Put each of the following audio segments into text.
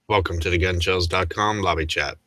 Welcome to the GunChills.com lobby chat.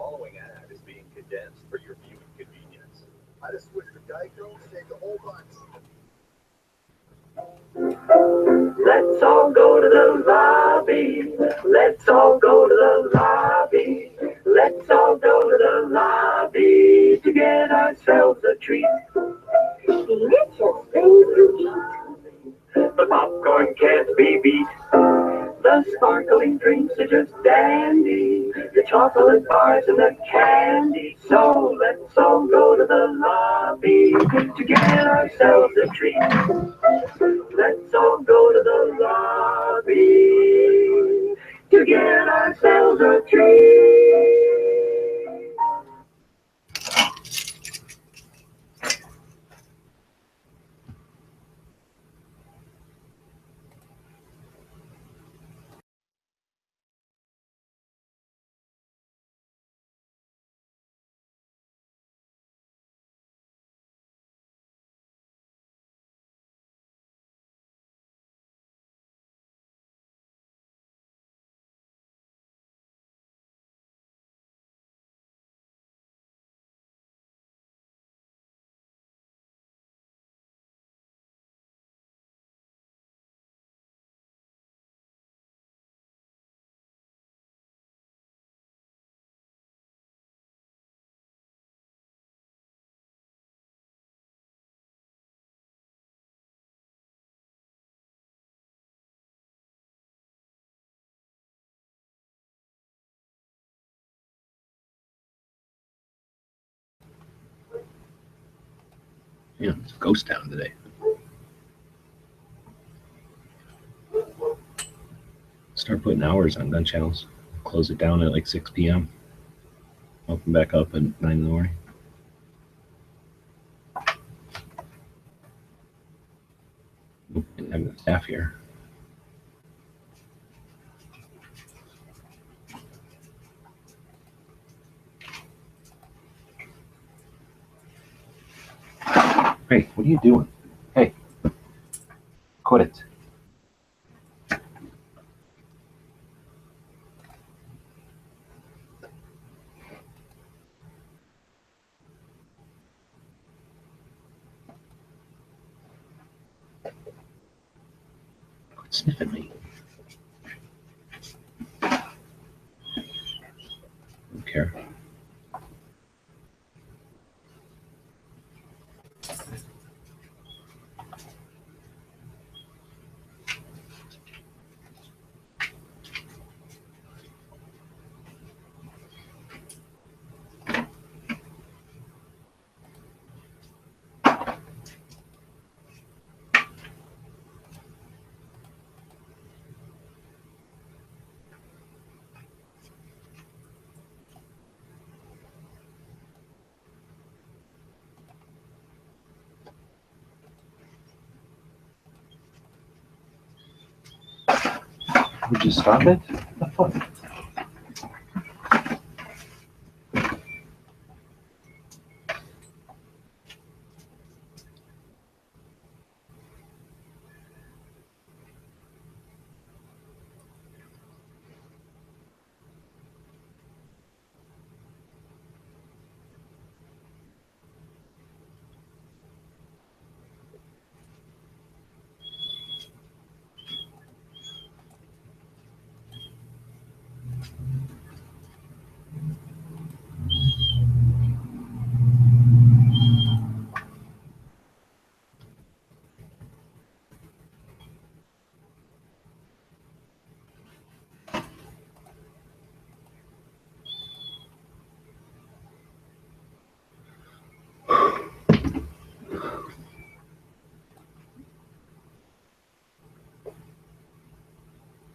following ad is being condensed for your viewing convenience. I just switched to Geico, saved a whole bunch. Let's all go to the lobby. Let's all go to the lobby. Let's all go to the lobby to get ourselves a treat. Delicious things to eat. The popcorn can't be beat. The sparkling drinks are just dandy. The chocolate bars and the candy. So let's all go to the lobby to get ourselves a treat. Let's all go to the lobby to get ourselves a treat. Yeah, it's a ghost town today. Start putting hours on gun channels. Close it down at like 6 p.m. Open back up at 9 in the morning. And having the staff here. Hey, what are you doing? Hey, quit it. Quit sniffing me. Don't care. Would you stop it? What the fuck?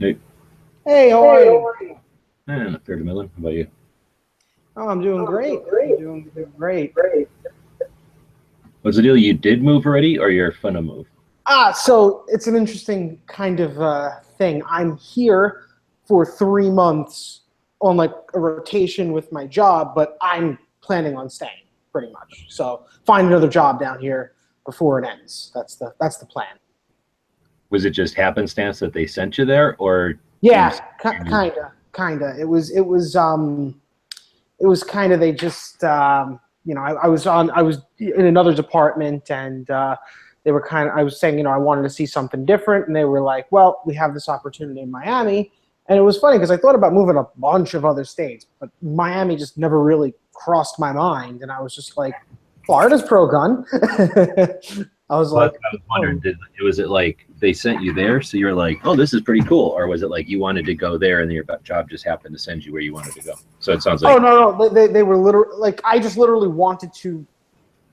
Hey. Hey, how are you? And a third of a million. How about you? Oh, I'm doing great. I'm doing great. What's the deal? You did move already, or you're finna move? So it's an interesting kind of thing. I'm here for 3 months on like a rotation with my job, but I'm planning on staying pretty much. So find another job down here before it ends. That's the plan. Was it just happenstance that they sent you there, or Yeah, kinda. It was it was kind of, they just, you know, I was in another department, and they were kind of, I was saying, you know, I wanted to see something different, and they were like, well, we have this opportunity in Miami. And it was funny because I thought about moving a bunch of other states, but Miami just never really crossed my mind. And I was just like, Florida's pro-gun. I was like, I was wondering, was it like they sent you there, so you're like, oh, this is pretty cool, or was it like you wanted to go there and your job just happened to send you where you wanted to go? So it sounds like, oh no, they were literally like, I just literally wanted to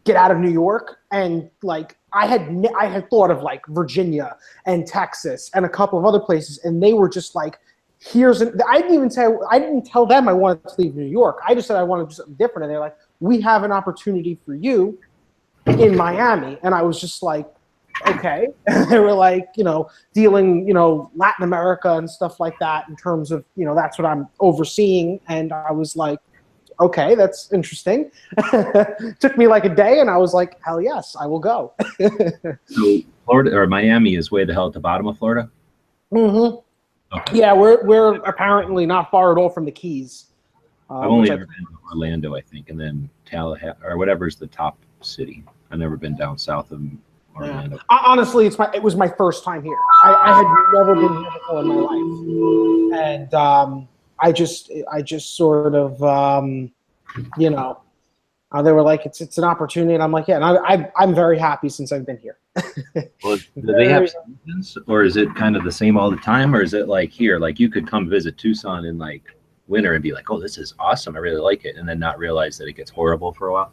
get out of New York, and like I had thought of like Virginia and Texas and a couple of other places, and they were just like, I didn't tell them I wanted to leave New York. I just said I wanted to do something different, and they're like, we have an opportunity for you in Miami. And I was just like, okay. They were like, you know, dealing, you know, Latin America and stuff like that in terms of, you know, that's what I'm overseeing. And I was like, okay, that's interesting. Took me like a day, and I was like, hell yes, I will go. so Florida or Miami is way the hell at the bottom of Florida? Mm-hmm. Okay. Yeah, we're apparently not far at all from the Keys. I've only ever been to Orlando, I think, and then Tallahassee, or whatever's the top city. I've never been down south of Orlando. Yeah. Honestly, it was my first time here. I had never been here before in my life, and I just sort of, you know, they were like, it's an opportunity, and I'm like, yeah, and I'm very happy since I've been here. Well, do they have seasons, or is it kind of the same all the time, or is it like here, like you could come visit Tucson in like winter and be like, oh, this is awesome, I really like it, and then not realize that it gets horrible for a while?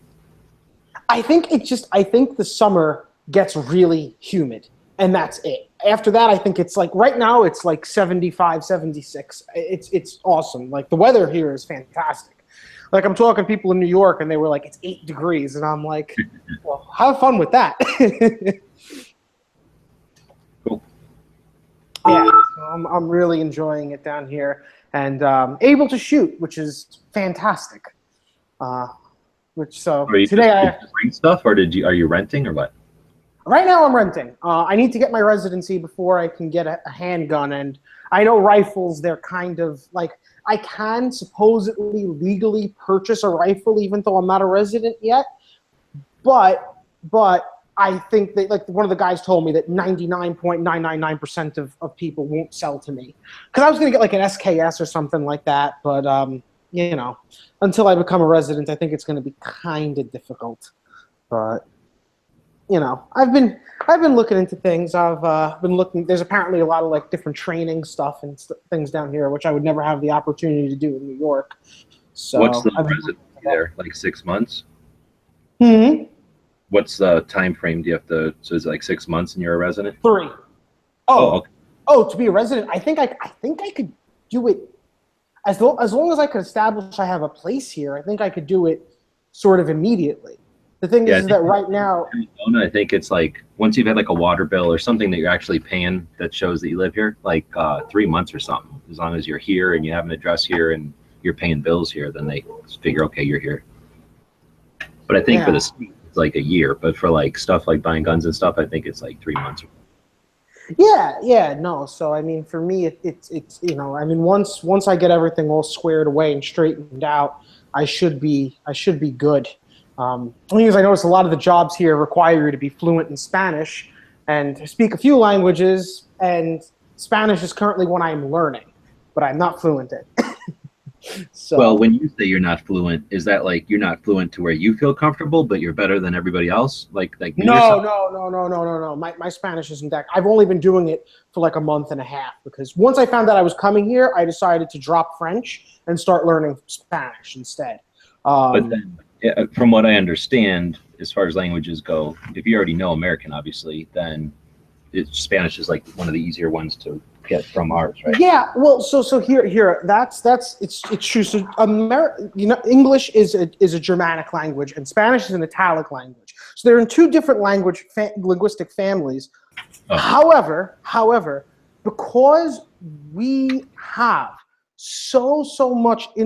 I think the summer gets really humid, and that's it. After that, I think it's like, right now it's like 75, 76. It's awesome. Like the weather here is fantastic. Like I'm talking to people in New York, and they were like, it's 8 degrees, and I'm like, well, have fun with that. Cool. Yeah, so I'm really enjoying it down here, and able to shoot, which is fantastic. Today I bring stuff, or are you renting, or what? Right now I'm renting. I need to get my residency before I can get a handgun, and I know rifles, they're kind of like, I can supposedly legally purchase a rifle even though I'm not a resident yet, but I think that, like, one of the guys told me that 99.999% of people won't sell to me. Because I was going to get like an SKS or something like that, but you know, until I become a resident, I think it's going to be kind of difficult. But you know, I've been looking into things. I've been looking. There's apparently a lot of like different training stuff and things down here, which I would never have the opportunity to do in New York. So what's the residency there? Like 6 months? Hmm. What's the time frame? Do you have to? So is it like 6 months and you're a resident? 3. Okay. Oh, to be a resident, I think I could do it as long as I could establish I have a place here. I think I could do it sort of immediately. The thing is that right now, Arizona, I think it's like once you've had like a water bill or something that you're actually paying that shows that you live here, like 3 months or something. As long as you're here and you have an address here and you're paying bills here, then they figure, okay, you're here. But I think for the state, it's like a year. But for like stuff like buying guns and stuff, I think it's like 3 months. Yeah, no. So I mean, for me, it's you know, I mean, once I get everything all squared away and straightened out, I should be good. The thing is, I notice a lot of the jobs here require you to be fluent in Spanish and speak a few languages, and Spanish is currently one I'm learning, but I'm not fluent in. So, well, when you say you're not fluent, is that like you're not fluent to where you feel comfortable, but you're better than everybody else? Like me no. or something? My Spanish isn't that. I've only been doing it for like a month and a half, because once I found out I was coming here, I decided to drop French and start learning Spanish instead. But then, from what I understand, as far as languages go, if you already know American, obviously, then Spanish is like one of the easier ones to get from ours, right? Yeah, well, so here, that's it's true. So English is a Germanic language, and Spanish is an Italic language. So they're in two different linguistic families. Oh. However, because we have so much I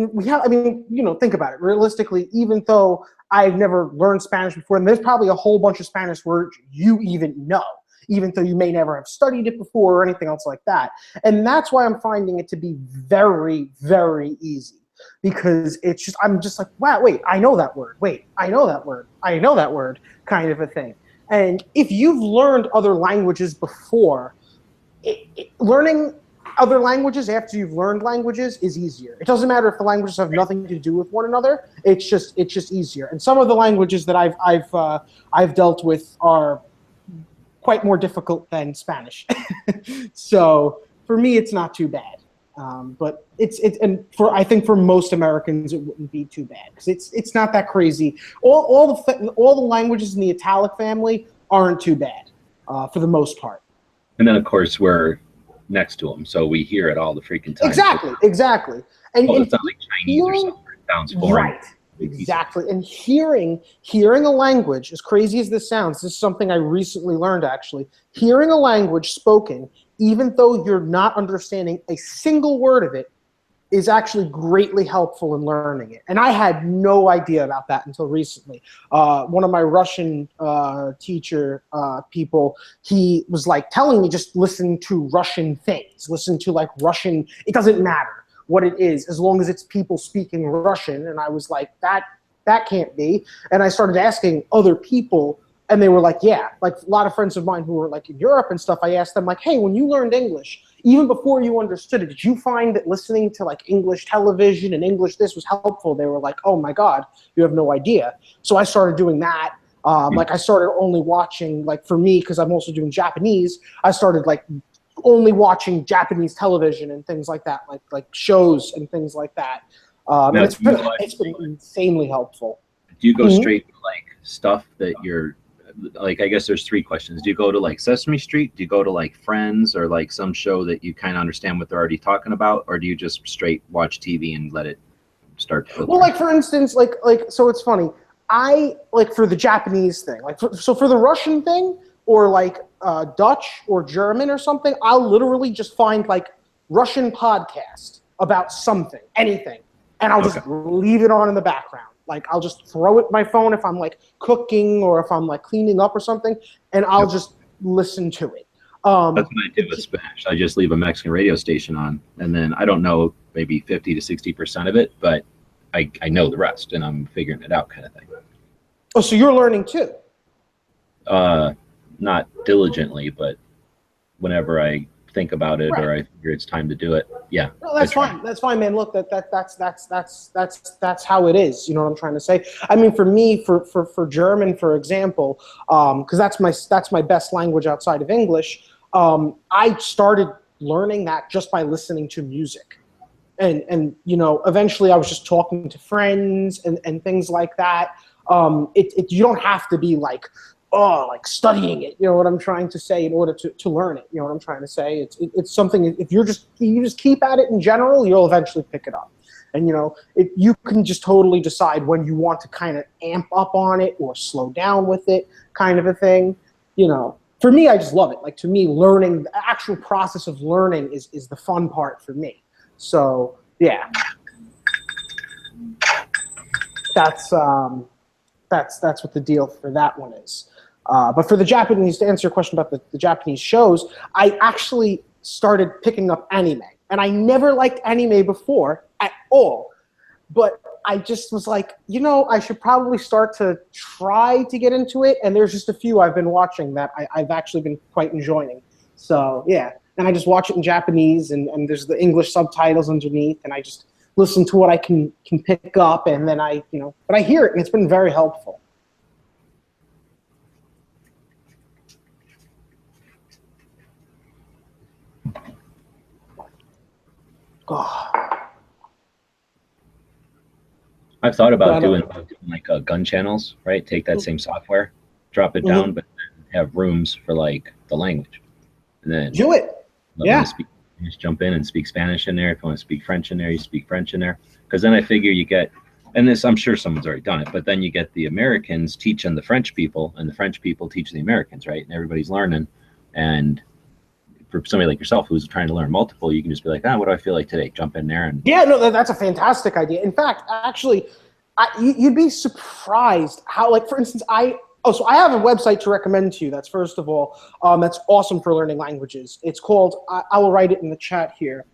mean, you know, think about it. Realistically, even though I've never learned Spanish before, and there's probably a whole bunch of Spanish words you even know, even though you may never have studied it before or anything else like that. And that's why I'm finding it to be very, very easy. because it's just I'm just like, wow, wait, I know that word. Wait, I know that word. I know that word, kind of a thing. And if you've learned other languages before, learning other languages after you've learned languages is easier. It doesn't matter if the languages have nothing to do with one another. It's just easier. And some of the languages that I've dealt with are quite more difficult than Spanish. So for me, it's not too bad. But I think for most Americans, it wouldn't be too bad because it's not that crazy. All the languages in the Italic family aren't too bad for the most part. And then of course we're next to them, so we hear it all the freaking time. Exactly. And it's not like Chinese or something. It sounds foreign. Right. Exactly. And hearing a language, as crazy as this sounds, this is something I recently learned actually. Hearing a language spoken, even though you're not understanding a single word of it, is actually greatly helpful in learning it. And I had no idea about that until recently. One of my Russian teacher people, he was like telling me just listen to Russian things, listen to like Russian, it doesn't matter what it is, as long as it's people speaking Russian. And I was like, that can't be. And I started asking other people, and they were like, yeah, like a lot of friends of mine who were like in Europe and stuff, I asked them like, hey, when you learned English, even before you understood it, did you find that listening to like English television and English this was helpful? They were like, oh my God, you have no idea. So I started doing that. Like I started only watching, like for me, because I'm also doing Japanese, I started like only watching Japanese television and things like that, like shows and things like that. And it's been insanely helpful. Do you go straight to like stuff that you're like, I guess there's three questions. Do you go to like Sesame Street? Do you go to like Friends or like some show that you kind of understand what they're already talking about? Or do you just straight watch TV and let it start? Well, like for instance, like, so it's funny. I like for the Japanese thing, like, so for the Russian thing or like Dutch or German or something, I'll literally just find like Russian podcast about something, anything. And I'll just leave it on in the background. Like I'll just throw it my phone if I'm like cooking or if I'm like cleaning up or something, and I'll just listen to it. That's what I do with Spanish. I just leave a Mexican radio station on, and then I don't know maybe 50 to 60% of it, but I know the rest, and I'm figuring it out, kind of thing. Oh, so you're learning too? Not diligently, but whenever I think about it or I figure it's time to do it, yeah. No, that's fine. That's fine, man. Look, that's how it is. You know what I'm trying to say? I mean, for me, for German, for example, because that's my best language outside of English. I started learning that just by listening to music, and you know, eventually I was just talking to friends and things like that. You don't have to be like studying it, you know what I'm trying to say, in order to learn it, you know what I'm trying to say. It's something, if you just keep at it in general, you'll eventually pick it up. And you know, you can just totally decide when you want to kind of amp up on it or slow down with it, kind of a thing. You know, for me, I just love it. Like, to me, learning, the actual process of learning is the fun part for me. So yeah, that's what the deal for that one is. But for the Japanese, to answer your question about the Japanese shows, I actually started picking up anime. And I never liked anime before at all. But I just was like, you know, I should probably start to try to get into it. And there's just a few I've been watching that I've actually been quite enjoying. So, yeah. And I just watch it in Japanese, and there's the English subtitles underneath. And I just listen to what I can pick up. And then but I hear it, and it's been very helpful. Oh. I've thought about doing like gun channels, right? Take that same software, drop it down, but then have rooms for like the language, and then do it. Yeah. Just jump in and speak Spanish in there. If you want to speak French in there, you speak French in there. Because then I figure you get, and this, I'm sure someone's already done it, but then you get the Americans teaching the French people, and the French people teaching the Americans, right? And everybody's learning. And for somebody like yourself who's trying to learn multiple, you can just be like, what do I feel like today? Jump in there. And yeah, no, that's a fantastic idea. In fact, actually, you'd be surprised how, like, for instance, so I have a website to recommend to you. That's first of all, that's awesome for learning languages. It's called, I will write it in the chat here.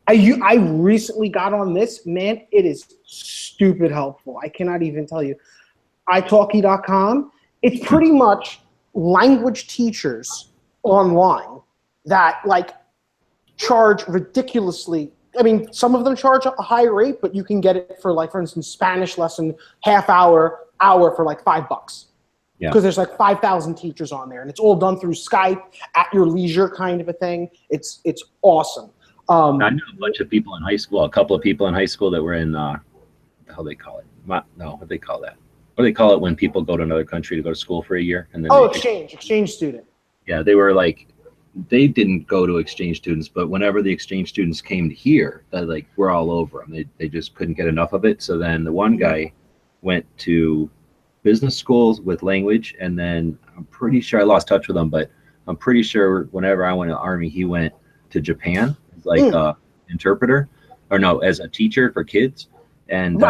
I recently got on this, man. It is stupid helpful. I cannot even tell you. italki.com. It's pretty much language teachers online that like charge ridiculously. I mean, some of them charge a high rate, but you can get it for like, for instance, Spanish lesson, half hour for like $5. Yeah. Because there's like 5,000 teachers on there, and it's all done through Skype at your leisure, kind of a thing. It's awesome. I know a bunch of people in high school, a couple of people in high school that were in, how they call it? What they call that? What do they call it when people go to another country to go to school for a year? And then exchange student. Yeah, they were like, they didn't go to exchange students, but whenever the exchange students came here, like we're all over them. They just couldn't get enough of it. So then the one guy went to business schools with language, and then I'm pretty sure I lost touch with him, but I'm pretty sure whenever I went to the Army, he went to Japan as like interpreter, or no, as a teacher for kids. And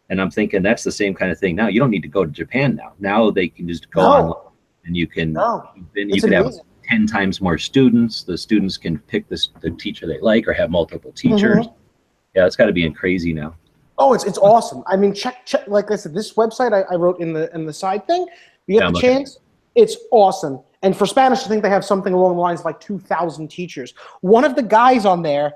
and I'm thinking that's the same kind of thing now. You don't need to go to Japan now. Now they can just go online, and you can you can have 10 times more students. The students can pick the teacher they like, or have multiple teachers. Yeah, it's got to be crazy now. Oh, it's awesome. I mean, check. Like I said, this website I wrote in the side thing. You get the chance. It's awesome. And for Spanish, I think they have something along the lines of like 2,000 teachers. One of the guys on there,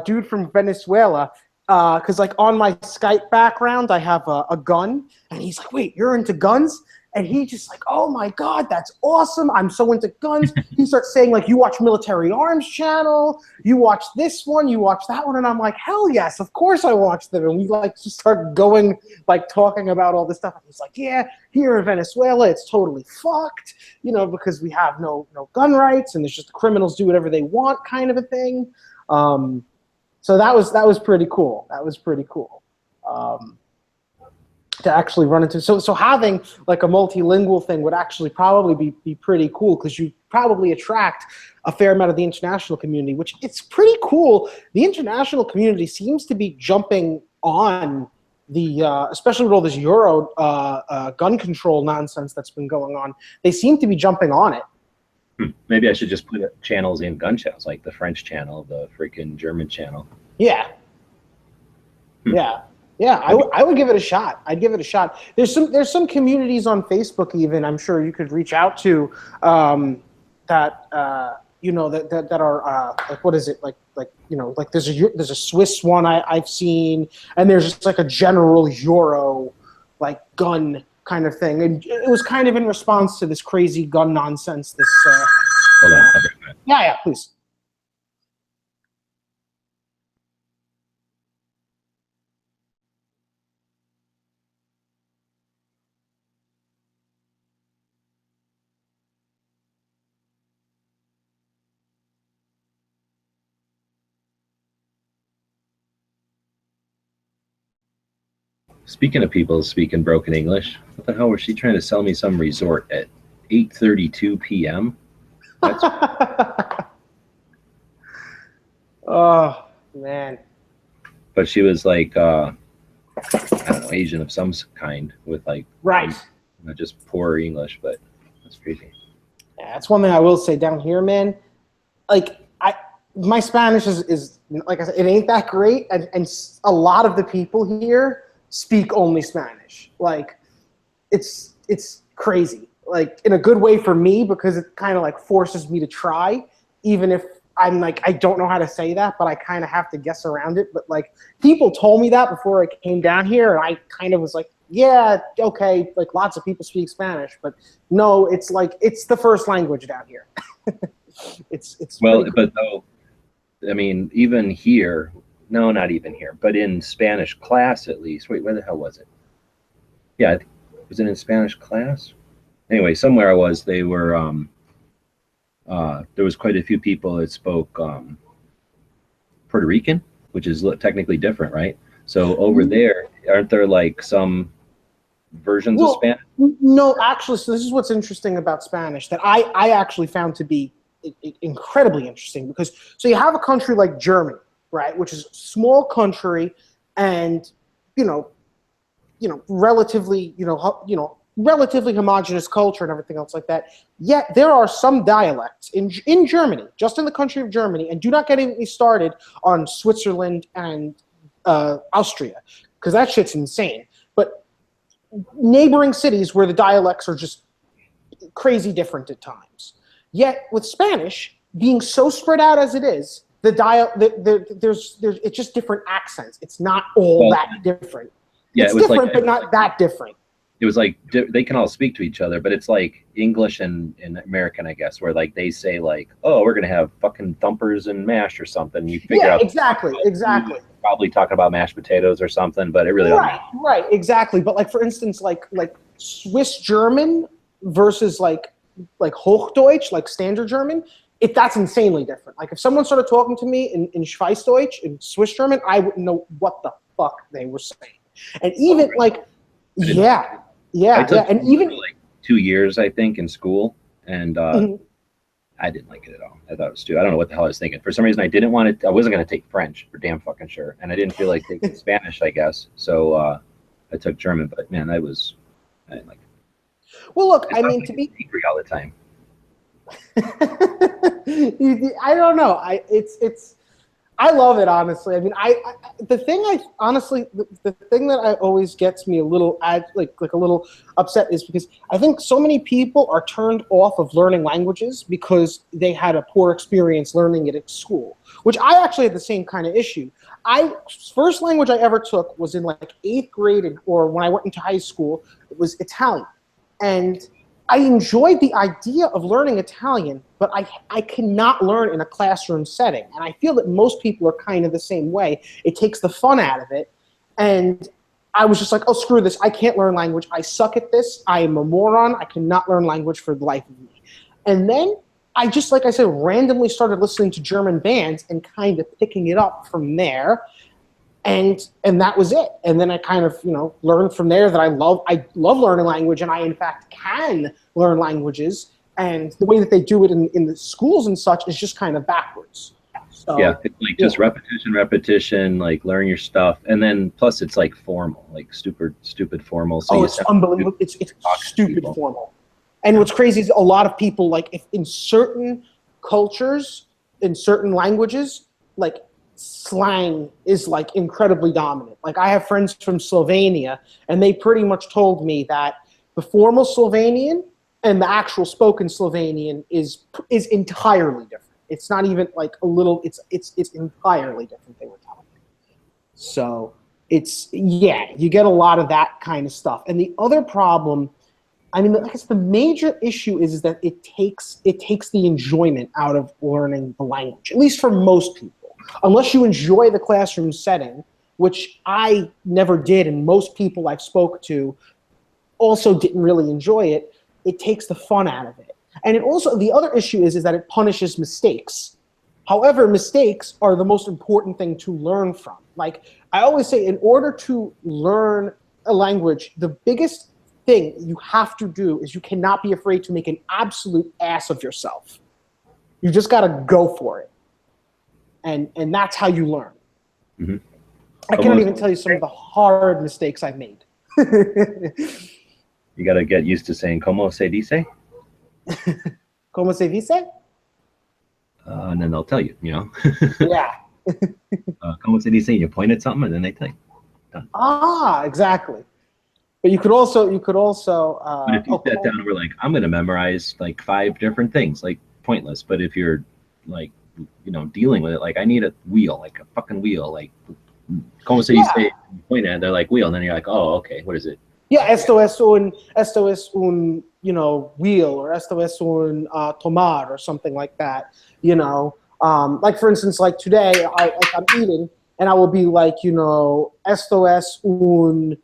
dude from Venezuela, because like on my Skype background, I have a gun, and he's like, "Wait, you're into guns?" And he just like, "Oh my God, that's awesome! I'm so into guns." He starts saying like, "You watch Military Arms Channel, you watch this one, you watch that one," and I'm like, "Hell yes, of course I watch them." And we like just start going like talking about all this stuff. And he's like, "Yeah, here in Venezuela, it's totally fucked, you know, because we have no gun rights, and it's just the criminals do whatever they want, kind of a thing." So that was pretty cool. That was pretty cool. To actually run into, so having like a multilingual thing would actually probably be pretty cool, because you probably attract a fair amount of the international community, which it's pretty cool. The international community seems to be jumping on the, especially with all this Euro gun control nonsense that's been going on. They seem to be jumping on it. Maybe I should just put channels in gun channels, like the French channel, the freaking German channel. Yeah. Yeah, I would give it a shot. I'd give it a shot. There's some communities on Facebook even, I'm sure you could reach out to, that you know, that are like, what is it, like you know, like there's a Swiss one I've seen, and there's just like a general Euro like gun kind of thing, and it was kind of in response to this crazy gun nonsense. This Hold on, I'll bring that. yeah, please. Speaking of people speaking broken English, what the hell was she trying to sell me some resort at 8:32 p.m.? That's Oh man. but she was like, I don't know, Asian of some kind with like, Right. not just poor English, but that's crazy. Yeah, that's one thing I will say down here, man. Like my Spanish is like I said, it ain't that great, and a lot of the people here speak only Spanish. Like it's crazy. Like in a good way for me, because it kind of like forces me to try, even if I'm like, I don't know how to say that, but I kind of have to guess around it. But like people told me that before I came down here, and I kind of was like, yeah, okay, like lots of people speak Spanish, but no, it's like it's the first language down here. it's Well, cool. but though, I mean, even here, no, not even here, but in Spanish class at least. Wait, where the hell was it? Yeah, was it in Spanish class? Anyway, somewhere I was, they were, there was quite a few people that spoke Puerto Rican, which is technically different, right? So over there, aren't there like some versions of Spanish? No, actually, so this is what's interesting about Spanish that I actually found to be incredibly interesting, because so you have a country like Germany, right, which is a small country, and you know, relatively, relatively homogenous culture and everything else like that. Yet there are some dialects in Germany, just in the country of Germany, and do not get me started on Switzerland and Austria, because that shit's insane. But neighboring cities where the dialects are just crazy different at times. Yet with Spanish being so spread out as it is, there's it's just different accents. It's not all that different. Yeah, it's it was different, like, but not that different. it was like they can all speak to each other, but it's like English and American, I guess, where like they say like, oh, we're gonna have fucking thumpers and mash or something. You figure out exactly. probably talking about mashed potatoes or something, but it really Right, exactly. But like for instance, like Swiss German versus like Hochdeutsch, like Standard German, that's insanely different. Like if someone started talking to me in Schweizerdeutsch, in Swiss German, I wouldn't know what the fuck they were saying. And even like, yeah, and even for like 2 years, I think, in school, and I didn't like it at all. I thought it was stupid. I don't know what the hell I was thinking. For some reason, I didn't want it. I wasn't going to take French, for damn fucking sure, and I didn't feel like taking Spanish, I guess. So I took German, but man, I didn't like it. Well, look, I mean, to be angry all the time. I don't know. I love it, honestly. I mean, the thing that I always gets me a little like a little upset is because I think so many people are turned off of learning languages because they had a poor experience learning it at school, which I actually had the same kind of issue. First language I ever took was in like 8th grade, or when I went into high school, it was Italian. And I enjoyed the idea of learning Italian, but I cannot learn in a classroom setting. And I feel that most people are kind of the same way. It takes the fun out of it. And I was just like, oh, screw this. I can't learn language. I suck at this. I am a moron. I cannot learn language for the life of me. And then I just, like I said, randomly started listening to German bands and kind of picking it up from there. And that was it. And then I kind of, learned from there that I love learning language, and I in fact can learn languages. And the way that they do it in the schools and such is just kind of backwards. So, yeah, it's like just repetition, like learn your stuff, and then plus it's like formal, like stupid formal. So it's unbelievable. It's stupid formal. And what's crazy is a lot of people, like if in certain cultures, in certain languages, like slang is like incredibly dominant. Like I have friends from Slovenia, and they pretty much told me that the formal Slovenian and the actual spoken Slovenian is entirely different. It's not even like a little. It's entirely different. They were telling me. So you get a lot of that kind of stuff. And the other problem, I mean, I guess the major issue is that it takes the enjoyment out of learning the language, at least for most people. Unless you enjoy the classroom setting, which I never did, and most people I've spoke to also didn't really enjoy it, it takes the fun out of it. And it also, the other issue is that it punishes mistakes. However, mistakes are the most important thing to learn from. Like I always say, in order to learn a language, the biggest thing you have to do is you cannot be afraid to make an absolute ass of yourself. You just got to go for it. And that's how you learn. Mm-hmm. I can't even tell you some of the hard mistakes I've made. You got to get used to saying "Como se dice?" ¿Cómo se dice? And then they'll tell you, Yeah. ¿Cómo se dice? You point at something, and then they tell you. Done. Exactly. But you could also. But if you sat down and were like, I'm going to memorize like 5 different things, like pointless. But if you're like, dealing with it, like I need a wheel, like a fucking wheel, like como se dice, you point at it, they're like wheel, and then you're like, oh, okay, what is it? Yeah, esto es un wheel, or esto es un tomar, or something like that. Like for instance, like today, I'm eating, and I will be like, esto es un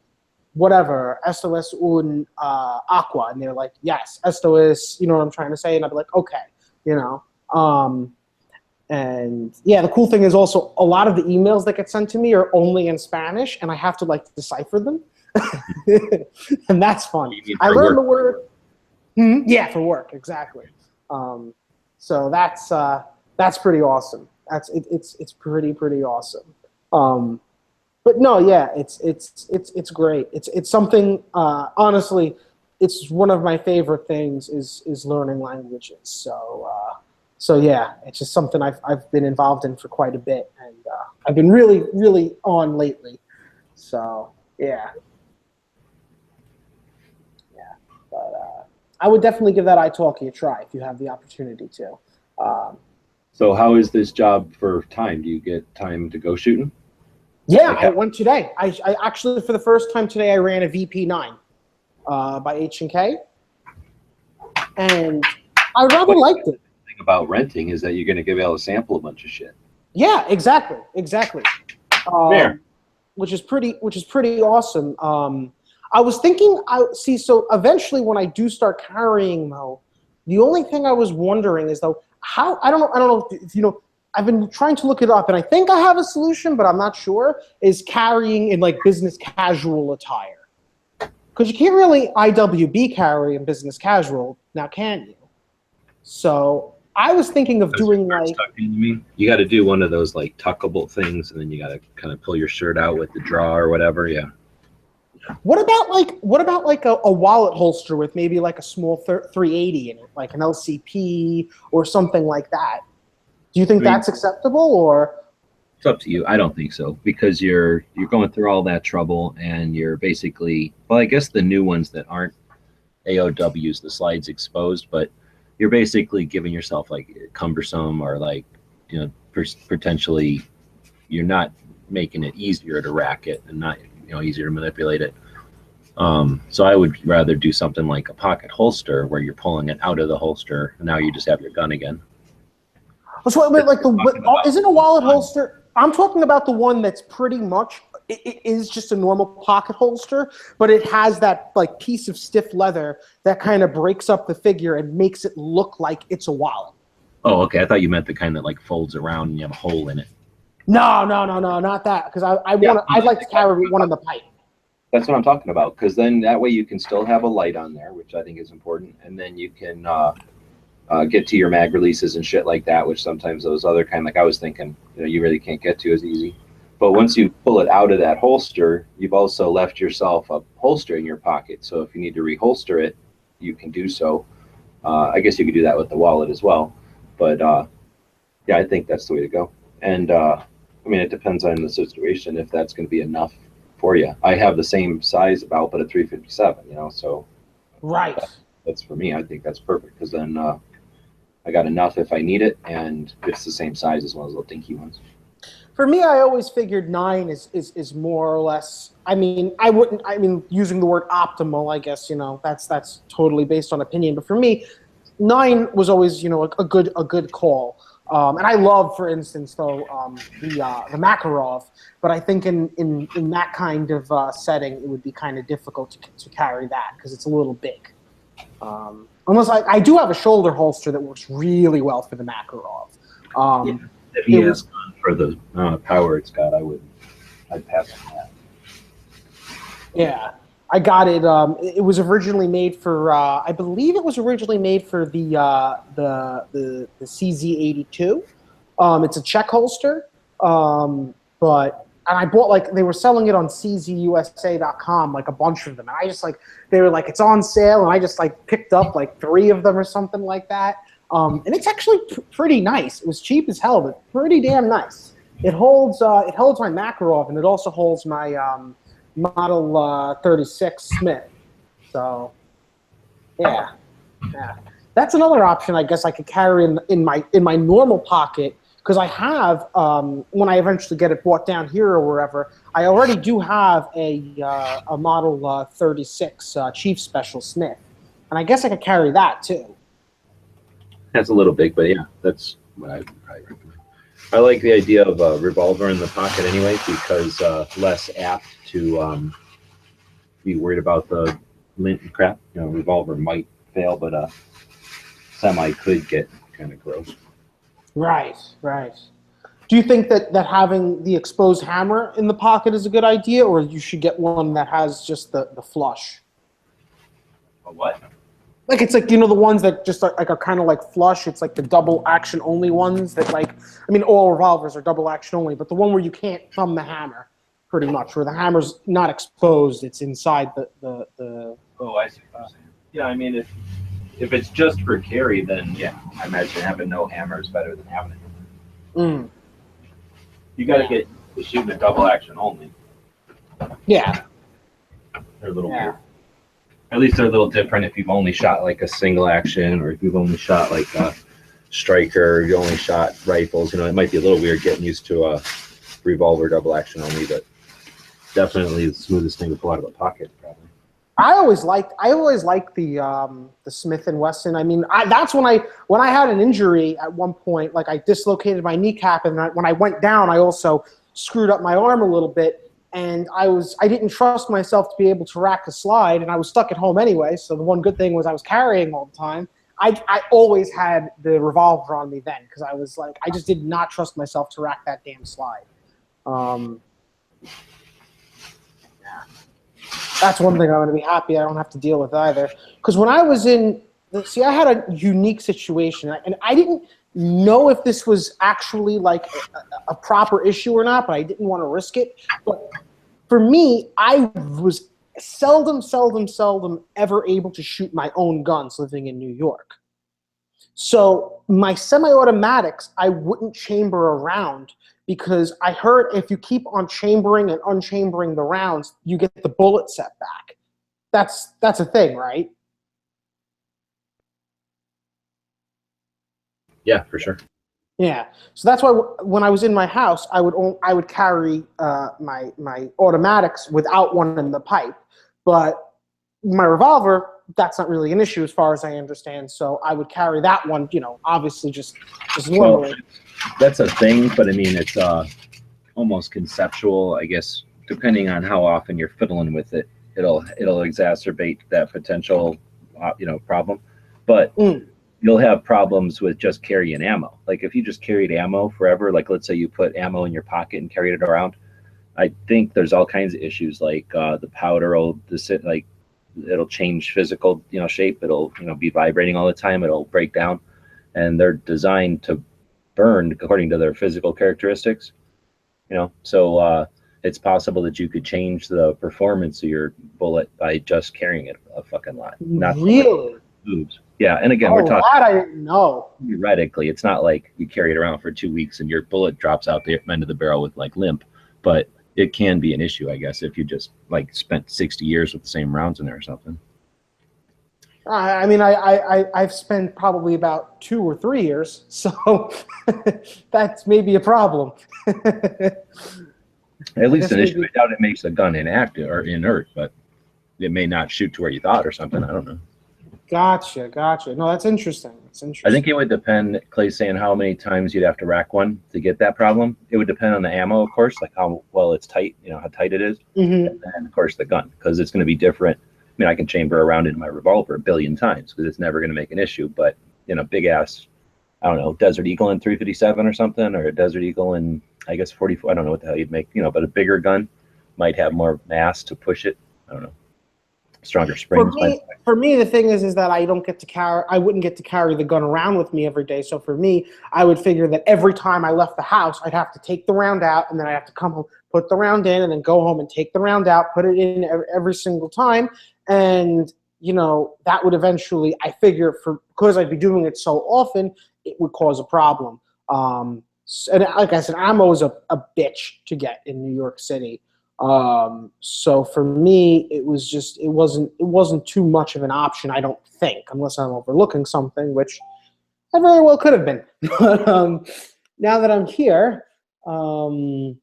whatever, esto es un agua, and they're like, yes, esto es, what I'm trying to say, and I'll be like, okay, And yeah, the cool thing is also a lot of the emails that get sent to me are only in Spanish, and I have to like decipher them. And that's fun. I learned the word. Yeah, for work, exactly. So that's pretty awesome. It's pretty awesome. But no, yeah, it's great. It's something honestly. it's one of my favorite things is learning languages. So yeah, it's just something I've been involved in for quite a bit, and I've been really on lately. So yeah, but I would definitely give that italki a try if you have the opportunity to. So how is this job for time? Do you get time to go shooting? Yeah, Okay. I went today. I actually, for the first time today, I ran a VP9 by H&K, and I rather liked it. The thing about renting is that you're going to be able to sample a bunch of shit. Yeah, exactly. Fair. Which is pretty awesome. I was thinking, so eventually when I do start carrying though, the only thing I was wondering is though, how, I don't know if you know, I've been trying to look it up and I think I have a solution, but I'm not sure, is carrying in like business casual attire. Because you can't really IWB carry in business casual, now can you? So I was thinking of doing like, You got to do one of those like tuckable things, and then you got to kind of pull your shirt out with the draw or whatever. Yeah. what about like a wallet holster with maybe like a small 380 in it, like an LCP or something like that? Do you think that's acceptable, or? It's up to you. I don't think so, because you're going through all that trouble, and you're basically, well, I guess the new ones that aren't AOWs, the slides exposed, but you're basically giving yourself like cumbersome, or like, you know, potentially you're not making it easier to rack it and not, you know, easier to manipulate it. So I would rather do something like a pocket holster where you're pulling it out of the holster and now you just have your gun again. So wait, like isn't a wallet holster? I'm talking about the one that's pretty much, it is just a normal pocket holster, but it has that like piece of stiff leather that kind of breaks up the figure and makes it look like it's a wallet. Oh, okay. I thought you meant the kind that like folds around and you have a hole in it. No, not that. Because I'd like to carry one in the pipe. That's what I'm talking about. Because then that way you can still have a light on there, which I think is important, and then you can get to your mag releases and shit like that, which sometimes those other kind, like I was thinking, you know, you really can't get to as easy. But once you pull it out of that holster, you've also left yourself a holster in your pocket. So if you need to reholster it, you can do so. I guess you could do that with the wallet as well. But yeah, I think that's the way to go. And I mean, it depends on the situation if that's going to be enough for you. I have the same size about, but a 357, you know, so Right. that's for me. I think that's perfect, because then I got enough if I need it, and it's the same size as one of those little dinky ones. For me, I always figured 9 is more or less. I mean, using the word optimal, I guess, you know, that's totally based on opinion. But for me, 9 was always, you know, a good call. And I love, for instance, though, the Makarov. But I think in that kind of setting, it would be kind of difficult to carry that because it's a little big. Unless I do have a shoulder holster that works really well for the Makarov. If he has gone for the power it's got, I'd pass on that. Yeah, I got it. It was originally made for, I believe it was originally made for the CZ82. It's a Czech holster, and I bought, like, they were selling it on CZUSA.com, like a bunch of them. And I just they were like, it's on sale, and I just picked up like 3 of them or something like that. And it's actually pretty nice. It was cheap as hell, but pretty damn nice. It holds my Makarov, and it also holds my Model 36 Smith. So, yeah. That's another option I guess I could carry in my normal pocket, because I have, when I eventually get it bought down here or wherever, I already do have a Model 36 Chief Special Smith, and I guess I could carry that too. That's a little big, but yeah, that's what I would probably recommend. I like the idea of a revolver in the pocket anyway, because less apt to be worried about the lint and crap. You know, revolver might fail, but semi could get kind of gross. Right. Do you think that having the exposed hammer in the pocket is a good idea, or you should get one that has just the flush? A what? Like, it's like, you know, the ones that just are kind of like flush. It's like the double action only ones that, like, I mean, all revolvers are double action only, but the one where you can't thumb the hammer, pretty much, where the hammer's not exposed, it's inside the Oh, I see what you're saying. Yeah, I mean, if it's just for carry, then yeah, I imagine having no hammer is better than having it. Mm. You got to get to shooting a double action only. Yeah. They're a little Yeah. weird. At least they're a little different if you've only shot like a single action, or if you've only shot like a striker, you only shot rifles. You know, it might be a little weird getting used to a revolver double action only, but definitely the smoothest thing to pull out of a pocket, probably. I always liked the Smith and Wesson. I mean, that's when I had an injury at one point. Like I dislocated my kneecap, and when I went down, I also screwed up my arm a little bit. And I didn't trust myself to be able to rack a slide, and I was stuck at home anyway. So the one good thing was I was carrying all the time. I always had the revolver on me then because I was like, I just did not trust myself to rack that damn slide. That's one thing I'm going to be happy I don't have to deal with either. Because when I was I had a unique situation, and I didn't know if this was actually like a proper issue or not, but I didn't want to risk it. But for me, I was seldom ever able to shoot my own guns living in New York. So my semi-automatics, I wouldn't chamber around because I heard if you keep on chambering and unchambering the rounds, you get the bullet set back. That's a thing, right? Yeah, for sure. Yeah, so that's why when I was in my house, I would carry my automatics without one in the pipe, but my revolver, that's not really an issue as far as I understand. So I would carry that one, obviously just normally. Well, that's a thing, but I mean it's almost conceptual, I guess. Depending on how often you're fiddling with it, it'll exacerbate that potential, problem. But you'll have problems with just carrying ammo. Like if you just carried ammo forever, like let's say you put ammo in your pocket and carried it around, I think there's all kinds of issues. Like the powder will it'll change physical, shape. It'll, be vibrating all the time. It'll break down, and they're designed to burn according to their physical characteristics. So it's possible that you could change the performance of your bullet by just carrying it a fucking lot. Not really. Moves. Yeah, and again, we're talking. That I didn't know. Theoretically, it's not like you carry it around for 2 weeks and your bullet drops out the end of the barrel with like limp, but it can be an issue, I guess, if you just like spent 60 years with the same rounds in there or something. I mean, I've spent probably about 2 or 3 years, so that's maybe a problem. At least initially, I doubt it makes the gun inactive or inert, but it may not shoot to where you thought or something. I don't know. Gotcha. No, that's interesting. I think it would depend, Clay's saying how many times you'd have to rack one to get that problem. It would depend on the ammo, of course, like how well it's tight, how tight it is. Mm-hmm. And of course the gun, because it's going to be different. I mean, I can chamber around in my revolver 1 billion times because it's never going to make an issue. But, big ass, I don't know, Desert Eagle in 357 or something, or a Desert Eagle in, I guess, 44. I don't know what the hell you'd make, but a bigger gun might have more mass to push it. I don't know. Stronger springs. For me, the thing is that I wouldn't get to carry the gun around with me every day. So for me, I would figure that every time I left the house, I'd have to take the round out, and then I have to come home, put the round in, and then go home and take the round out, put it in every single time. And, that would eventually, I figure, because I'd be doing it so often, it would cause a problem. And like I said, ammo is a bitch to get in New York City. So for me, it wasn't too much of an option, I don't think, unless I'm overlooking something, which I very well could have been. But now that I'm here, I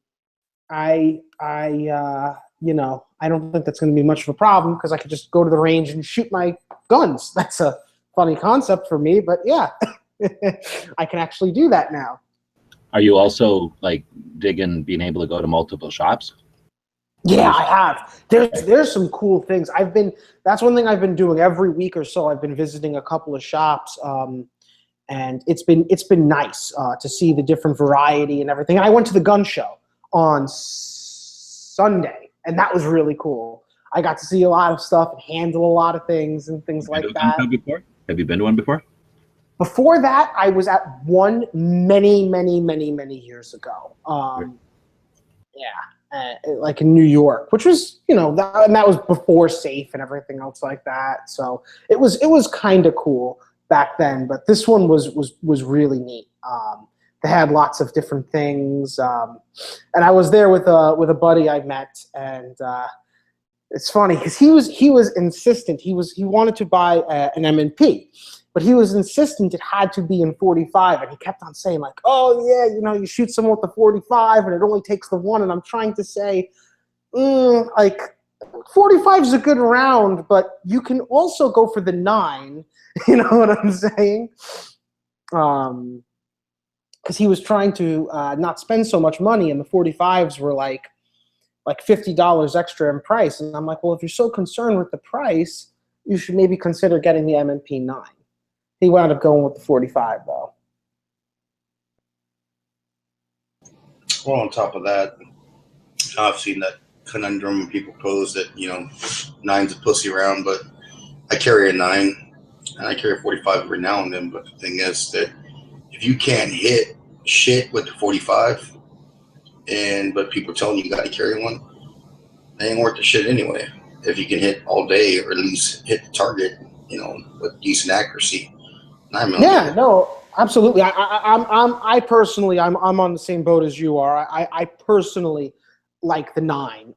don't think that's going to be much of a problem because I could just go to the range and shoot my guns. That's a funny concept for me, but yeah, I can actually do that now. Are you also like digging being able to go to multiple shops? Yeah, I have. There's some cool things. That's one thing I've been doing every week or so. I've been visiting a couple of shops, and it's been nice to see the different variety and everything. And I went to the gun show on Sunday, and that was really cool. I got to see a lot of stuff and handle a lot of things and things like that. Have you been to one before? Before that, I was at one many years ago. Yeah. like in New York, which was, you know, and that was before Safe and everything else like that. So it was kind of cool back then, but this one was really neat. They had lots of different things, and I was there with a buddy I met, and it's funny because he was insistent. He wanted to buy an M&P, but he was insistent it had to be in 45, and he kept on saying like, "Oh yeah, you know, you shoot someone with the 45, and it only takes the one." And I'm trying to say, like, 45 is a good round, but you can also go for the 9. You know what I'm saying? Because he was trying to not spend so much money, and the 45s were like $50 extra in price. And I'm like, well, if you're so concerned with the price, you should maybe consider getting the M&P 9. He wound up going with the 45, though. Well, on top of that, I've seen that conundrum when people pose that, you know, 9's a pussy round, but I carry a 9 and I carry a 45 every now and then. But the thing is that if you can't hit shit with the 45, but people telling you got to carry one, they ain't worth the shit anyway. If you can hit all day or at least hit the target, you know, with decent accuracy. 9mm. Yeah, no, absolutely. I personally, I'm on the same boat as you are. I personally like the 9.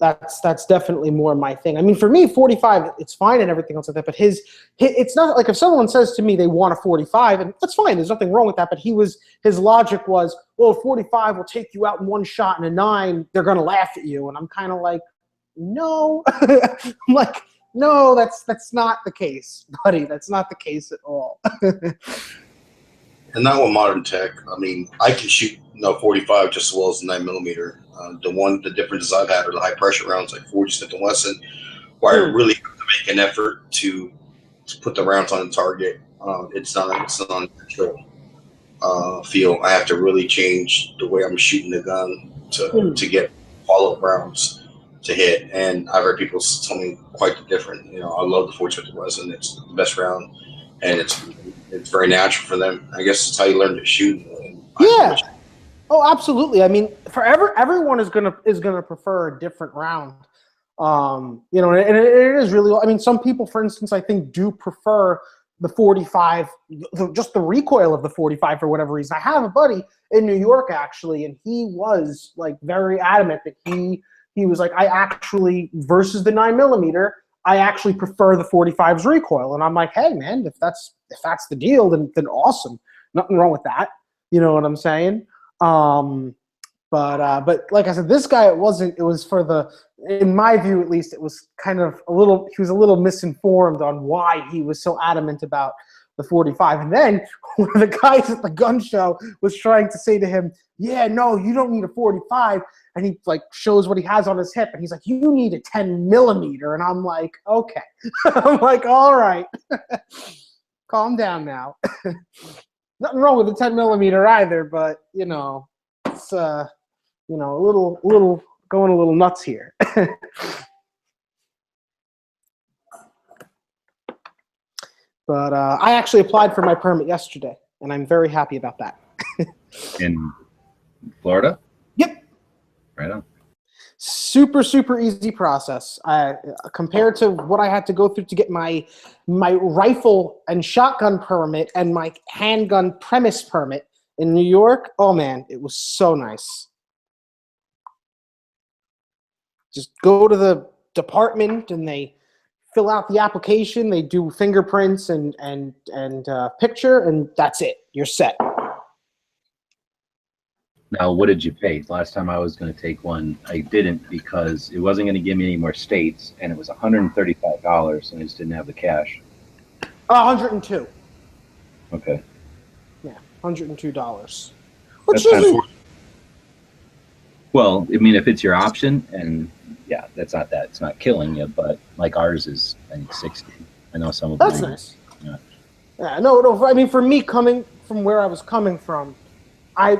That's definitely more my thing. I mean, for me, 45, it's fine and everything else like that. But it's not like if someone says to me they want a 45, and that's fine. There's nothing wrong with that. But his logic was, well, 45 will take you out in one shot, and a 9, they're gonna laugh at you. And I'm kind of like, no, I'm like, no, that's not the case, buddy. That's not the case at all. And not with modern tech. I mean, I can shoot 45 just as well as 9mm. The differences I've had are the high pressure rounds like 40 Smith & Wesson, where I really have to make an effort to put the rounds on the target. It's not a natural feel. I have to really change the way I'm shooting the gun to get follow-up rounds to hit. And I've heard people tell me quite the different. You know, I love the 40 Smith & Wesson. It's the best round, and it's very natural for them. I guess it's how you learn to shoot. Yeah. Oh, absolutely. I mean, everyone is gonna prefer a different round. You know, and it is really. I mean, some people, for instance, I think do prefer the 45, just the recoil of the 45 for whatever reason. I have a buddy in New York actually, and he was like very adamant that he was like, I actually versus the 9mm, I actually prefer the 45's recoil. And I'm like, hey man, if that's the deal, then awesome. Nothing wrong with that. You know what I'm saying? But like I said, this guy, it was for the, in my view at least, it was kind of he was a little misinformed on why he was so adamant about the 45. And then one of the guys at the gun show was trying to say to him, yeah, no, you don't need a 45. And he like shows what he has on his hip, and he's like, you need a 10mm. And I'm like, okay. I'm like, all right. Calm down now. Nothing wrong with the 10mm either, but you know, it's you know, a little going a little nuts here. But I actually applied for my permit yesterday, and I'm very happy about that. In Florida? Yep. Right on. Super, super easy process. Compared to what I had to go through to get my rifle and shotgun permit and my handgun premise permit in New York, oh man, it was so nice. Just go to the department and they fill out the application, they do fingerprints and picture, and that's it. You're set. Now, what did you pay? Last time I was going to take one, I didn't because it wasn't going to give me any more states, and it was $135, and I just didn't have the cash. 102. Okay. Yeah, $102. Which is well, I mean, if it's your option, and yeah, that's not that. It's not killing you, but like ours is, I think, 60. I know some of them. That's nice. Yeah, no. I mean, for me, coming from where I was coming from,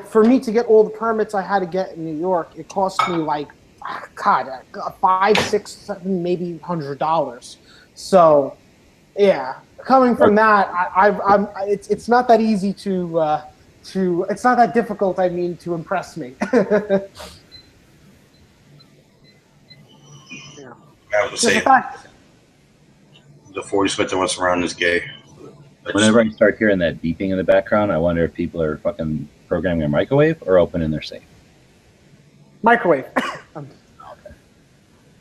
for me to get all the permits I had to get in New York, it cost me like, God, $5, $6, $7, maybe $100. So, yeah, coming from that, it's not that easy to it's not that difficult. I mean, to impress me. I would Just a say fact. the 40 Smith & Wesson round is gay. Whenever I start hearing that beeping in the background, I wonder if people are fucking programming their microwave or opening their safe. Microwave. I'm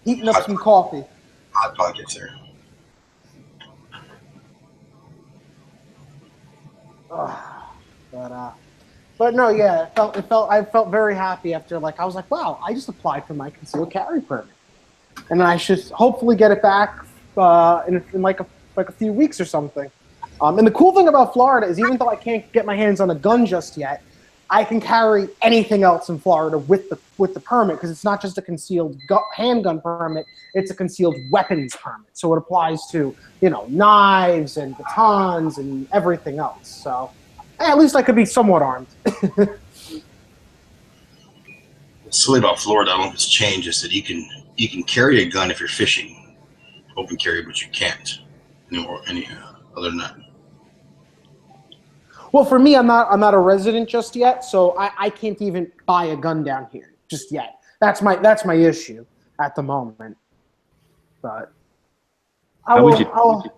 heating up some coffee. Hot Pockets there. But no, yeah, I felt very happy after, like, I was like, wow, I just applied for my concealed carry permit, and I should hopefully get it back in like a few weeks or something. And the cool thing about Florida is, even though I can't get my hands on a gun just yet, I can carry anything else in Florida with the permit, because it's not just a concealed handgun permit; it's a concealed weapons permit. So it applies to, knives and batons and everything else. So at least I could be somewhat armed. What's silly about Florida, I don't know if it's changed, is that you can carry a gun if you're fishing, open carry, but you can't anymore. Other than that. Well, for me, I'm not a resident just yet, so I can't even buy a gun down here just yet. That's my issue at the moment. But You'd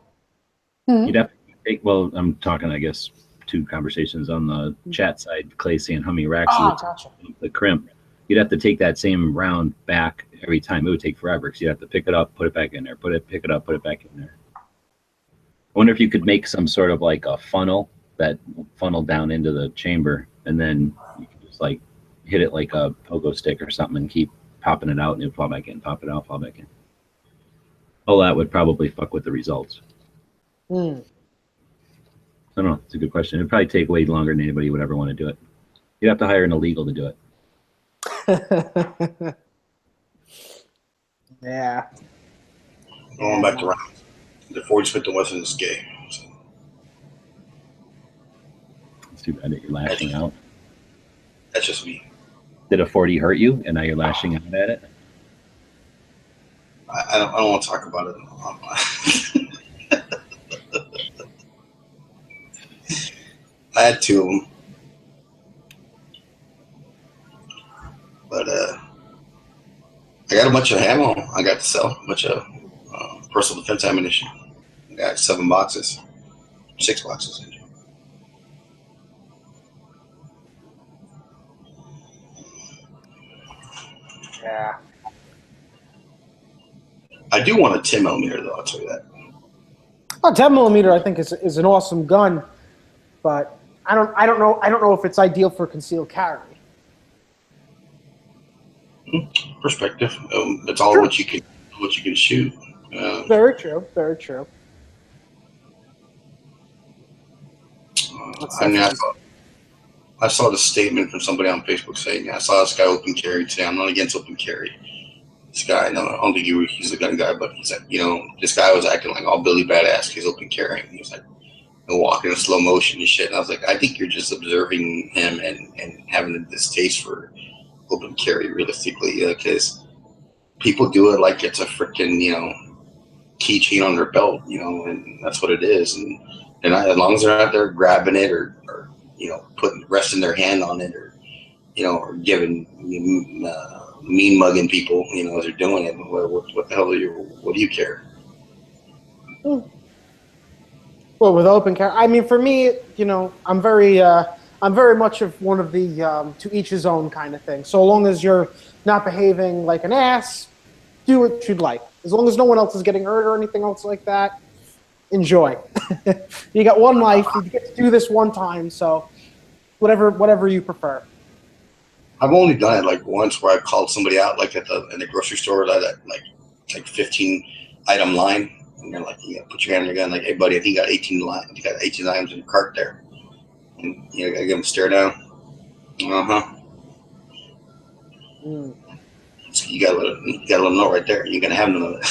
have to take. Well, I'm talking, I guess, two conversations on the chat side. Clay saying Hummy Racks, gotcha. the crimp. You'd have to take that same round back every time. It would take forever because you'd have to pick it up, put it back in there, pick it up, put it back in there. I wonder if you could make some sort of like a funnel that funneled down into the chamber, and then you could just like hit it like a pogo stick or something and keep popping it out, and it would fall back in, pop it out, fall back in. All that would probably fuck with the results. I don't know. It's a good question. It'd probably take way longer than anybody would ever want to do it. You'd have to hire an illegal to do it. Yeah. Going back to rounds. The 40 Smith & Wesson is gay. So. It's too bad that you're lashing out. That's just me. Did a 40 hurt you, and now you're lashing out at it? I don't want to talk about it. I had two of them. But I got a bunch of ammo. I got to sell a bunch of personal defense ammunition. I got 6 boxes. Yeah. I do want a 10 millimeter though. I'll tell you that. Well, 10 millimeter, I think, is an awesome gun, but I don't know if it's ideal for concealed carry. Perspective. It's all Sure. what you can shoot. Very true. Very true. I saw the statement from somebody on Facebook saying, I saw this guy open carry today. I'm not against open carry. This guy, no, I don't think he's a gun guy, but he's like, this guy was acting like all Billy Badass. He's open carrying. He's like, walking in slow motion and shit. And I was like, I think you're just observing him and having a distaste for open carry realistically, because people do it like it's a freaking, keychain on their belt, and that's what it is. And they're not, as long as they're not there grabbing it or resting their hand on it or giving mean mugging people, as they're doing it. What the hell what do you care? Well, with open carry, I mean, for me, I'm very much of one of the to each his own kind of thing. So long as you're not behaving like an ass, do what you'd like. As long as no one else is getting hurt or anything else like that, enjoy. You got one life. You get to do this one time, so whatever you prefer. I've only done it like once, where I called somebody out, like in the grocery store, that like 15 item line, and they're like, put your hand on your gun, like, hey buddy, I think you got 18 items in your cart there, and I gotta give them a stare down. So you gotta let them know right there. You're gonna have none of it.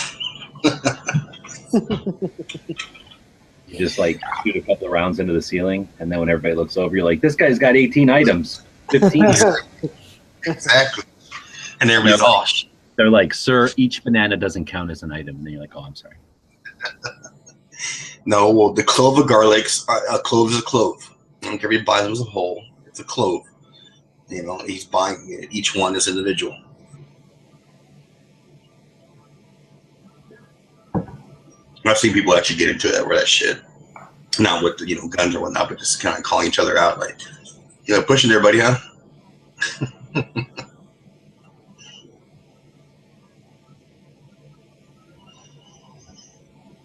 You just like shoot a couple of rounds into the ceiling, and then when everybody looks over, you're like, this guy's got 18 items. 15. Exactly. And everybody's all. They're like, sir, each banana doesn't count as an item. And then you're like, oh, I'm sorry. No, well, the clove of garlics, a clove is a clove. I don't care if he buys them as a whole. It's a clove. He's buying each one as individual. I've seen people actually get into that with that shit. Not with guns or whatnot, but just kind of calling each other out, like, pushing there, buddy, huh?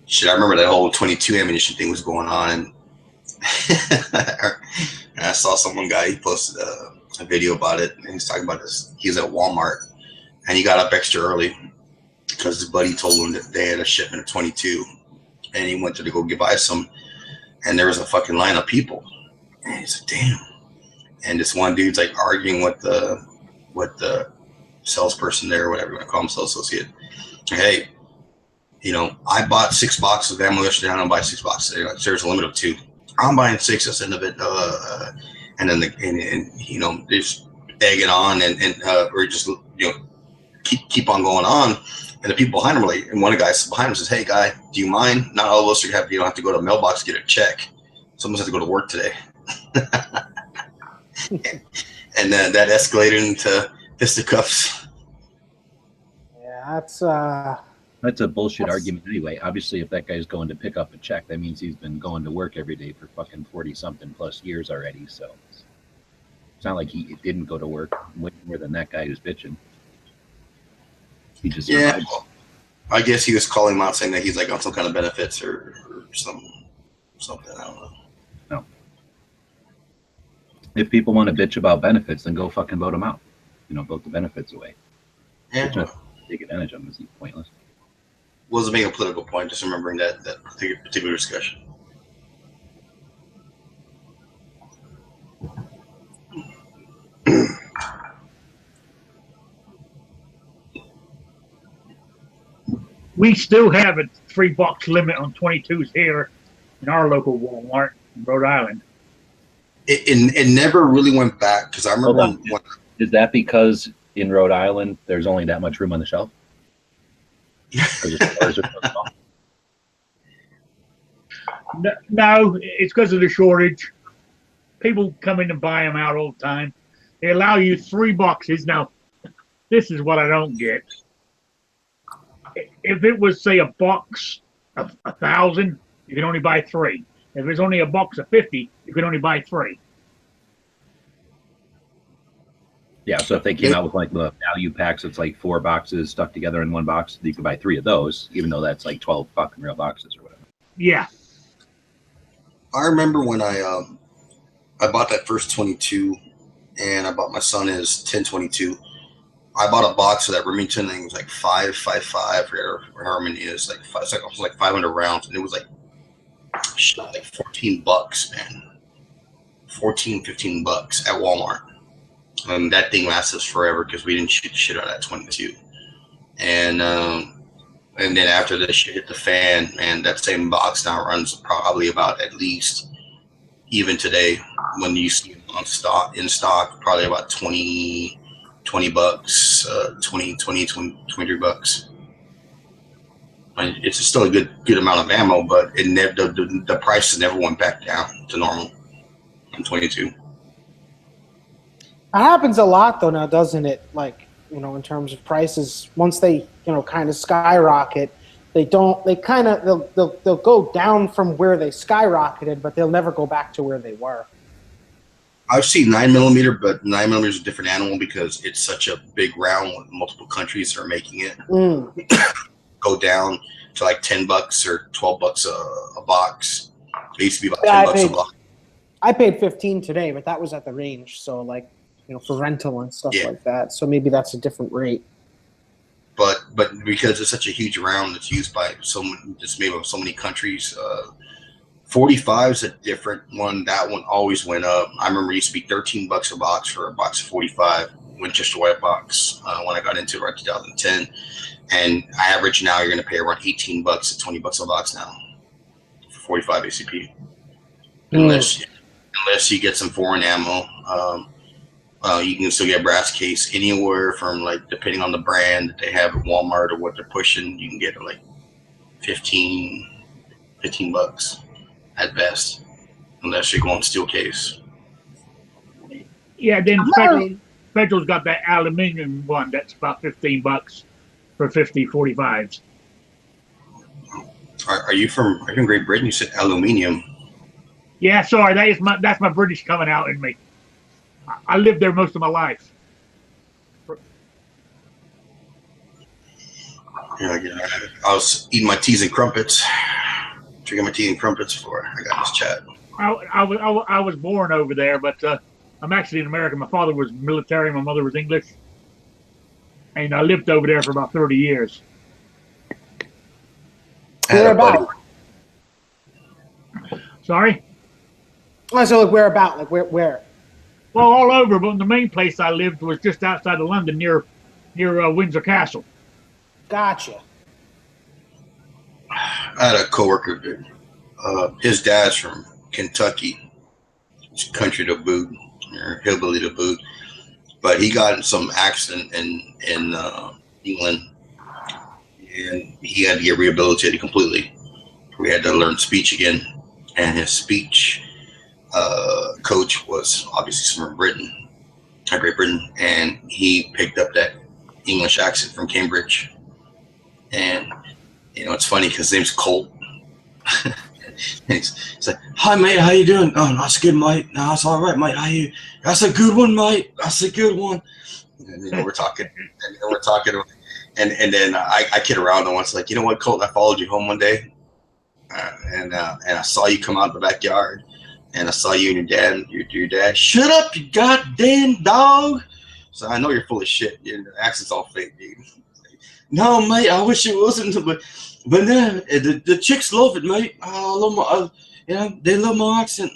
Shit, I remember that whole 22 ammunition thing was going on, and I saw one guy, he posted a video about it, and he's talking about this. He's at Walmart, and he got up extra early because his buddy told him that they had a shipment of 22, and he went to go buy some, and there was a fucking line of people, and he's like, damn. And this one dude's like arguing with the salesperson there, or whatever you want to call him, sales associate. Hey, I bought 6 boxes of ammo yesterday. I don't buy 6 boxes. Like, there's a limit of 2. I'm buying 6. That's the end of it. And then they're just egging on, and or just keep on going on. And the people behind him are like, and one of the guys behind him says, "Hey, guy, do you mind? Not all of us don't have to go to a mailbox to get a check. Someone has to go to work today." And then that escalated into fisticuffs. Yeah, That's a bullshit argument anyway. Obviously, if that guy's going to pick up a check, that means he's been going to work every day for fucking 40-something plus years already. So it's not like he didn't go to work way more than that guy who's bitching. He just survived. Well, I guess he was calling him out, saying that he's like on some kind of benefits or something. I don't know. No. If people want to bitch about benefits, then go fucking vote them out. Vote the benefits away. Yeah. Just take advantage of them is pointless. Wasn't making a political point, just remembering that particular discussion. We still have a $3 limit on 22s here in our local Walmart in Rhode Island. It never really went back, because I remember when, is that because in Rhode Island there's only that much room on the shelf? No, it's because of the shortage. People come in and buy them out all the time. They allow you 3 boxes. Now, this is what I don't get. If it was, say, a box of 1,000, you can only buy 3. If it's only a box of 50, you can only buy 3. Yeah, so if they came out with like the value packs, it's like 4 boxes stuck together in one box, you could buy 3 of those, even though that's like 12 fucking real boxes or whatever. Yeah. I remember when I bought that first 22, and I bought my son his 1022. I bought a box of that Remington thing. It was like 5.55 or however many it is. It was like 500 rounds, and it was like $14, man. 14, $15 at Walmart. And that thing lasted us forever because we didn't shoot the shit out of that 22. And then after this shit hit the fan, man, that same box now runs probably about, at least, even today, when you see it in stock, probably about $20, $23. I mean, it's still a good amount of ammo, but the prices never went back down to normal on 22. It happens a lot though now, doesn't it? Like, in terms of prices, once they, kind of skyrocket, they'll go down from where they skyrocketed, but they'll never go back to where they were. I've seen 9mm, but 9mm is a different animal because it's such a big round with multiple countries that are making it. Go down to like $10 or $12 a box. It used to be about $10 a box. I paid $15 today, but that was at the range, so like, for rental and stuff like that. So maybe that's a different rate. But because it's such a huge round that's used by it's made of so many countries. 45 is a different one. That one always went up. I remember it used to be $13 a box for a box of 45 Winchester white box when I got into it around 2010. And average now you're going to pay around $18 to $20 a box now for 45 ACP, unless you get some foreign ammo. You can still get brass case anywhere from, like, depending on the brand that they have at Walmart or what they're pushing, you can get like $15 at best, unless you're going steel case. Yeah, then Federal's got that aluminum one that's about $15 for 50 45s. Are you from Great Britain? You said aluminium. Yeah, sorry, that's my British coming out in me. I lived there most of my life. Yeah, I was eating my teas and crumpets, drinking my tea and crumpets before I got this chat. I was born over there, but I'm actually an American. My father was military, my mother was English, and I lived over there for about 30 years. Where about? Sorry? Oh, so like where about? Like where? Well, all over, but the main place I lived was just outside of London, near Windsor Castle. Gotcha. I had a coworker. His dad's from Kentucky. It's country to boot, or hillbilly to boot. But he got in some accident in England, and he had to get rehabilitated completely. We had to learn speech again, and his speech coach was obviously from Britain, Great Britain, and he picked up that English accent from Cambridge. And it's funny because his name's Colt. he's like, "Hi mate, how you doing?" "Oh, that's good, mate. No, that's all right, mate. How you? That's a good one, mate. That's a good one." And we're talking, and then I kid around and once like, "You know what, Colt? I followed you home one day, and I saw you come out the backyard, and I saw you and your dad. Shut up, you goddamn dog!" So I know you're full of shit. Your accent's all fake, dude. "No, mate, I wish it wasn't, but no, the chicks love it, mate. I love my, they love my accent."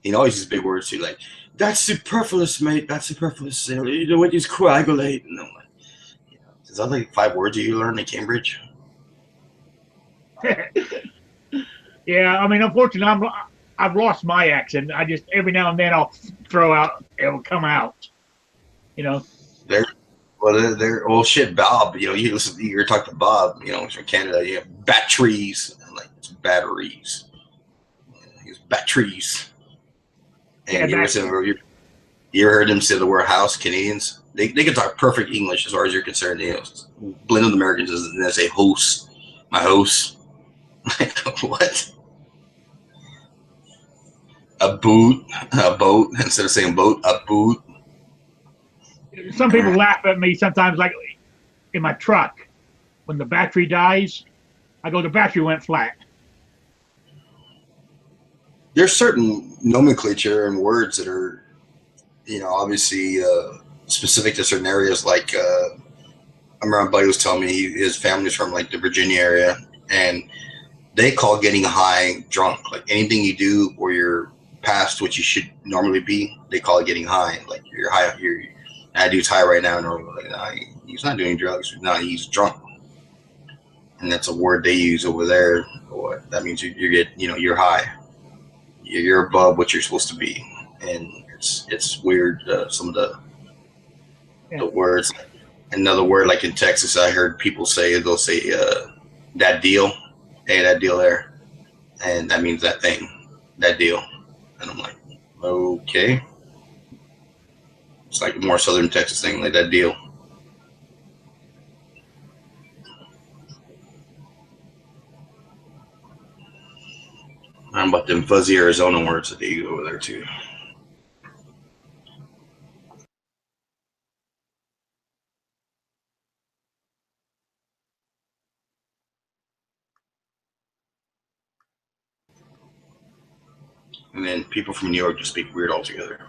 He always uses big words too, like, "That's superfluous, mate. That's superfluous. You know what? It's coagulate." And I'm like, is that like 5 words you learned in Cambridge? Yeah, I mean, unfortunately, I've lost my accent. I just every now and then I'll throw out, it'll come out. Well, shit, Bob. You're talking to Bob. He's from Canada. You have batteries. I'm like, it's batteries. It's batteries. And you ever heard them say the word house? Canadians, they can talk perfect English as far as you're concerned. Blend with Americans, and they say house. My house. What? A boot instead of saying boat. A boot. Some people laugh at me sometimes, like in my truck, when the battery dies, I go, the battery went flat. There's certain nomenclature and words that are, obviously specific to certain areas. Like I remember my buddy was telling me his family's from like the Virginia area, and they call getting high drunk. Like anything you do where you're past what you should normally be, they call it getting high. Like you're high, that dude's high right now, and like, nah, he's not doing drugs. No, he's drunk, and that's a word they use over there. That means you're high. You're above what you're supposed to be, and it's weird. Some of the words. Another word like in Texas, I heard people say they'll say that deal, hey, that deal there, and that means that thing, that deal, and I'm like, okay. It's like a more southern Texas thing, like that deal. I'm about them fuzzy Arizona words that they use over there too. And then people from New York just speak weird altogether.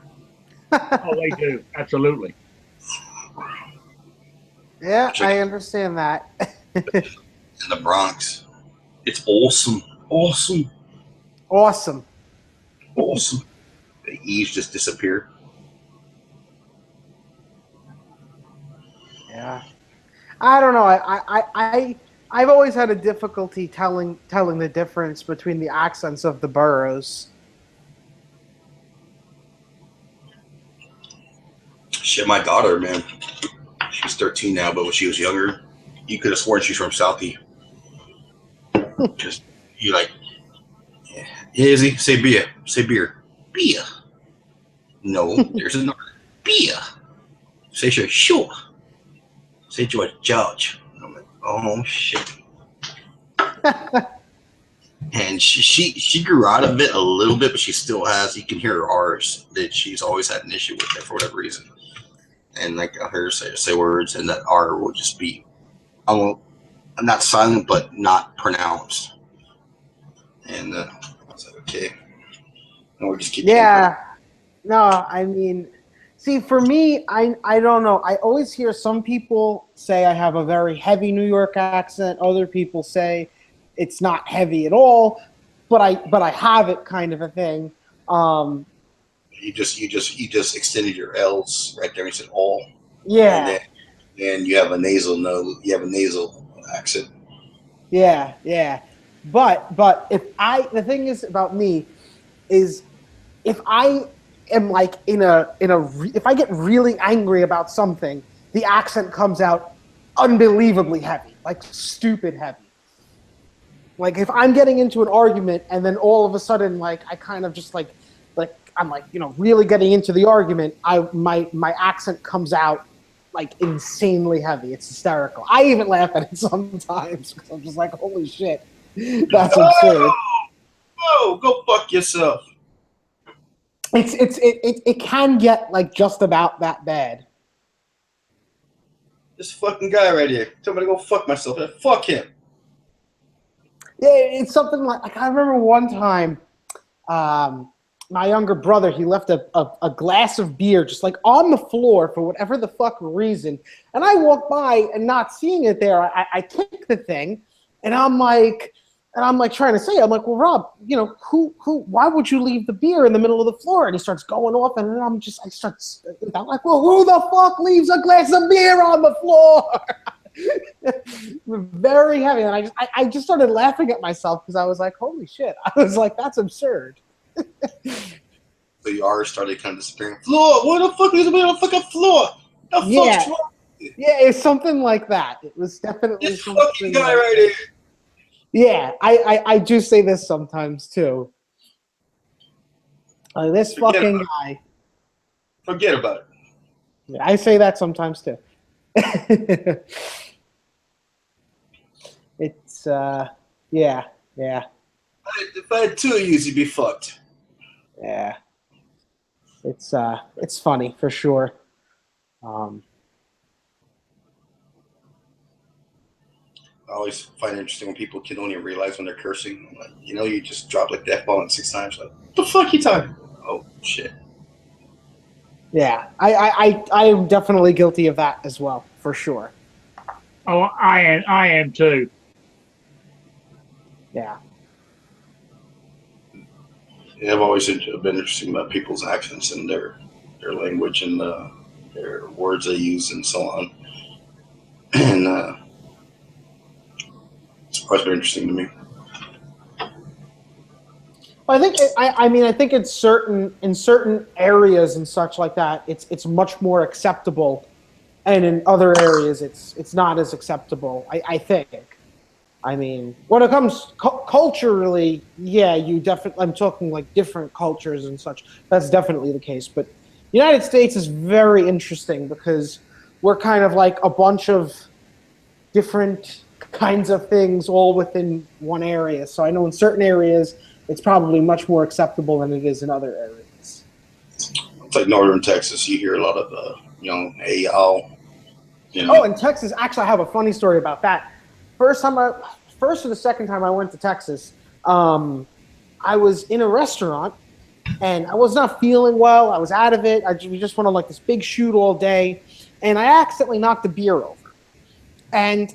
Oh, they do. Absolutely. Yeah, I understand that. In the Bronx, it's awesome. Awesome. Awesome. Awesome. The E's just disappear. Yeah. I don't know. I've always had a difficulty telling the difference between the accents of the boroughs. Shit, my daughter, man. She's 13 now, but when she was younger, you could have sworn she's from Southie. Just, you like, yeah, Izzy, say beer. Say beer. Beer. No, there's another. Beer. Say sure. Say George. I'm like, oh, shit. And she grew out of it a little bit, but she still has. You can hear her R's that she's always had an issue with it for whatever reason. And like I heard her say words, and that R will just be, I'm not silent, but not pronounced. And I was like, okay, and we'll just keep. Yeah. No, I mean, see, for me, I don't know. I always hear some people say I have a very heavy New York accent. Other people say it's not heavy at all, but I have it, kind of a thing. You just extended your L's right there. You said all. Yeah. And you have a nasal nose. You have a nasal accent. Yeah, yeah. But the thing is about me is if I am like if I get really angry about something, the accent comes out unbelievably heavy, like stupid heavy. Like if I'm getting into an argument and then all of a sudden, like I kind of just like I'm like, really getting into the argument, my accent comes out like insanely heavy. It's hysterical. I even laugh at it sometimes because I'm just like, holy shit, that's absurd. Whoa, go fuck yourself. It can get like just about that bad. This fucking guy right here. Tell me to go fuck myself. Fuck him. Yeah, it's something like I remember one time, my younger brother, he left a glass of beer just like on the floor for whatever the fuck reason, and I walked by and not seeing it there, I kicked the thing, and I'm like trying to say, I'm like, well, Rob, why would you leave the beer in the middle of the floor? And he starts going off, and then I'm like, well, who the fuck leaves a glass of beer on the floor? Very heavy, and I just started laughing at myself because I was like, holy shit, I was like, that's absurd. So your R started kind of disappearing. Floor, what the fuck is on the fucking floor? The fuck's wrong? Yeah, it's something like that. It was definitely This something fucking guy like right that. here. Yeah, I do say this sometimes too. This fucking guy. Forget about it. Yeah, I say that sometimes too. It's yeah. If I had two of you, you'd be fucked. Yeah. It's funny for sure. I always find it interesting when people can only realize when they're cursing. Like, you just drop like the F-bomb 6 times. Like, what the fuck you talking? Oh shit. Yeah, I am definitely guilty of that as well, for sure. Oh, I am too. Yeah. Yeah, I've always been interested about people's accents and their language and their words they use and so on. And it's quite interesting to me. Well, I think in certain areas and such like that, it's much more acceptable, and in other areas, it's not as acceptable. I think. I mean, when it comes culturally, yeah, I'm talking like different cultures and such. That's definitely the case. But the United States is very interesting because we're kind of like a bunch of different kinds of things all within one area. So I know in certain areas, it's probably much more acceptable than it is in other areas. It's like northern Texas. You hear a lot of, hey, y'all. Oh, in Texas, actually, I have a funny story about that. First or the second time I went to Texas, I was in a restaurant, and I was not feeling well. I was out of it. We just went on like this big shoot all day, and I accidentally knocked the beer over. And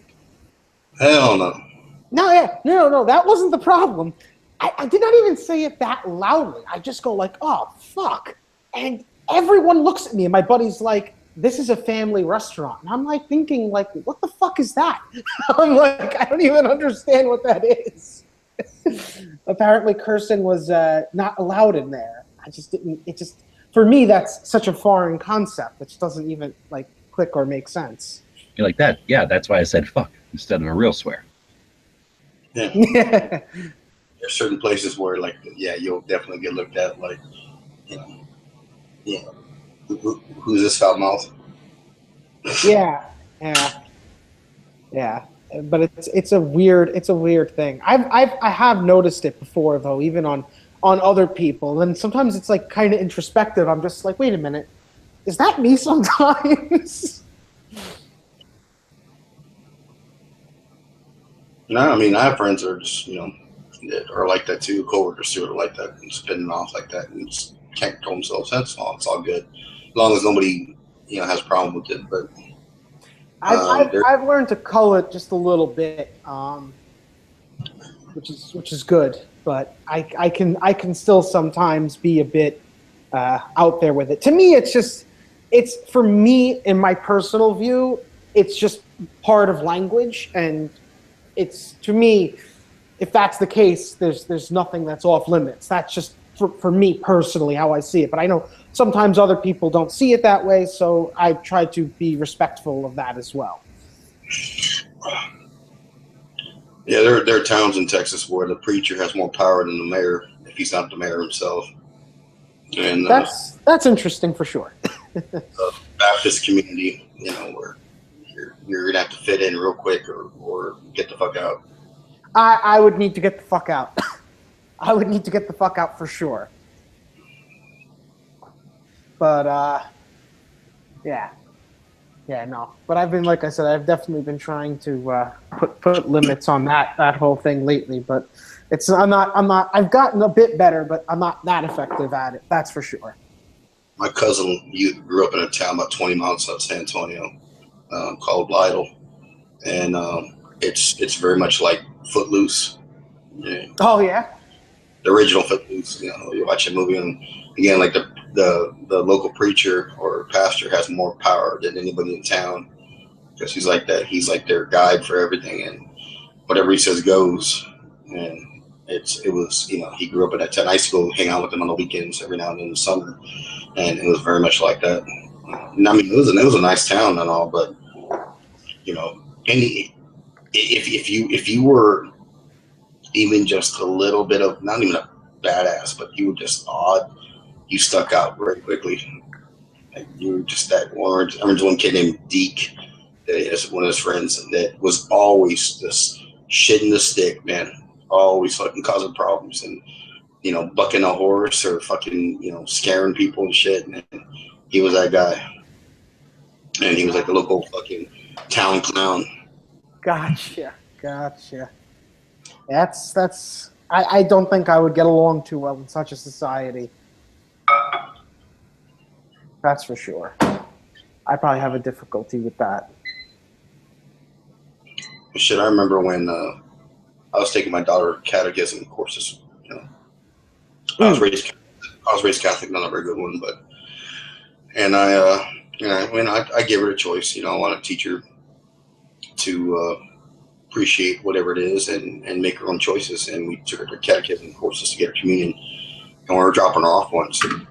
hell no. No, that wasn't the problem. I did not even say it that loudly. I just go like, oh, fuck. And everyone looks at me, and my buddy's like, this is a family restaurant. And I'm like thinking, like, what the fuck is that? I'm like, I don't even understand what that is. Apparently cursing was not allowed in there. For me, that's such a foreign concept. It just doesn't even like click or make sense. You're like that. Yeah, that's why I said fuck instead of a real swear. Yeah. There's certain places where, like, yeah, you'll definitely get looked at like, who's this foul mouth? Yeah. but it's a weird thing. I have noticed it before though, even on other people, and sometimes it's like kind of introspective. I'm just like, wait a minute, is that me sometimes? No, I mean, I have friends that are just, that are like that too. Coworkers too are like that, and spinning off like that, and just can't control themselves. That's all. It's all good, as long as nobody, has a problem with it. But I've learned to cull it just a little bit, which is good. But I can still sometimes be a bit out there with it. To me, it's for me, in my personal view, it's just part of language, and it's, to me, if that's the case, there's nothing that's off limits. That's just for me personally how I see it. But I know sometimes other people don't see it that way, so I try to be respectful of that as well. Yeah, there are towns in Texas where the preacher has more power than the mayor if he's not the mayor himself. And that's interesting for sure. The Baptist community, where you're gonna have to fit in real quick or get the fuck out. I would need to get the fuck out. I would need to get the fuck out for sure. But yeah, no. But I've been, like I said, I've definitely been trying to put limits on that whole thing lately. But I've gotten a bit better, but I'm not that effective at it. That's for sure. My cousin grew up in a town about 20 miles outside San Antonio, called Lytle, and it's very much like Footloose. Yeah. Oh yeah. The original Footloose. You watch a movie, and again, like the local preacher or pastor has more power than anybody in town because he's like that. He's like their guide for everything, and whatever he says goes. And it was he grew up in that town. I used to go hang out with him on the weekends every now and then in the summer, and it was very much like that. And I mean, it was a nice town and all, but if you were even just a little bit of, not even a badass, but you were just odd, you stuck out very quickly. Like, you were just that orange. I remember one kid named Deke, one of his friends, that was always just shitting the stick, man. Always fucking causing problems and, bucking a horse or fucking, scaring people and shit. And he was that guy. And he was like the local fucking town clown. Gotcha. I don't think I would get along too well in such a society. That's for sure. I probably have a difficulty with that. Shit, I remember when I was taking my daughter catechism courses. I was raised Catholic, not a very good one, and I gave her a choice. I want to teach her to appreciate whatever it is and make her own choices. And we took her to catechism courses to get her communion. And we were dropping her off once, and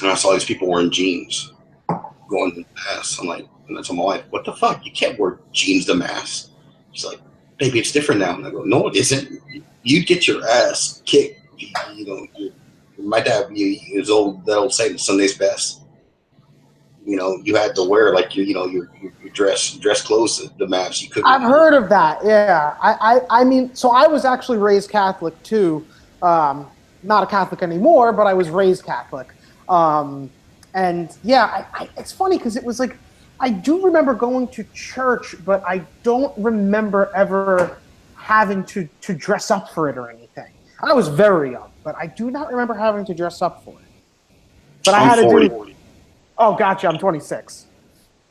I saw these people wearing jeans going to mass. I'm like, and I told my wife, "What the fuck? You can't wear jeans to mass." She's like, "Baby, it's different now." And I go, "No, it isn't. You'd get your ass kicked. My dad, his old saying, Sunday's best. You had to wear like your dress clothes to the mass. You couldn't. I've heard of that. Yeah, I mean, so I was actually raised Catholic too. Not a Catholic anymore, but I was raised Catholic. And yeah, it's funny because it was like, I do remember going to church, but I don't remember ever having to dress up for it or anything. I was very young, but I do not remember having to dress up for it. But I had 40. To do. Oh, gotcha. I'm 26.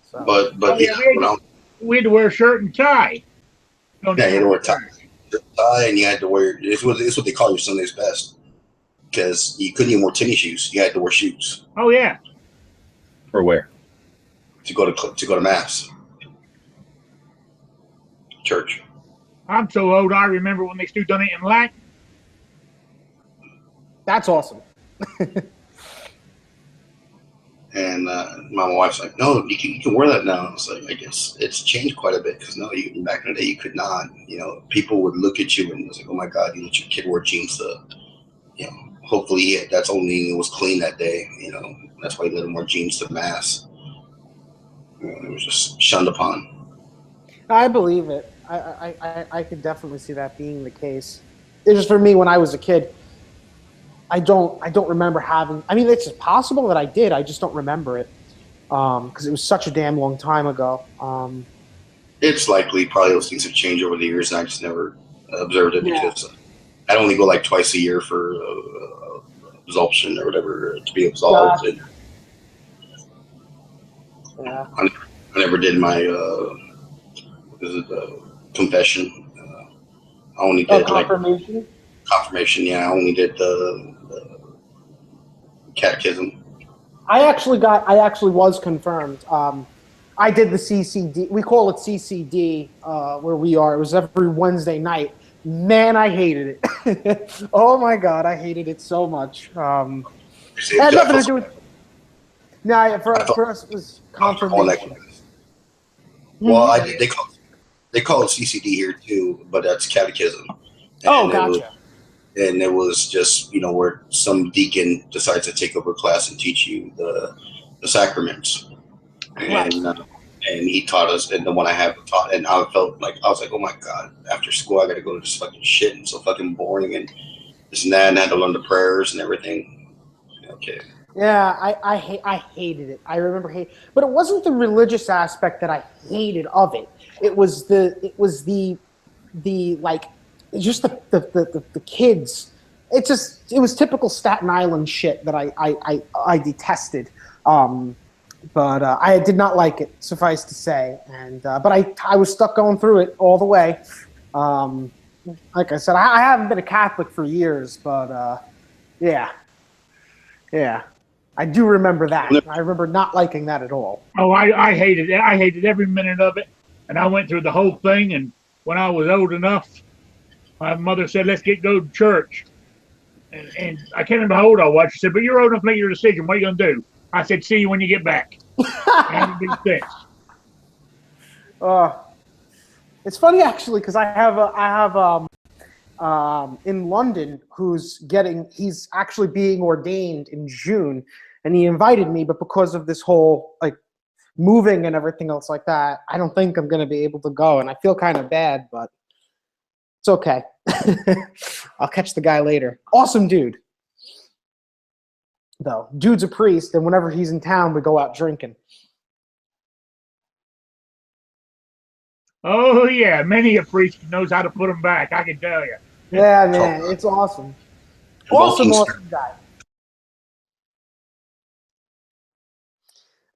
So. But we had to wear a shirt and tie. Yeah, you had to wear a tie, and you had to wear. It's what they call your Sunday's best, because you couldn't even wear tennis shoes. You had to wear shoes. Oh yeah. For where? To go to mass. Church. I'm so old. I remember when they still done it in Latin. That's awesome. And my wife's like, "No, you can wear that now." I was like, "I guess it's changed quite a bit because no, back in the day you could not. People would look at you and it was like, oh my God, you let your kid wear jeans to, hopefully that's only it was clean that day. That's why you let him wear jeans to mass. It was just shunned upon." I believe it. I could definitely see that being the case. It's just for me when I was a kid, I don't remember having. I mean, it's possible that I did. I just don't remember it because it was such a damn long time ago. It's likely probably those things have changed over the years, and I just never observed it Yeah. because I only go like twice a year for absorption or whatever to be absolved. Gotcha. Yeah. I never did my confession. I only did Confirmation. like confirmation. Yeah, I only did the catechism. I actually was confirmed. I did the CCD. We call it CCD where we are. It was every Wednesday night. Man, I hated it. Oh my God, I hated it so much. It had nothing to do with. No, for us it was confirmation. Well, they call it CCD here too, but that's catechism. Oh, gotcha. It was just where some deacon decides to take over a class and teach you the sacraments, and he taught us, and the one I have taught, and I was like, oh my God, after school I got to go to this fucking shit and so fucking boring and this and that, and I had to learn the prayers and everything. Okay. Yeah, I hated it. I remember but it wasn't the religious aspect that I hated of it. It was the like just the kids. It was typical Staten Island shit that I detested. But I did not like it, suffice to say. And but I was stuck going through it all the way. Like I said, I haven't been a Catholic for years, but yeah. I do remember that. I remember not liking that at all. Oh, I hated it. I hated every minute of it. And I went through the whole thing. And when I was old enough, my mother said, let's go to church. And I can't remember how old I was. She said, but you're old enough to make your decision. What are you going to do? I said, see you when you get back. And it makes sense. It's funny, actually, because I have in London he's actually being ordained in June, and he invited me, but because of this whole like moving and everything else like that, I don't think I'm going to be able to go, and I feel kind of bad, but it's okay. I'll catch the guy later. Awesome dude, though. Dude's a priest, and whenever he's in town, we go out drinking. Oh, yeah. Many a priest knows how to put them back, I can tell you. Yeah, man. It's awesome. Awesome guy.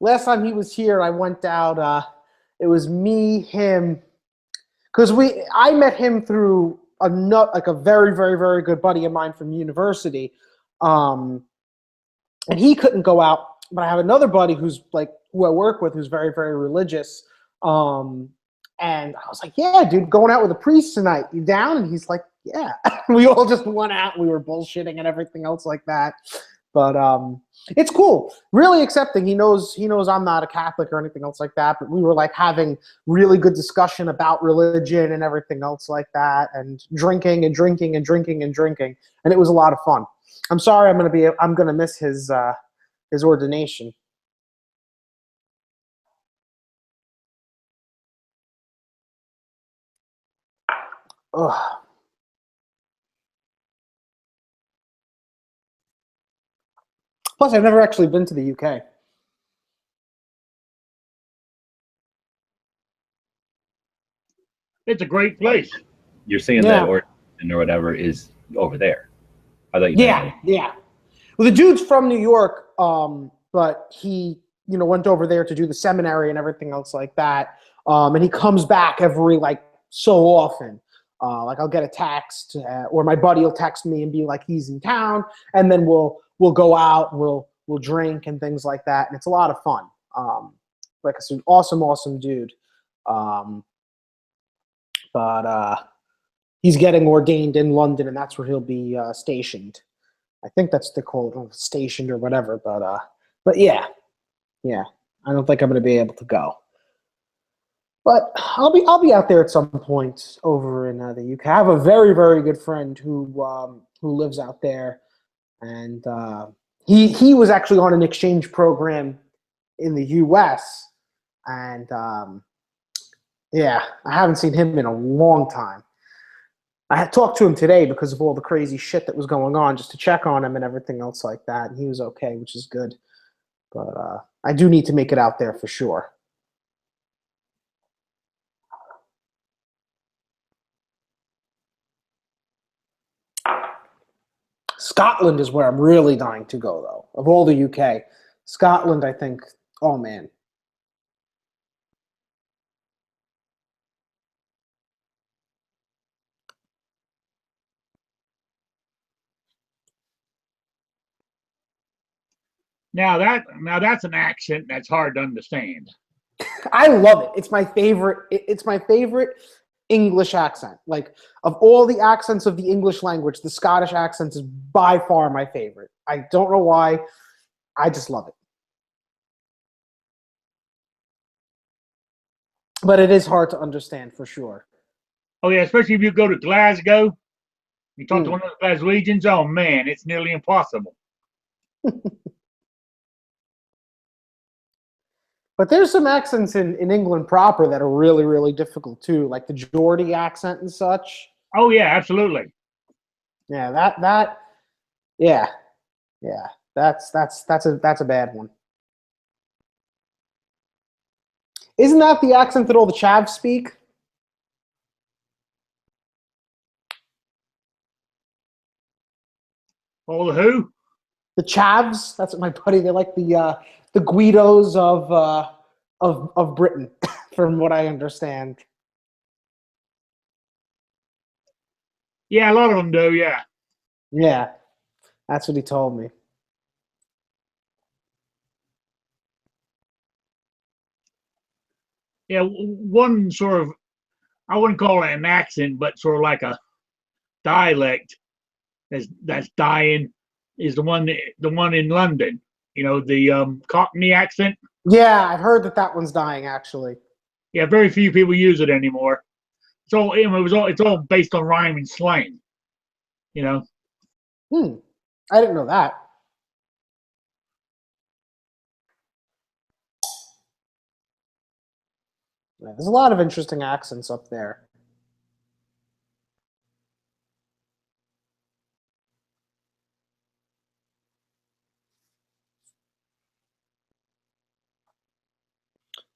Last time he was here, I went out. It was me, him, because I met him through a very, very, very good buddy of mine from university, and he couldn't go out. But I have another buddy who I work with who's very, very religious. And I was like, yeah, dude, going out with a priest tonight. You down? And he's like, yeah. We all just went out. We were bullshitting and everything else like that. But it's cool. Really accepting. He knows I'm not a Catholic or anything else like that. But we were like having really good discussion about religion and everything else like that, and drinking and drinking and drinking and drinking. And it was a lot of fun. I'm sorry I'm gonna miss his ordination. Ugh. Plus, I've never actually been to the UK. It's a great place. You're saying that ordination or whatever is over there. I thought you meant Yeah. Well, the dude's from New York, but he, went over there to do the seminary and everything else like that. And he comes back every so often. I'll get a text, or my buddy will text me and be like he's in town, and then we'll go out, we'll drink and things like that, and it's a lot of fun. Like I said, awesome dude. But he's getting ordained in London, and that's where he'll be stationed. I think that's what they call it, stationed or whatever. But yeah. I don't think I'm going to be able to go. But I'll be out there at some point over in the UK. I have a very, very good friend who lives out there, and he was actually on an exchange program in the US, and Yeah, I haven't seen him in a long time. I had talked to him today because of all the crazy shit that was going on, just to check on him and everything else like that. And he was okay, which is good. But I do need to make it out there for sure. Scotland is where I'm really dying to go, though. Of all the UK, Scotland, I think, oh man. Now that's an accent that's hard to understand. I love it. It's my favorite. It's my favorite English accent. Like, of all the accents of the English language, the Scottish accent is by far my favorite. I don't know why. I just love it. But it is hard to understand for sure. Oh yeah, especially if you go to Glasgow, you talk to one of the Glaswegians. Oh man, it's nearly impossible. But there's some accents in England proper that are really, really difficult too, like the Geordie accent and such. Oh yeah, absolutely. Yeah, yeah. That's a bad one. Isn't that the accent that all the chavs speak? All the who? The chavs. That's what my buddy. They're like the Guidos of Britain, from what I understand. Yeah, a lot of them do. Yeah. Yeah, that's what he told me. Yeah, one sort of, I wouldn't call it an accent, but sort of like a dialect that's dying is the one in London. You know, the Cockney accent. Yeah, I've heard that one's dying actually. Yeah, very few people use it anymore. It's all based on rhyme and slang. You know. I didn't know that. Yeah, there's a lot of interesting accents up there.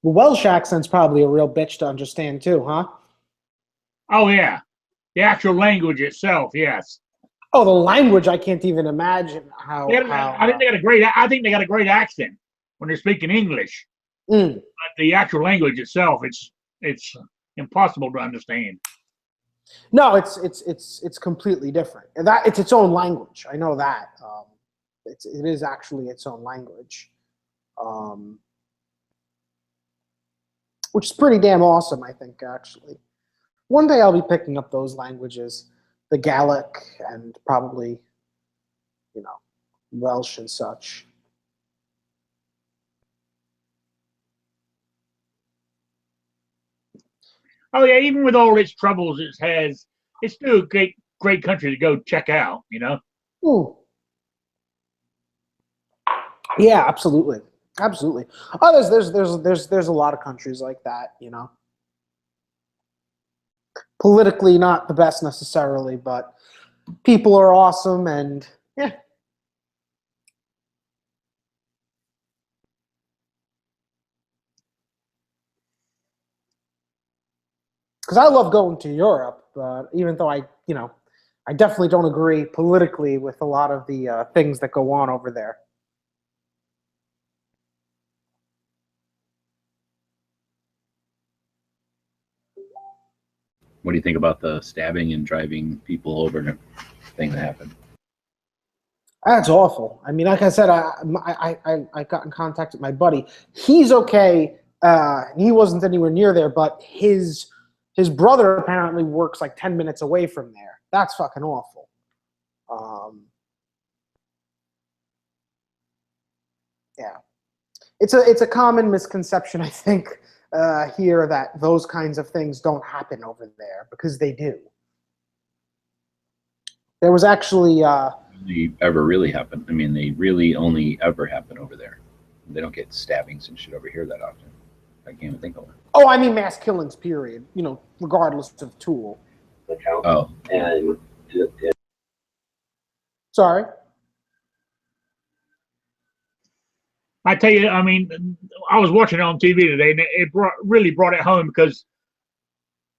The Welsh accent's probably a real bitch to understand too, huh? Oh yeah, the actual language itself, yes. Oh, the language, I can't even imagine how. I think they got a great accent when they're speaking English. But the actual language itself, it's impossible to understand. No, it's completely different. And that it's its own language. I know that. It is actually its own language. Which is pretty damn awesome, I think, actually. One day I'll be picking up those languages, the Gaelic and probably, Welsh and such. Oh yeah, even with all its troubles it has, it's still a great country to go check out, you know? Ooh. Yeah, absolutely. Absolutely. Oh, there's a lot of countries like that, Politically not the best necessarily, but people are awesome and yeah. Because I love going to Europe, but even though I definitely don't agree politically with a lot of the things that go on over there. What do you think about the stabbing and driving people over thing that happened? That's awful. I mean, like I said, I got in contact with my buddy. He's okay. He wasn't anywhere near there, but his brother apparently works like 10 minutes away from there. That's fucking awful. Yeah, it's a common misconception, I think, here that those kinds of things don't happen over there because they do. There was actually They ever really happen. I mean, they really only ever happen over there. They don't get stabbings and shit over here that often. I can't even think of one. Oh, I mean mass killings, period. You know, regardless of tool. Oh, And Sorry. I tell you, I mean, I was watching it on TV today, and it really brought it home because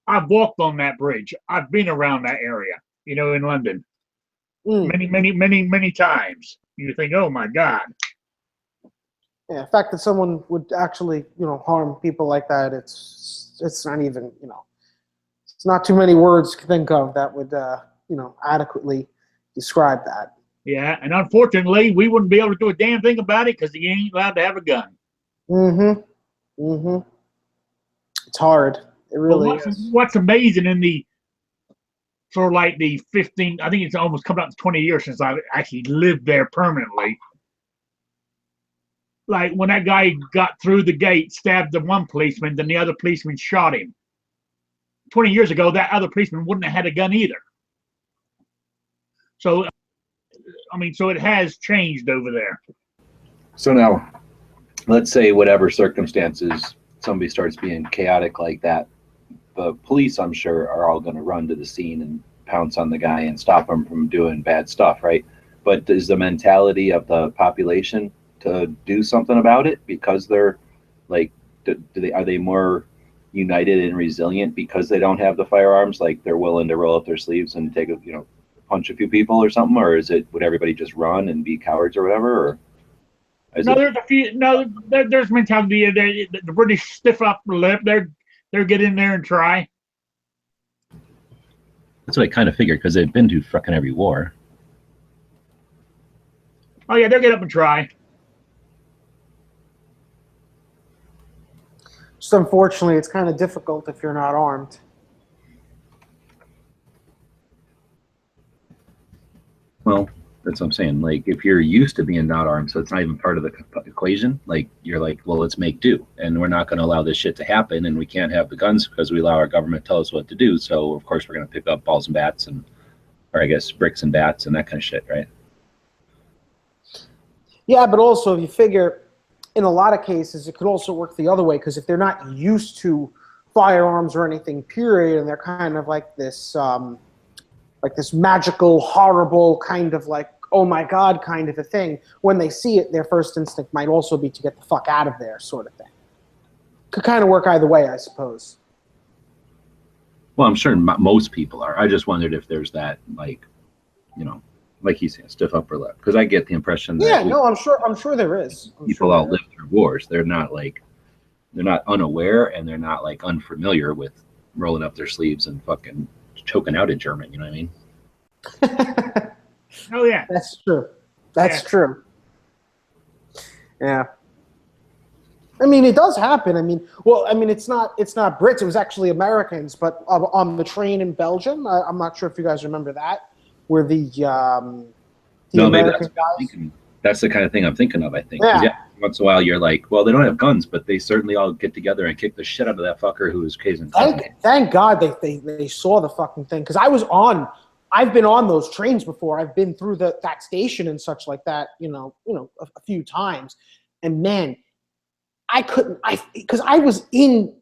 I've walked on that bridge. I've been around that area, you know, in London, many times. You think, oh my God. Yeah, the fact that someone would actually, you know, harm people like that, it's not even, you know, it's not too many words to think of that would, you know, adequately describe that. Yeah, and unfortunately, we wouldn't be able to do a damn thing about it because you ain't allowed to have a gun. It's hard. It really is. What's amazing for like the 15, I think it's almost coming up to 20 years since I actually lived there permanently. Like when that guy got through the gate, stabbed the one policeman, then the other policeman shot him. 20 years ago, that other policeman wouldn't have had a gun either. So, I mean, so it has changed over there. so now, let's say whatever circumstances somebody starts being chaotic like that, the police, I'm sure, are all going to run to the scene and pounce on the guy and stop him from doing bad stuff, right? But is the mentality of the population to do something about it because they're like, are they more united and resilient because they don't have the firearms? Like they're willing to roll up their sleeves and take punch a few people or something, or would everybody just run and be cowards or whatever? Or there's a few. No, there's mentality. The British stiff up the lip. They're get in there and try. That's what I kind of figured because they've been to fucking every war. Oh yeah, they'll get up and try. Just unfortunately, it's kind of difficult if you're not armed. Well, that's what I'm saying. Like, if you're used to being not armed, so it's not even part of the equation, like, you're like, well, let's make do. And we're not going to allow this shit to happen. And we can't have the guns because we allow our government to tell us what to do. So, of course, we're going to pick up balls and bats or I guess bricks and bats and that kind of shit, right? Yeah, but also if you figure, in a lot of cases, it could also work the other way because if they're not used to firearms or anything, period, and they're kind of like this magical, horrible kind of like, oh my God kind of a thing. When they see it, their first instinct might also be to get the fuck out of there sort of thing. Could kind of work either way, I suppose. Well, I'm sure most people are. I just wondered if there's that, like, you know, like he's saying, stiff upper lip. Because I get the impression that I'm sure there is. People all live through wars. They're not unaware and they're not like unfamiliar with rolling up their sleeves and fucking choking out a German, you know what I mean? Oh yeah, that's true. That's true. Yeah. I mean, it does happen. I mean, it's not Brits. It was actually Americans. But on the train in Belgium, I'm not sure if you guys remember that, where the American guys. That's the kind of thing I'm thinking of. I think. Yeah. Once in a while, you're like, well, they don't have guns, but they certainly all get together and kick the shit out of that fucker who was casing. Thank God they saw the fucking thing because I've been on those trains before. I've been through that station and such like that, you know, a few times, and man, because I was in,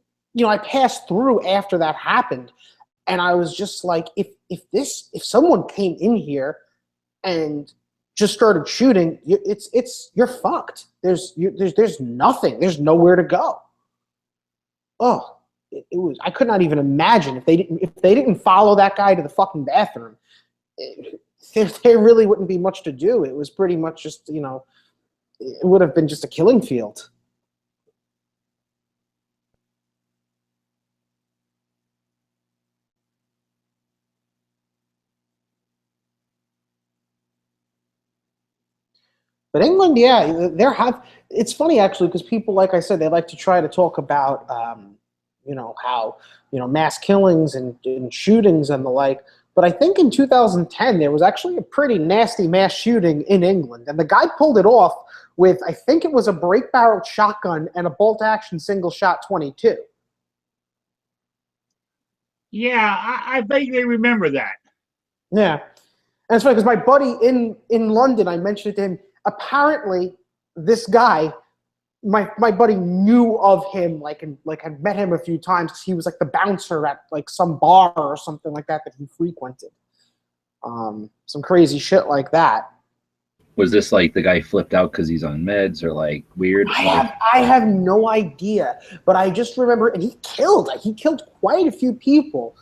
I passed through after that happened, and I was just like, if someone came in here and just started shooting, you're fucked. There's nothing. There's nowhere to go. Oh, it was. I could not even imagine if they didn't follow that guy to the fucking bathroom. There really wouldn't be much to do. It was pretty much just, it would have been just a killing field. But England, yeah, it's funny actually because people, like I said, they like to try to talk about, how, mass killings and shootings and the like. But I think in 2010, there was actually a pretty nasty mass shooting in England. And the guy pulled it off with, I think it was a break-barreled shotgun and a bolt-action single-shot .22. Yeah, I vaguely remember that. Yeah. And it's funny because my buddy in London, I mentioned it to him, apparently this guy my buddy knew of him, and had met him a few times because he was like the bouncer at like some bar or something like that he frequented. Some crazy shit like that. Was this like the guy flipped out because he's on meds or like weird? I have no idea, but I just remember, and he killed quite a few people.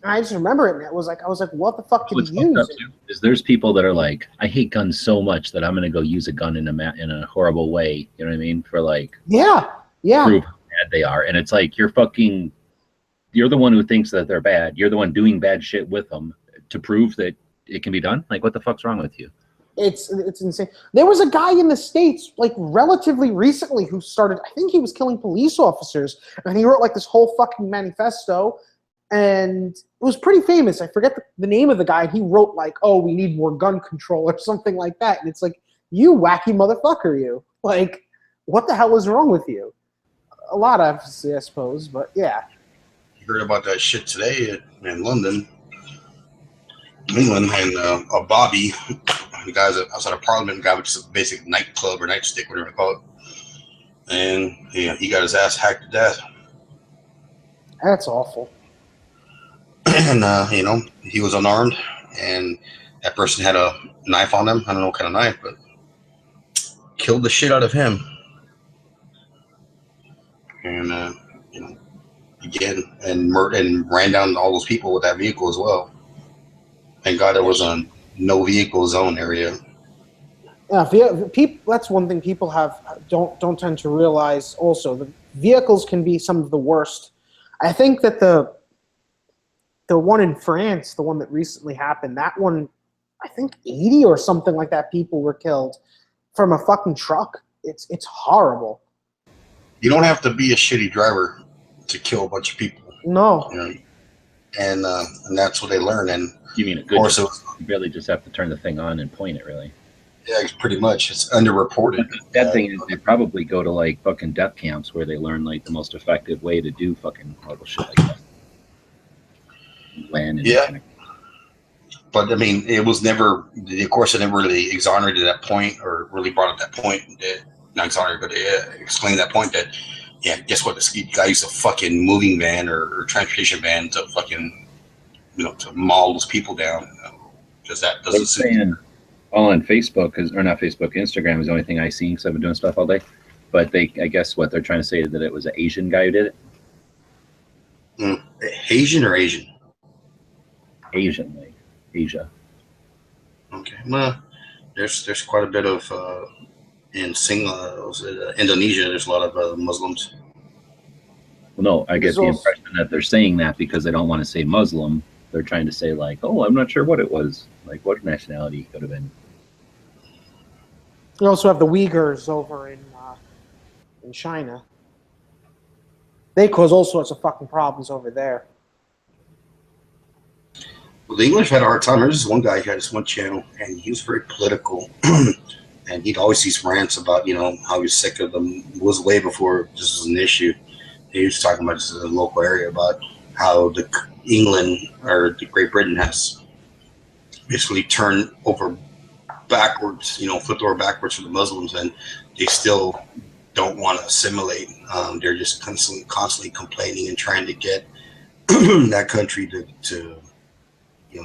I just remember it, and I was like, what the fuck did he use? Is there's people that are like, I hate guns so much that I'm gonna go use a gun in a horrible way. You know what I mean? For like, yeah, prove how bad they are, and it's like you're the one who thinks that they're bad. You're the one doing bad shit with them to prove that it can be done. Like, what the fuck's wrong with you? It's insane. There was a guy in the States, like, relatively recently who started, I think he was killing police officers, and he wrote, like, this whole fucking manifesto, and it was pretty famous. I forget the name of the guy. He wrote, like, oh, we need more gun control or something like that, and it's like, you wacky motherfucker, you. Like, what the hell is wrong with you? A lot, obviously, I suppose, but yeah. You heard about that shit today in London, England, and a Bobby, the guys outside of Parliament, guy which is a basic nightclub or nightstick, whatever you call it, and he got his ass hacked to death. That's awful. And he was unarmed, and that person had a knife on him. I don't know what kind of knife, but killed the shit out of him. And again, and ran down all those people with that vehicle as well. Thank God it was a no vehicle zone area. Yeah, that's one thing people don't tend to realize. Also, the vehicles can be some of the worst. I think that the one in France, the one that recently happened, that one, I think 80 or something like that people were killed from a fucking truck. It's horrible. You don't have to be a shitty driver to kill a bunch of people. No. And that's what they learn. And you mean a good? You really just have to turn the thing on and point it, really. Yeah, it's pretty much. It's underreported. That thing is, they probably go to like fucking death camps where they learn like the most effective way to do fucking horrible shit like that. But I mean, it was never. Of course, it never really exonerated that point, or really brought up that point. Not exonerated, but explained that point that, yeah, guess what? This guy used a fucking moving van or transportation van to fucking, to maul those people down. Because that doesn't seem. All on Facebook, or not Facebook, Instagram is the only thing I've seen because I've been doing stuff all day. But I guess what they're trying to say is that it was an Asian guy who did it. Asian or Asian? Asian, like Asia. Okay, well, there's quite a bit of in Indonesia. There's a lot of Muslims. Well, no, I get the impression that they're saying that because they don't want to say Muslim. They're trying to say like, oh, I'm not sure what it was, like what nationality it could have been. You also have the Uyghurs over in China. They cause all sorts of fucking problems over there. Well, the English had a hard time. There's this one guy who had this one channel, and he was very political. And he'd always these rants about, how he was sick of them. It was way before this was an issue. He was talking about just a local area about how England or the Great Britain has basically turned over backwards, flipped over backwards for the Muslims, and they still don't want to assimilate. They're just constantly complaining and trying to get that country to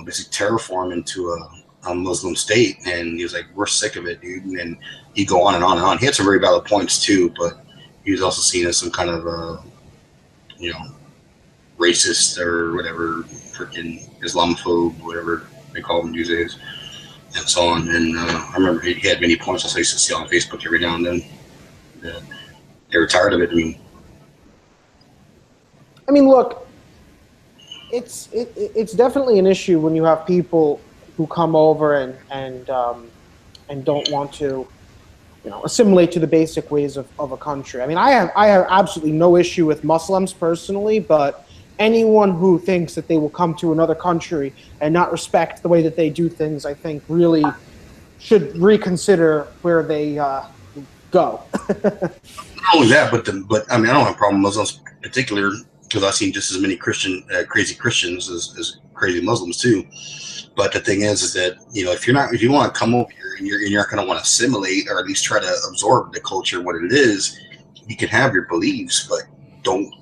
basically terraform into a Muslim state. And he was like, we're sick of it, dude. And he'd go on and on and on. He had some very valid points too, but he was also seen as some kind of racist or whatever, freaking Islamophobe, whatever they call them these days, and so on. And I remember he had many points I used to see on Facebook every now and then. They were tired of it. I mean, look, it's definitely an issue when you have people who come over and don't want to, assimilate to the basic ways of a country. I mean, I have absolutely no issue with Muslims personally, but anyone who thinks that they will come to another country and not respect the way that they do things, I think really should reconsider where they go. Not only that, but I mean, I don't have a problem with Muslims in particular because I've seen just as many crazy Christians as crazy Muslims too. But the thing is that if you want to come over here and you're not going to want to assimilate or at least try to absorb the culture, what it is, you can have your beliefs, but don't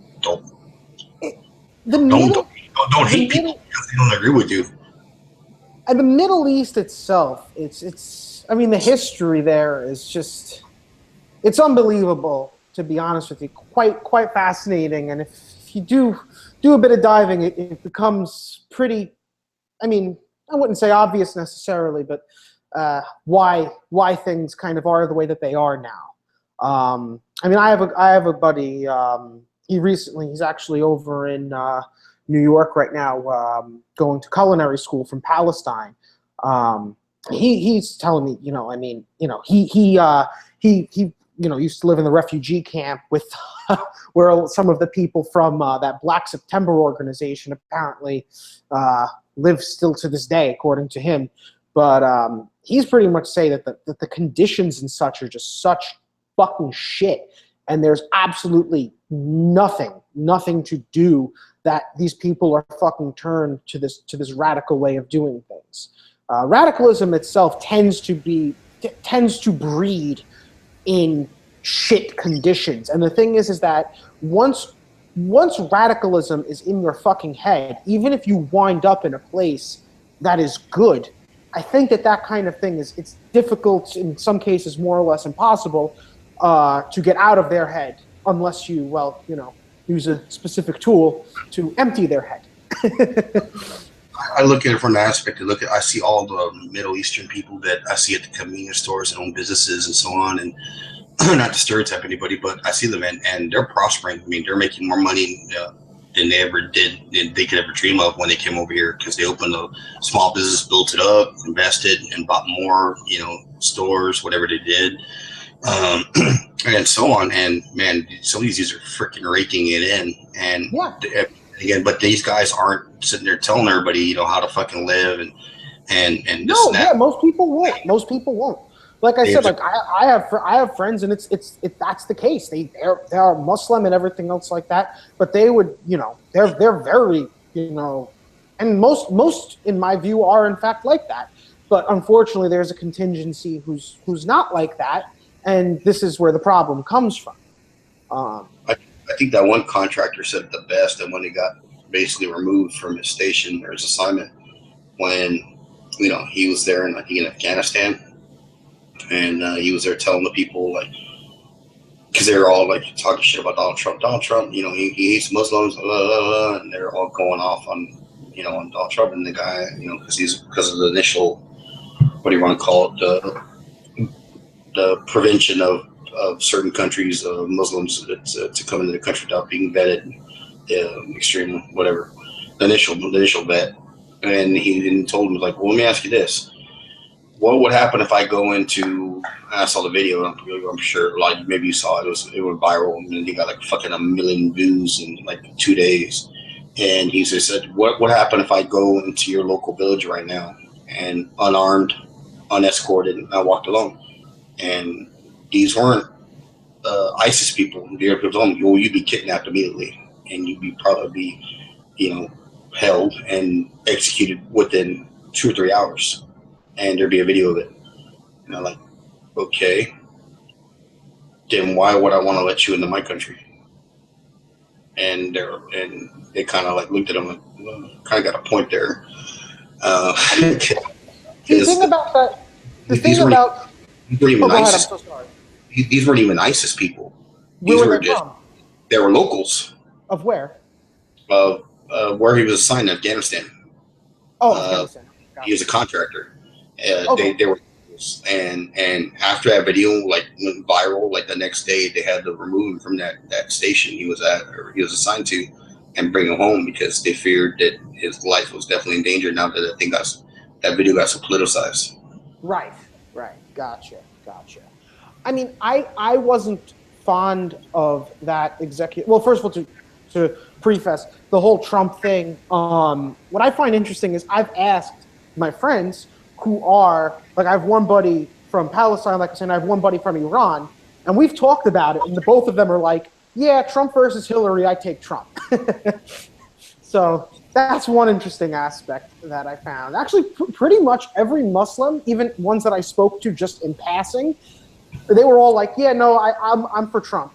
hate people because they don't agree with you. And the Middle East itself, it's I mean, the history there is just, it's unbelievable, to be honest with you. Quite fascinating. And if you do a bit of diving, it becomes pretty, I mean, I wouldn't say obvious necessarily, but why things kind of are the way that they are now. I mean, I have a buddy, he's actually over in New York right now, going to culinary school from Palestine. He's telling me, he used to live in the refugee camp with where some of the people from that Black September organization apparently live still to this day, according to him. But he's pretty much saying that the conditions and such are just such fucking shit, and there's absolutely nothing to do that these people are fucking turned to this radical way of doing things. Radicalism itself tends to breed in shit conditions, and the thing is that once radicalism is in your fucking head, even if you wind up in a place that is good, I think that kind of thing it's difficult, in some cases more or less impossible, to get out of their head unless you use a specific tool to empty their head. I look at it from the aspect I see all the Middle Eastern people that I see at the convenience stores and own businesses and so on, and not to stereotype anybody, but I see them and they're prospering. I mean, they're making more money than they ever did, than they could ever dream of when they came over here, because they opened a small business, built it up, invested, and bought more, stores, whatever they did, and so on. And man, some of these are freaking raking it in, and again, but these guys aren't sitting there telling everybody, how to fucking live and this and that. Yeah, most people won't. Like I said, like I have friends, and it's that's the case. They are Muslim and everything else like that, but they would, they're very, and most in my view are in fact like that. But unfortunately, there's a contingency who's not like that, and this is where the problem comes from. I think that one contractor said it the best, and when he got basically removed from his station or his assignment, when he was there in Afghanistan. And he was there telling the people, like, because they were all like talking shit about Donald Trump. Donald Trump, he hates Muslims, and they're all going off on, on Donald Trump and the guy, because of the initial, what do you want to call it, the prevention of certain countries, Muslims to come into the country without being vetted, extreme whatever, the initial vet, and he told him, like, well, let me ask you this. What would happen if I go into? I saw the video. I'm sure, like, maybe you saw it. It went viral, and then he got like fucking 1 million views in like 2 days. And he just said, "What would happen if I go into your local village right now and unarmed, unescorted, and I walked alone? And these weren't ISIS people. The Arab people told me, well, you'd be kidnapped immediately, and you'd probably be, held and executed within 2 or 3 hours." And there'd be a video of it. And I'm like, okay, then why would I want to let you into my country? And they kind of like looked at him like, well, kind of got a point there. The thing about that, these weren't even ISIS. I'm so sorry. These weren't even ISIS people. Where were they from? They were locals. Of where? Where he was assigned, Afghanistan. Oh, Afghanistan. He was a contractor. They were, and after that video like went viral, like the next day they had to remove him from that station he was at, or he was assigned to, and bring him home because they feared that his life was definitely in danger now that that video got so politicized. Right. Gotcha. I mean, I wasn't fond of that executive. Well, first of all, to preface the whole Trump thing, what I find interesting is I've asked my friends who are, like, I have one buddy from Palestine, like I said, and I have one buddy from Iran, and we've talked about it, and both of them are like, yeah, Trump versus Hillary, I take Trump. So that's one interesting aspect that I found. Actually, pretty much every Muslim, even ones that I spoke to just in passing, they were all like, "Yeah, no, I'm for Trump,"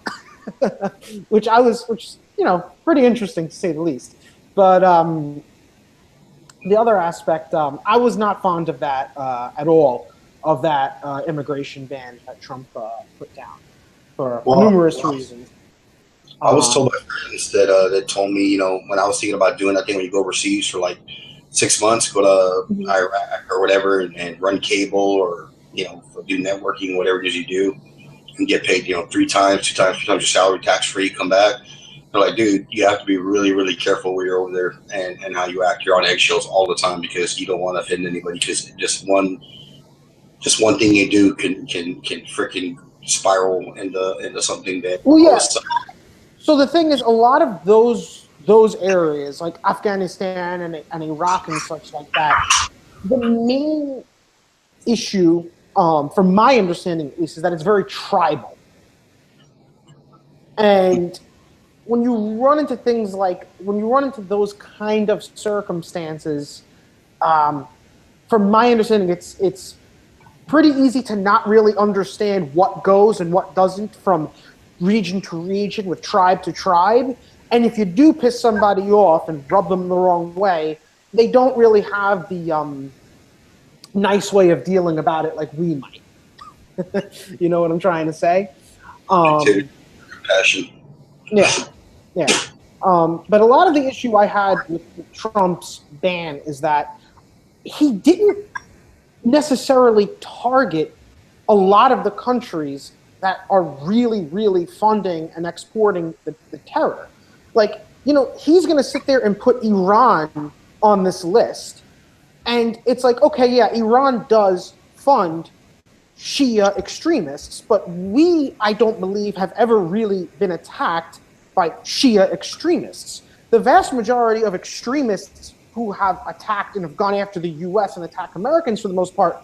which pretty interesting to say the least. But the other aspect, I was not fond of that at all, of that immigration ban that Trump put down for numerous reasons. I was told by friends that told me, when I was thinking about doing that thing when you go overseas for like 6 months, go to Iraq or whatever and run cable or, do networking, whatever it is you do, and get paid, 3 times, 2 times, 3 times your salary, tax free, come back. They're like, dude, you have to be really, really careful where you're over there and how you act. You're on eggshells all the time because you don't want to offend anybody, because just one thing you do can freaking spiral into something that. Well, yeah. So the thing is, a lot of those areas, like Afghanistan and Iraq and such like that, the main issue, from my understanding at least, is that it's very tribal. And when you run into those kind of circumstances, from my understanding, it's pretty easy to not really understand what goes and what doesn't from region to region, with tribe to tribe. And if you do piss somebody off and rub them the wrong way, they don't really have the nice way of dealing about it like we might. You know what I'm trying to say? Compassion. Yeah. But a lot of the issue I had with Trump's ban is that he didn't necessarily target a lot of the countries that are really, really funding and exporting the terror. Like, he's going to sit there and put Iran on this list. And it's like, okay, yeah, Iran does fund Shia extremists, but I don't believe, have ever really been attacked by Shia extremists. The vast majority of extremists who have attacked and have gone after the U.S. and attacked Americans, for the most part,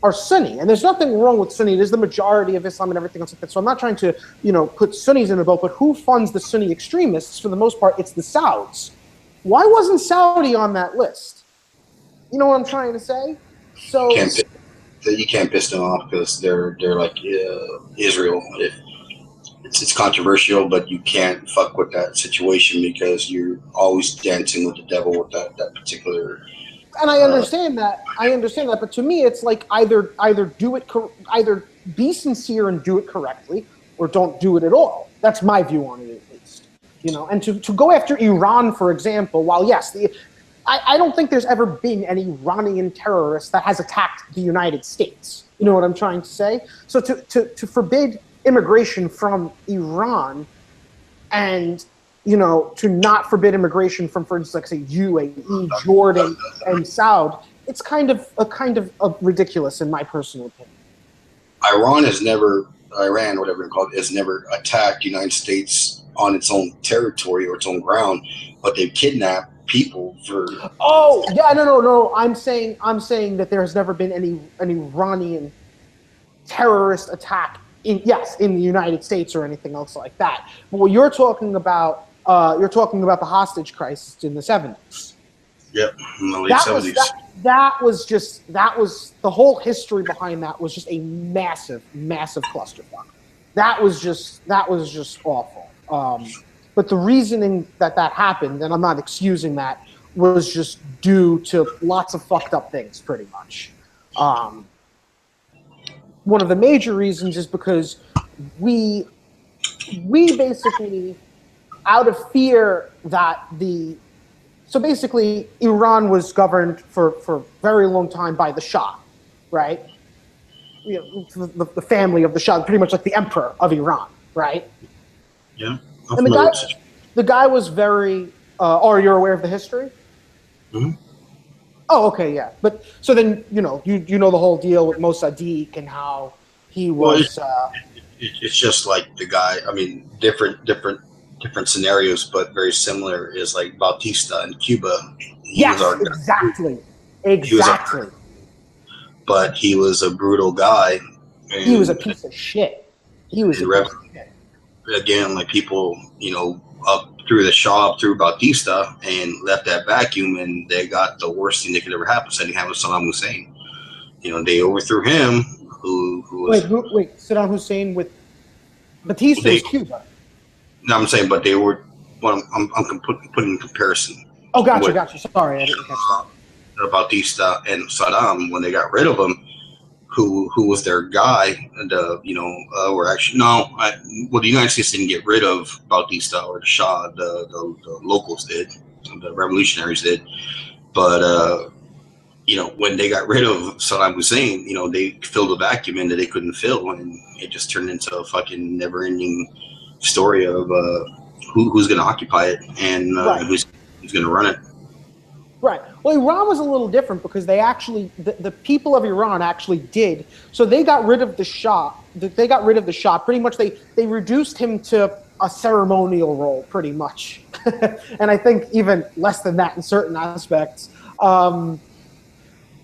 are Sunni. And there's nothing wrong with Sunni. It is the majority of Islam and everything else like that. So I'm not trying to, put Sunnis in a boat, but who funds the Sunni extremists? For the most part, it's the Sauds. Why wasn't Saudi on that list? You know what I'm trying to say? So you can't piss them off because they're like Israel. It's controversial, but you can't fuck with that situation because you're always dancing with the devil with that particular. And I understand that. But to me, it's like either be sincere and do it correctly, or don't do it at all. That's my view on it, at least. And to go after Iran, for example, while yes, I don't think there's ever been an Iranian terrorist that has attacked the United States. You know what I'm trying to say? So to forbid immigration from Iran, and to not forbid immigration from, for instance, like say UAE, Jordan, and Saudi, it's kind of ridiculous in my personal opinion. Iran, whatever it's called, has never attacked the United States on its own territory or its own ground, but they've kidnapped people for. Oh yeah, no. I'm saying that there has never been an Iranian terrorist attack in the United States or anything else like that. But what you're talking about the hostage crisis in the 70s. Yep, in the late 70s. That was the whole history behind that was just a massive, massive clusterfuck. That was just awful. But the reasoning that happened, and I'm not excusing that, was just due to lots of fucked up things, pretty much. One of the major reasons is because we basically, out of fear that so basically Iran was governed for a very long time by the Shah, right? The family of the Shah, pretty much like the emperor of Iran, right? Yeah. And the guy was very. You're aware of the history? Mm-hmm. Oh, okay, yeah. But so then you know the whole deal with Mossadegh and how he was. It's just like the guy. I mean, different scenarios, but very similar. Is like Bautista in Cuba. Exactly. But he was a brutal guy. He was a piece of shit. He was a piece of shit. Again, like people, up through the Shah, through Bautista, and left that vacuum, and they got the worst thing that could ever happen, sending having Saddam Hussein. You know, they overthrew him. Who was wait, Saddam Hussein with Batista was Cuba. No, I'm saying, but they were. Well, I'm putting in comparison. Oh, gotcha. Sorry, I didn't catch that. Bautista and Saddam, when they got rid of him, who was their guy? The the United States didn't get rid of Bautista or the Shah. The locals did, the revolutionaries did. But when they got rid of Saddam Hussein, they filled a vacuum in that they couldn't fill, and it just turned into a fucking never-ending story of who's going to occupy it and who's going to run it. Right. Well, Iran was a little different because they actually, the people of Iran actually did. So they got rid of the Shah. They got rid of the Shah. Pretty much they reduced him to a ceremonial role, pretty much. And I think even less than that in certain aspects. I'm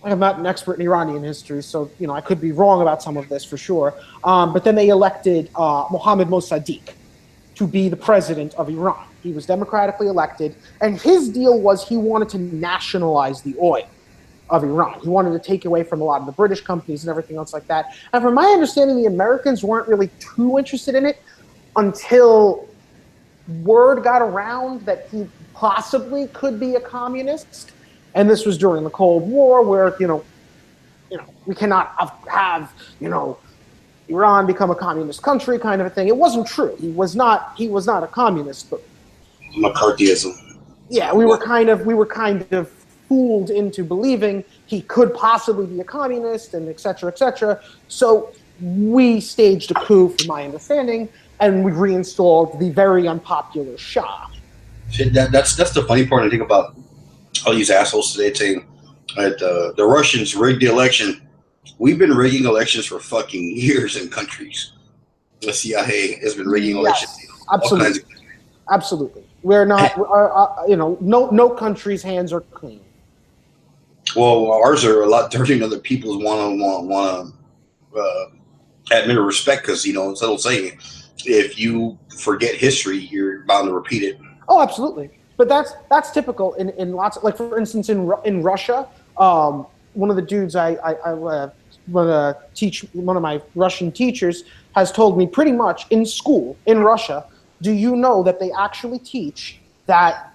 not an expert in Iranian history, so I could be wrong about some of this for sure. But then they elected Mohammad Mossadegh to be the president of Iran. He was democratically elected, and his deal was he wanted to nationalize the oil of Iran. He wanted to take away from a lot of the British companies and everything else like that. And from my understanding, the Americans weren't really too interested in it until word got around that he possibly could be a communist. And this was during the Cold War, where we cannot have Iran become a communist country, kind of a thing. It wasn't true. He was not a communist, but McCarthyism. Yeah, we were kind of fooled into believing he could possibly be a communist, and et cetera, et cetera. So we staged a coup, from my understanding, and we reinstalled the very unpopular Shah. That's the funny part I think about all these assholes today saying that the Russians rigged the election. We've been rigging elections for fucking years in countries. The CIA has been rigging elections. Absolutely. Absolutely. We're not, no country's hands are clean. Well, ours are a lot dirtier than other people's. Want to admit or respect, because it's an old saying: if you forget history, you're bound to repeat it. Oh, absolutely. But that's typical in lots of, like, for instance, in Russia, one of the dudes I teach, one of my Russian teachers, has told me pretty much in school in Russia. Do you know that they actually teach that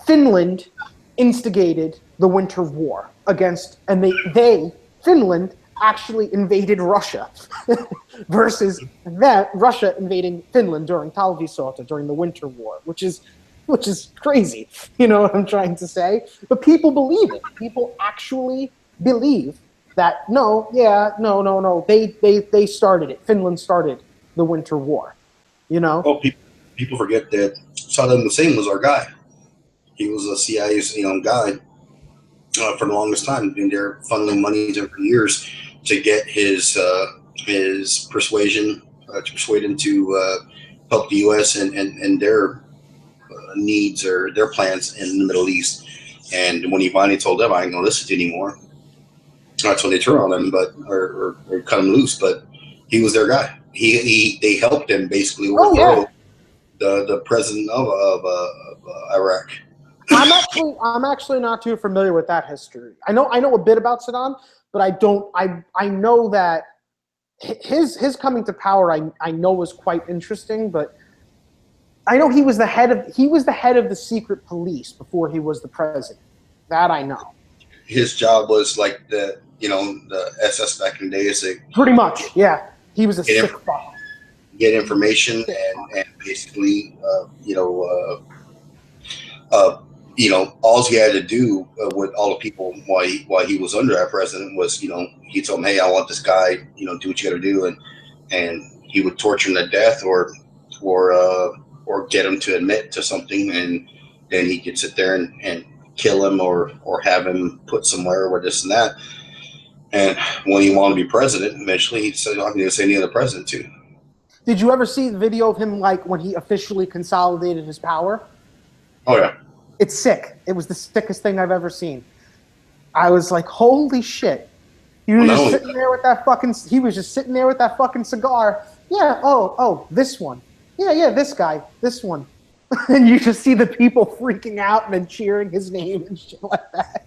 Finland instigated the Winter War against, and Finland actually invaded Russia versus that Russia invading Finland during Talvisota, during the Winter War, which is crazy. You know what I'm trying to say? But people believe it. People actually believe that no. They started it. Finland started the Winter War. Well, people forget that Saddam Hussein was our guy. He was a CIA's guy for the longest time, and they're funneling money to him for years to get his persuasion to persuade him to help the U.S. and their needs or their plans in the Middle East. And when he finally told them, "I ain't gonna listen to you anymore," that's when they turned on him, or cut him loose. But he was their guy. They helped him basically overthrow the president of Iraq. I'm actually not too familiar with that history. I know a bit about Saddam, but I know that his coming to power I know was quite interesting, but I know he was the head of the secret police before he was the president. That I know. His job was like the SS back in the day. Pretty much, yeah. He was a sick fuck. Get information and basically, all he had to do with all the people while he was under that president was, he told him, "Hey, I want this guy, do what you got to do," and he would torture him to death or get him to admit to something, and then he could sit there and kill him or have him put somewhere where this and that. And when he wanted to be president, eventually he said, "I'm going to say any other president too." Did you ever see the video of him, like, when he officially consolidated his power? Oh yeah. It's sick. It was the sickest thing I've ever seen. I was like, holy shit. He was just sitting there with that fucking cigar. Yeah, oh, this one. Yeah, this guy, this one. and you just see the people freaking out and then cheering his name and shit like that.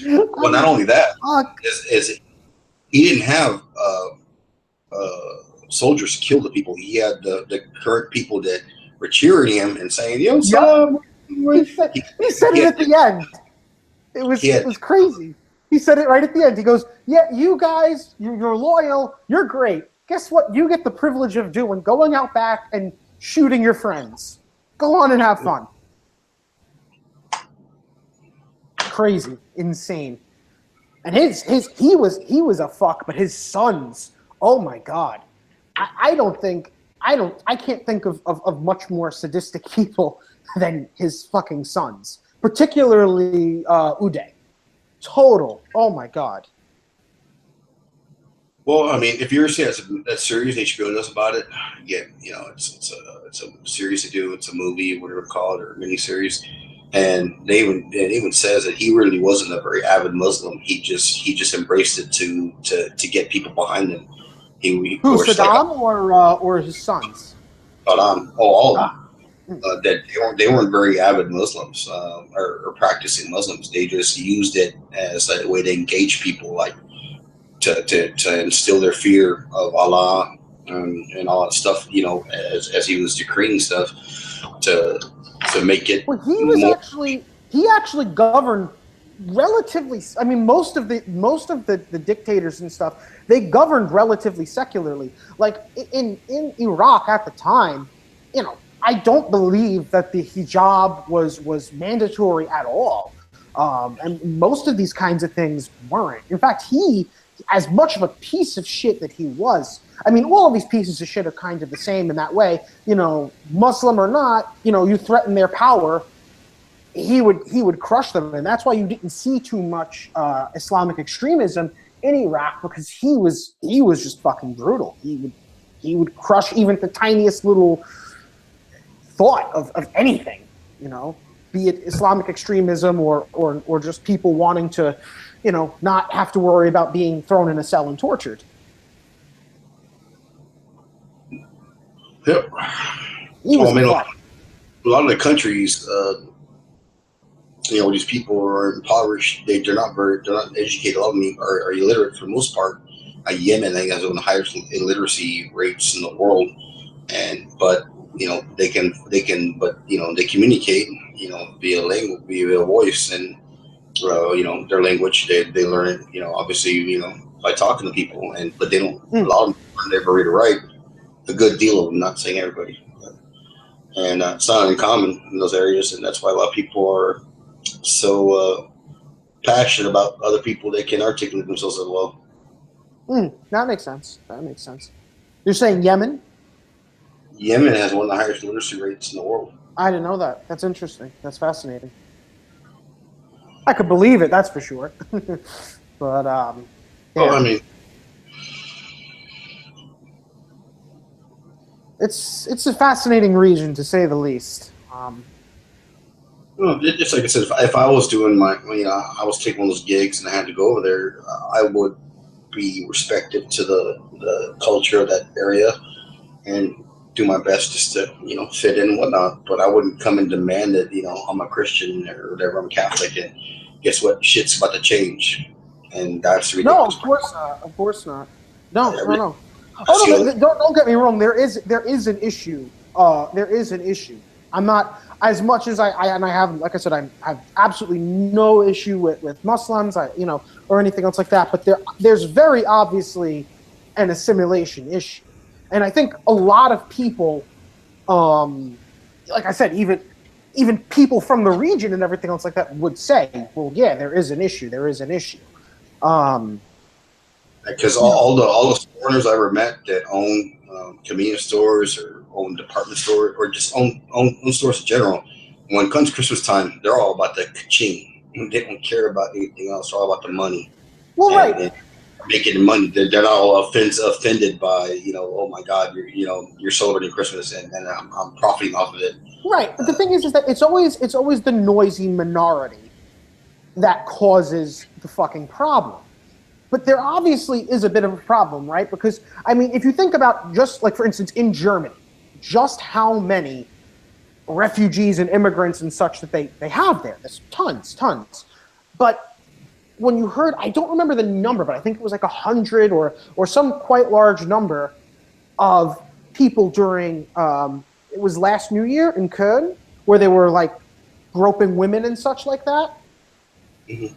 Well, not only that, Fuck. is he didn't have soldiers kill the people. He had the current people that were cheering him and saying, "Yo, son." He said it at the end. It was crazy. He said it right at the end. He goes, "Yeah, you guys, you're loyal. You're great. Guess what? You get the privilege of doing going out back and shooting your friends. Go on and have fun." Crazy, insane. And he was a fuck, but his sons, oh my god. I can't think of much more sadistic people than his fucking sons. Particularly Uday. Total. Oh my god. Well, I mean, if you ever see that series HBO does about it, yeah, it's a series to do. It's a movie, whatever you call it, or miniseries. And it even says that he really wasn't a very avid Muslim. He just embraced it to get people behind him. Who, Saddam or his sons? Saddam. Oh, all of them. That they weren't very avid Muslims or practicing Muslims. They just used it as a way to engage people, like to instill their fear of Allah and all that stuff. As he was decreeing stuff to make it. Well, he actually governed relatively. I mean, most of the dictators and stuff, they governed relatively secularly. Like in Iraq at the time, I don't believe that the hijab was mandatory at all, and most of these kinds of things weren't. In fact, he, as much of a piece of shit that he was, I mean, all of these pieces of shit are kind of the same in that way. Muslim or not, you threaten their power, he would crush them, and that's why you didn't see too much Islamic extremism in Iraq, because he was just fucking brutal. He would crush even the tiniest little thought of anything, be it Islamic extremism or just people wanting to, not have to worry about being thrown in a cell and tortured. Yep. A lot of the countries, these people are impoverished. They're not educated. A lot of them are illiterate for the most part. Yemen, I think, has one of the highest illiteracy rates in the world, but they communicate, via language, via voice, and their language. They learn it, obviously, by talking to people, but they don't. A lot of them never read or write. A good deal of them, not saying everybody, and it's not uncommon in those areas, and that's why a lot of people are so passionate about other people that can articulate themselves as well. That makes sense. You're saying Yemen? Yemen has one of the highest literacy rates in the world. I didn't know that. That's interesting. That's fascinating. I could believe it, that's for sure. But yeah. Well, I mean, it's a fascinating region, to say the least. Just like I said, if I was doing I was taking one of those gigs and I had to go over there, I would be respectful to the culture of that area and do my best just to fit in and whatnot. But I wouldn't come and demand that I'm a Christian or whatever, I'm Catholic, and guess what? Shit's about to change, and that's ridiculous. No, of course not. No. Oh no! Don't get me wrong. There is an issue. There is an issue. I'm not, as much as I have, like I said, I have absolutely no issue with Muslims, or anything else like that. But there's very obviously an assimilation issue, and I think a lot of people, like I said, even people from the region and everything else like that would say, well, yeah, there is an issue. Because all the foreigners I ever met that own convenience stores or own department stores or just own stores in general, when it comes to Christmas time, they're all about the ka-ching. They don't care about anything else. They're all about the money. Well, right. Making money. They're not all offended by, oh my God, you're celebrating Christmas and I'm profiting off of it. Right. But the thing is that it's always the noisy minority that causes the fucking problem. But there obviously is a bit of a problem, right? Because, I mean, if you think about just, like, for instance, in Germany, just how many refugees and immigrants and such that they have there. There's tons. But when you heard, I don't remember the number, but I think it was like 100 or some quite large number of people during, it was last New Year in Köln, where they were like groping women and such like that. Mhm.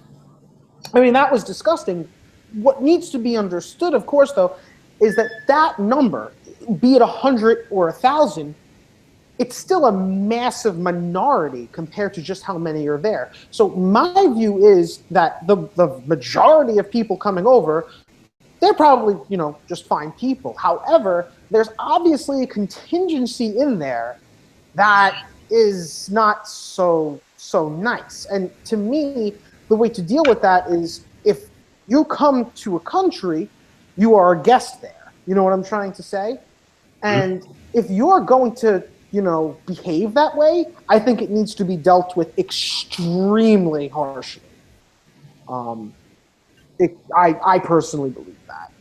I mean, that was disgusting. What needs to be understood, of course, though, is that number, be it 100 or 1,000, it's still a massive minority compared to just how many are there. So my view is that the majority of people coming over, they're probably, just fine people. However, there's obviously a contingency in there that is not so nice. And to me, the way to deal with that is if you come to a country, you are a guest there. You know what I'm trying to say? And if you're going to, behave that way, I think it needs to be dealt with extremely harshly. I personally believe that.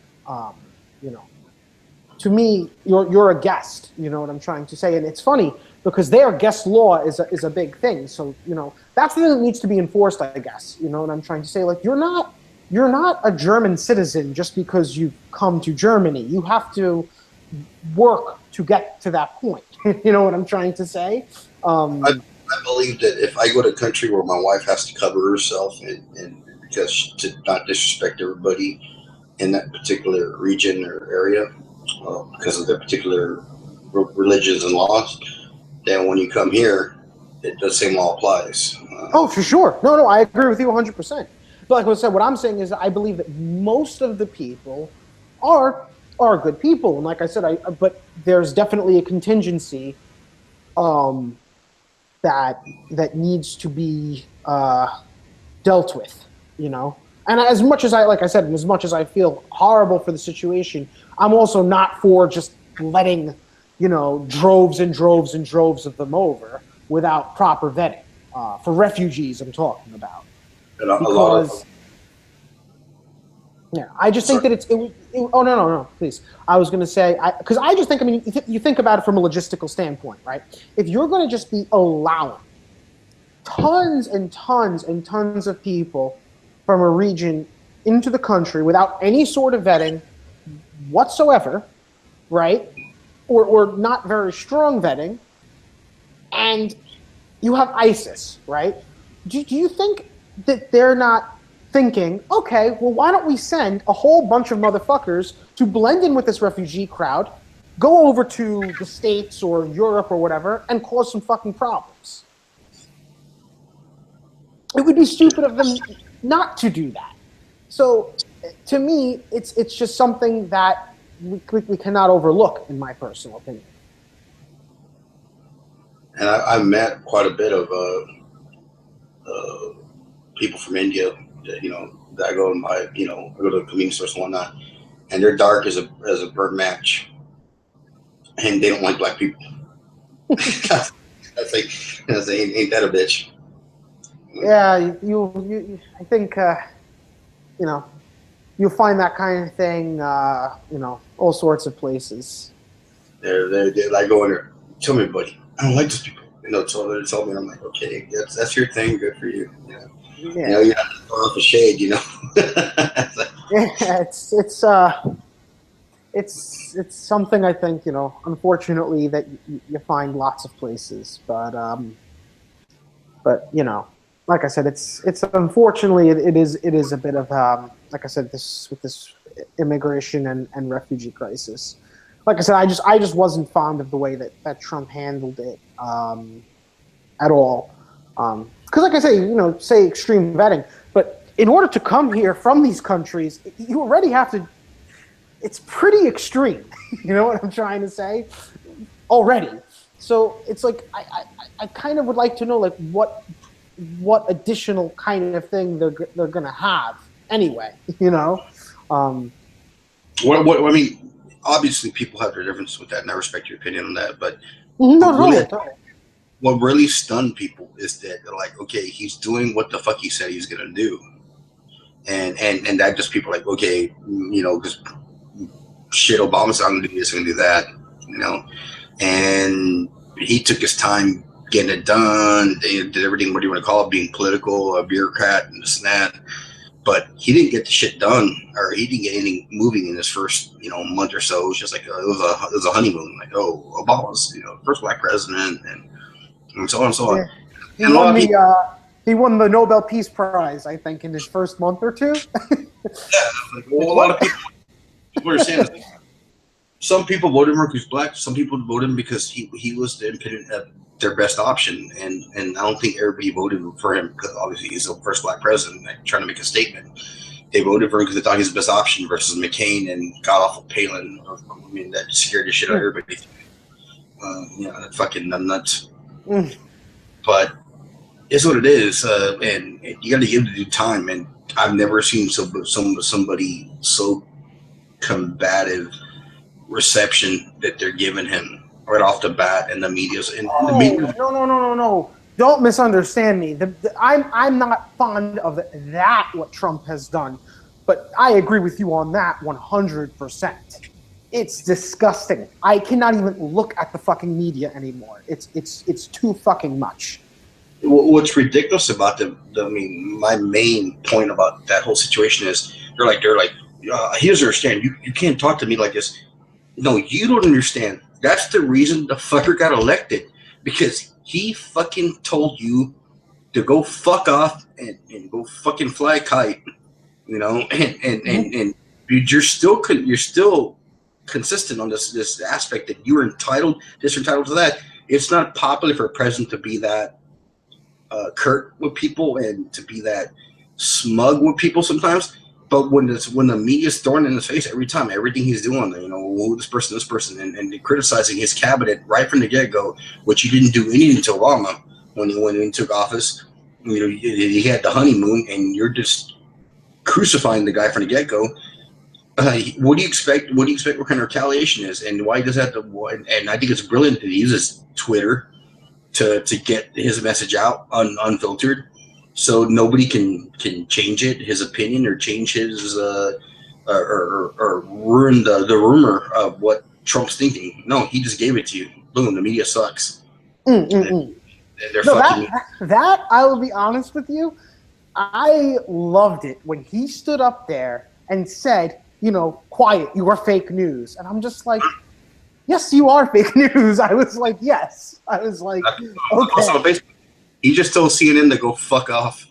To me, you're a guest. You know what I'm trying to say, and it's funny because their guest law is a big thing. So that's the thing that needs to be enforced, I guess. You know what I'm trying to say? Like you're not a German citizen just because you've come to Germany. You have to work to get to that point. You know what I'm trying to say? I believe that if I go to a country where my wife has to cover herself and because to not disrespect everybody in that particular region or area because of their particular religions and laws, then when you come here, the same law applies. Oh, for sure. No, I agree with you 100%. But like I said, what I'm saying is I believe that most of the people are good people, and like I said, but there's definitely a contingency that needs to be dealt with, And as much as as much as I feel horrible for the situation, I'm also not for just letting droves and droves and droves of them over without proper vetting. For refugees, I'm talking about. And a lot of yeah, I just think that oh, no, please. I was going to say, because I just think, you think about it from a logistical standpoint, right? If you're going to just be allowing tons and tons and tons of people from a region into the country without any sort of vetting whatsoever, right? Or not very strong vetting, and you have ISIS, right? Do you think that they're not thinking, okay, well, why don't we send a whole bunch of motherfuckers to blend in with this refugee crowd, go over to the States or Europe or whatever, and cause some fucking problems? It would be stupid of them not to do that. So, to me, it's just something that we cannot overlook, in my personal opinion. And I met quite a bit of people from India that I go and buy, I go to the convenience stores and whatnot, and they're dark as a burnt match, and they don't like black people. That's like, ain't that a bitch? Yeah, you I think, you'll find that kind of thing, all sorts of places. They're like going there, tell me, buddy, I don't like those people. Tell me, and I'm like, okay, that's your thing, good for you. Yeah. You have to throw off a shade, Yeah, it's something I think, unfortunately that you find lots of places, but like I said, it's unfortunately it is a bit of like I said, this immigration and refugee crisis. Like I said, I just wasn't fond of the way that Trump handled it at all. Because like I say, say extreme vetting, but in order to come here from these countries, you already have to. It's pretty extreme. You know what I'm trying to say? Already. So it's like I kind of would like to know like what additional kind of thing they're gonna have anyway. What I mean. Obviously, people have their differences with that, and I respect your opinion on that. But what really stunned people is that they're like, okay, he's doing what the fuck he said he's gonna do, and that just people are like, okay, because shit, Obama said I'm gonna do this, I'm gonna do that, and he took his time getting it done. They did everything, what do you want to call it, being political, a bureaucrat, and this and that. But he didn't get the shit done, or he didn't get anything moving in his first, month or so. It was just like it was a honeymoon. Like, oh, Obama's, first black president, and so on and so on. Yeah. He won the Nobel Peace Prize, I think, in his first month or two. A lot of people are saying this. Some people voted him because he's black. Some people voted him because he was their best option, and I don't think everybody voted for him because obviously he's the first black president, like, trying to make a statement. They voted for him because they thought he was the best option versus McCain and god awful Palin. I mean, that scared the shit out of everybody. That fucking nuts. But it's what it is, and you got to give it due time. And I've never seen somebody so combative reception that they're giving him right off the bat in the media. No. Don't misunderstand me. I'm not fond of that, what Trump has done, but I agree with you on that 100%. It's disgusting. I cannot even look at the fucking media anymore. It's too fucking much. What's ridiculous about my main point about that whole situation is they're like, he doesn't understand. You can't talk to me like this. No, you don't understand. That's the reason the fucker got elected, because he fucking told you to go fuck off and go fucking fly a kite, and you're still consistent on this aspect that you're entitled to that. It's not popular for a president to be that curt with people and to be that smug with people sometimes. But when the media's throwing in his face every time, everything he's doing, this person, and criticizing his cabinet right from the get-go, which he didn't do anything to Obama when he took office. He had the honeymoon, and you're just crucifying the guy from the get-go. What do you expect? What kind of retaliation is, and why does that? And I think it's brilliant that he uses Twitter to get his message out unfiltered. So nobody can change his opinion, or change his or ruin the rumor of what Trump's thinking. No, he just gave it to you. Boom, the media sucks. They're fucking. That I will be honest with you, I loved it when he stood up there and said, quiet, you are fake news. And I'm just like, yes, you are fake news. I was like, yes. I was like, okay. He just told CNN to go fuck off.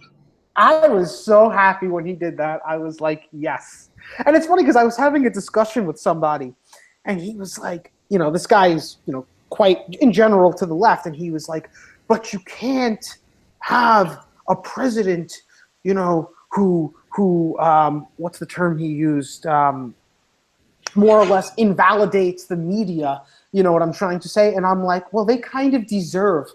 I was so happy when he did that. I was like, yes. And it's funny because I was having a discussion with somebody, and he was like, this guy is, quite in general to the left, and he was like, but you can't have a president, who what's the term he used? More or less invalidates the media. You know what I'm trying to say? And I'm like, well, they kind of deserve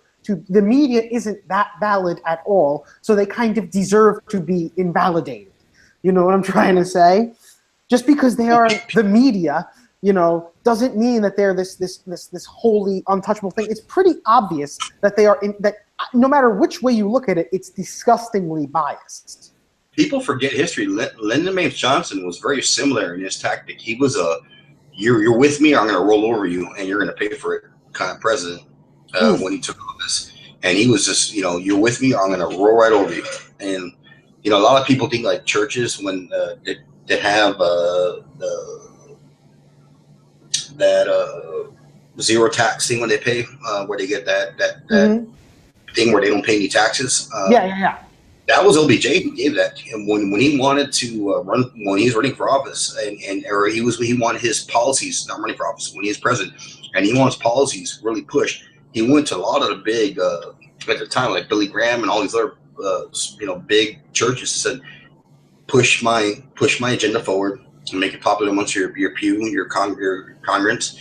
the media isn't that valid at all, so they kind of deserve to be invalidated. You know what I'm trying to say? Just because they are the media, doesn't mean that they're this wholly untouchable thing. It's pretty obvious that they are that no matter which way you look at it, it's disgustingly biased. People forget history. Lyndon Baines Johnson was very similar in his tactic. He was you're with me, I'm going to roll over you, and you're going to pay for it kind of president. When he took office, and he was just, you're with me, I'm gonna roll right over you. And a lot of people think like churches when they have that zero tax thing when they pay, where they get that thing where they don't pay any taxes. Yeah. That was LBJ who gave that to him when he wanted to run, when he was running for office, or he wanted his policies, not running for office, when he was president, and he wants policies really pushed. He went to a lot of the big, at the time, like Billy Graham and all these other, big churches, and said, push my agenda forward and make it popular amongst your pew, your congregants,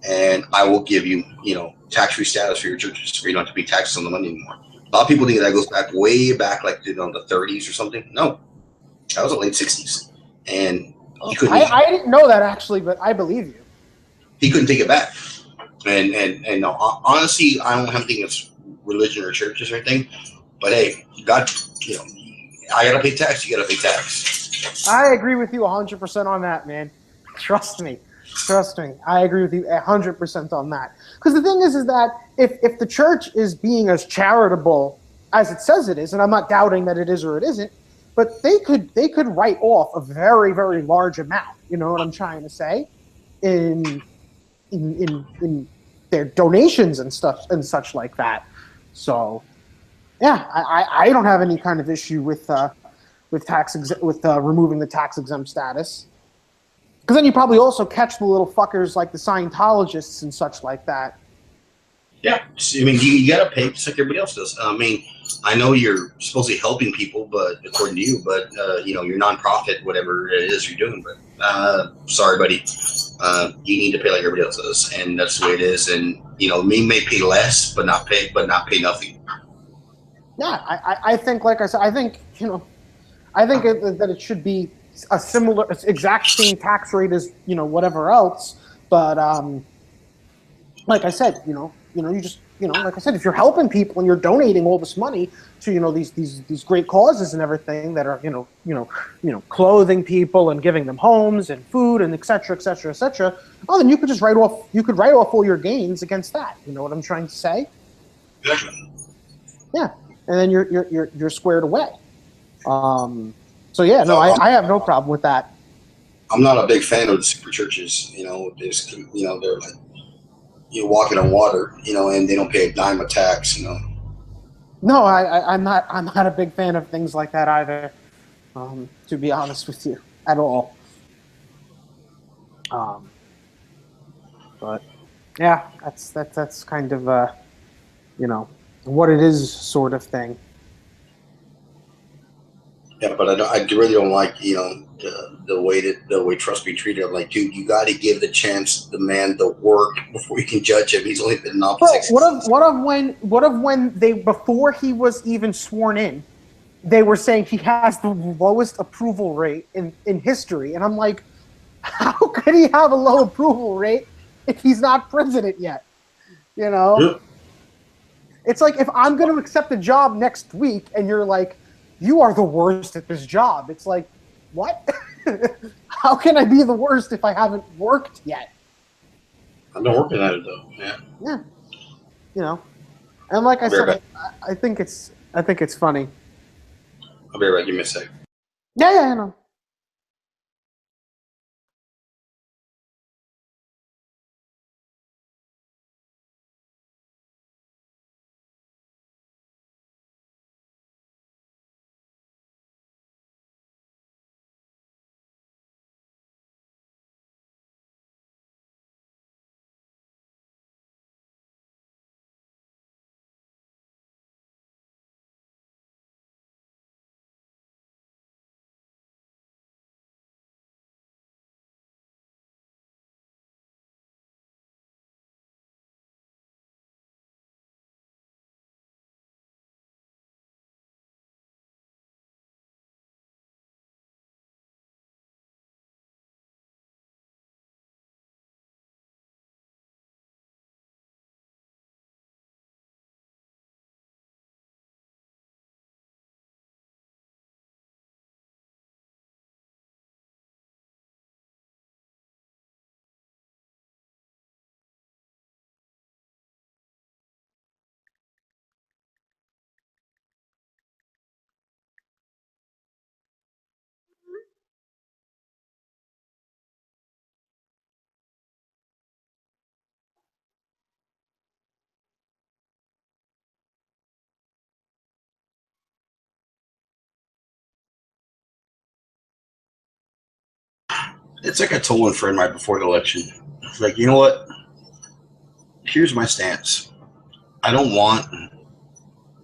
and I will give you, tax-free status for your churches, so you don't have to pay taxes on the money anymore. A lot of people think that goes way back, like the 30s or something. No, that was the late 60s, and he couldn't. I didn't know that actually, but I believe you. He couldn't take it back. And honestly, I don't have anything against religion or churches or anything, but hey, God, I gotta pay tax. You gotta pay tax. I agree with you 100% on that, man. Trust me. Trust me, I agree with you 100% on that. Because the thing is that if the church is being as charitable as it says it is, and I'm not doubting that it is or it isn't, but they could write off a very, very large amount. You know what I'm trying to say? In their donations and stuff and such like that. So, yeah, I don't have any kind of issue with removing the tax exempt status. Because then you probably also catch the little fuckers like the Scientologists and such like that. Yeah, I mean, you got to pay just like everybody else does. I mean, I know you're supposedly helping people, but according to you, but your nonprofit, whatever it is you're doing. But sorry, buddy, you need to pay like everybody else does, and that's the way it is. And me may pay less, but not pay nothing. Yeah, I think, like I said, I think that it should be a similar, exact same tax rate as whatever else. But like I said, you just like I said, if you're helping people and you're donating all this money to these great causes and everything that are clothing people and giving them homes and food and et cetera, et cetera, et cetera, oh, then you could just write off all your gains against that. You know what I'm trying to say? Exactly. Yeah, and then you're squared away. So yeah, no, I have no problem with that. I'm not a big fan of the super churches. They're like walking on water, and they don't pay a dime of tax. No, I'm not a big fan of things like that either. To be honest with you, at all. But yeah, that's kind of what it is, sort of thing. Yeah, but I really don't like the way Trust's being treated. I'm like, dude, you got to give the chance the man the work before you can judge him. He's only been in office. What of when they, before he was even sworn in, they were saying he has the lowest approval rate in history, and I'm like, how could he have a low approval rate if he's not president yet? Yeah. It's like if I'm going to accept a job next week, and you're like, you are the worst at this job. It's like, what? How can I be the worst if I haven't worked yet? I've been working at it though. Yeah. Yeah. And like I said, I think it's funny. I'll be right back. Give me a sec. Yeah, I know. It's like I told one friend right before the election. It's like, you know what? Here's my stance. I don't want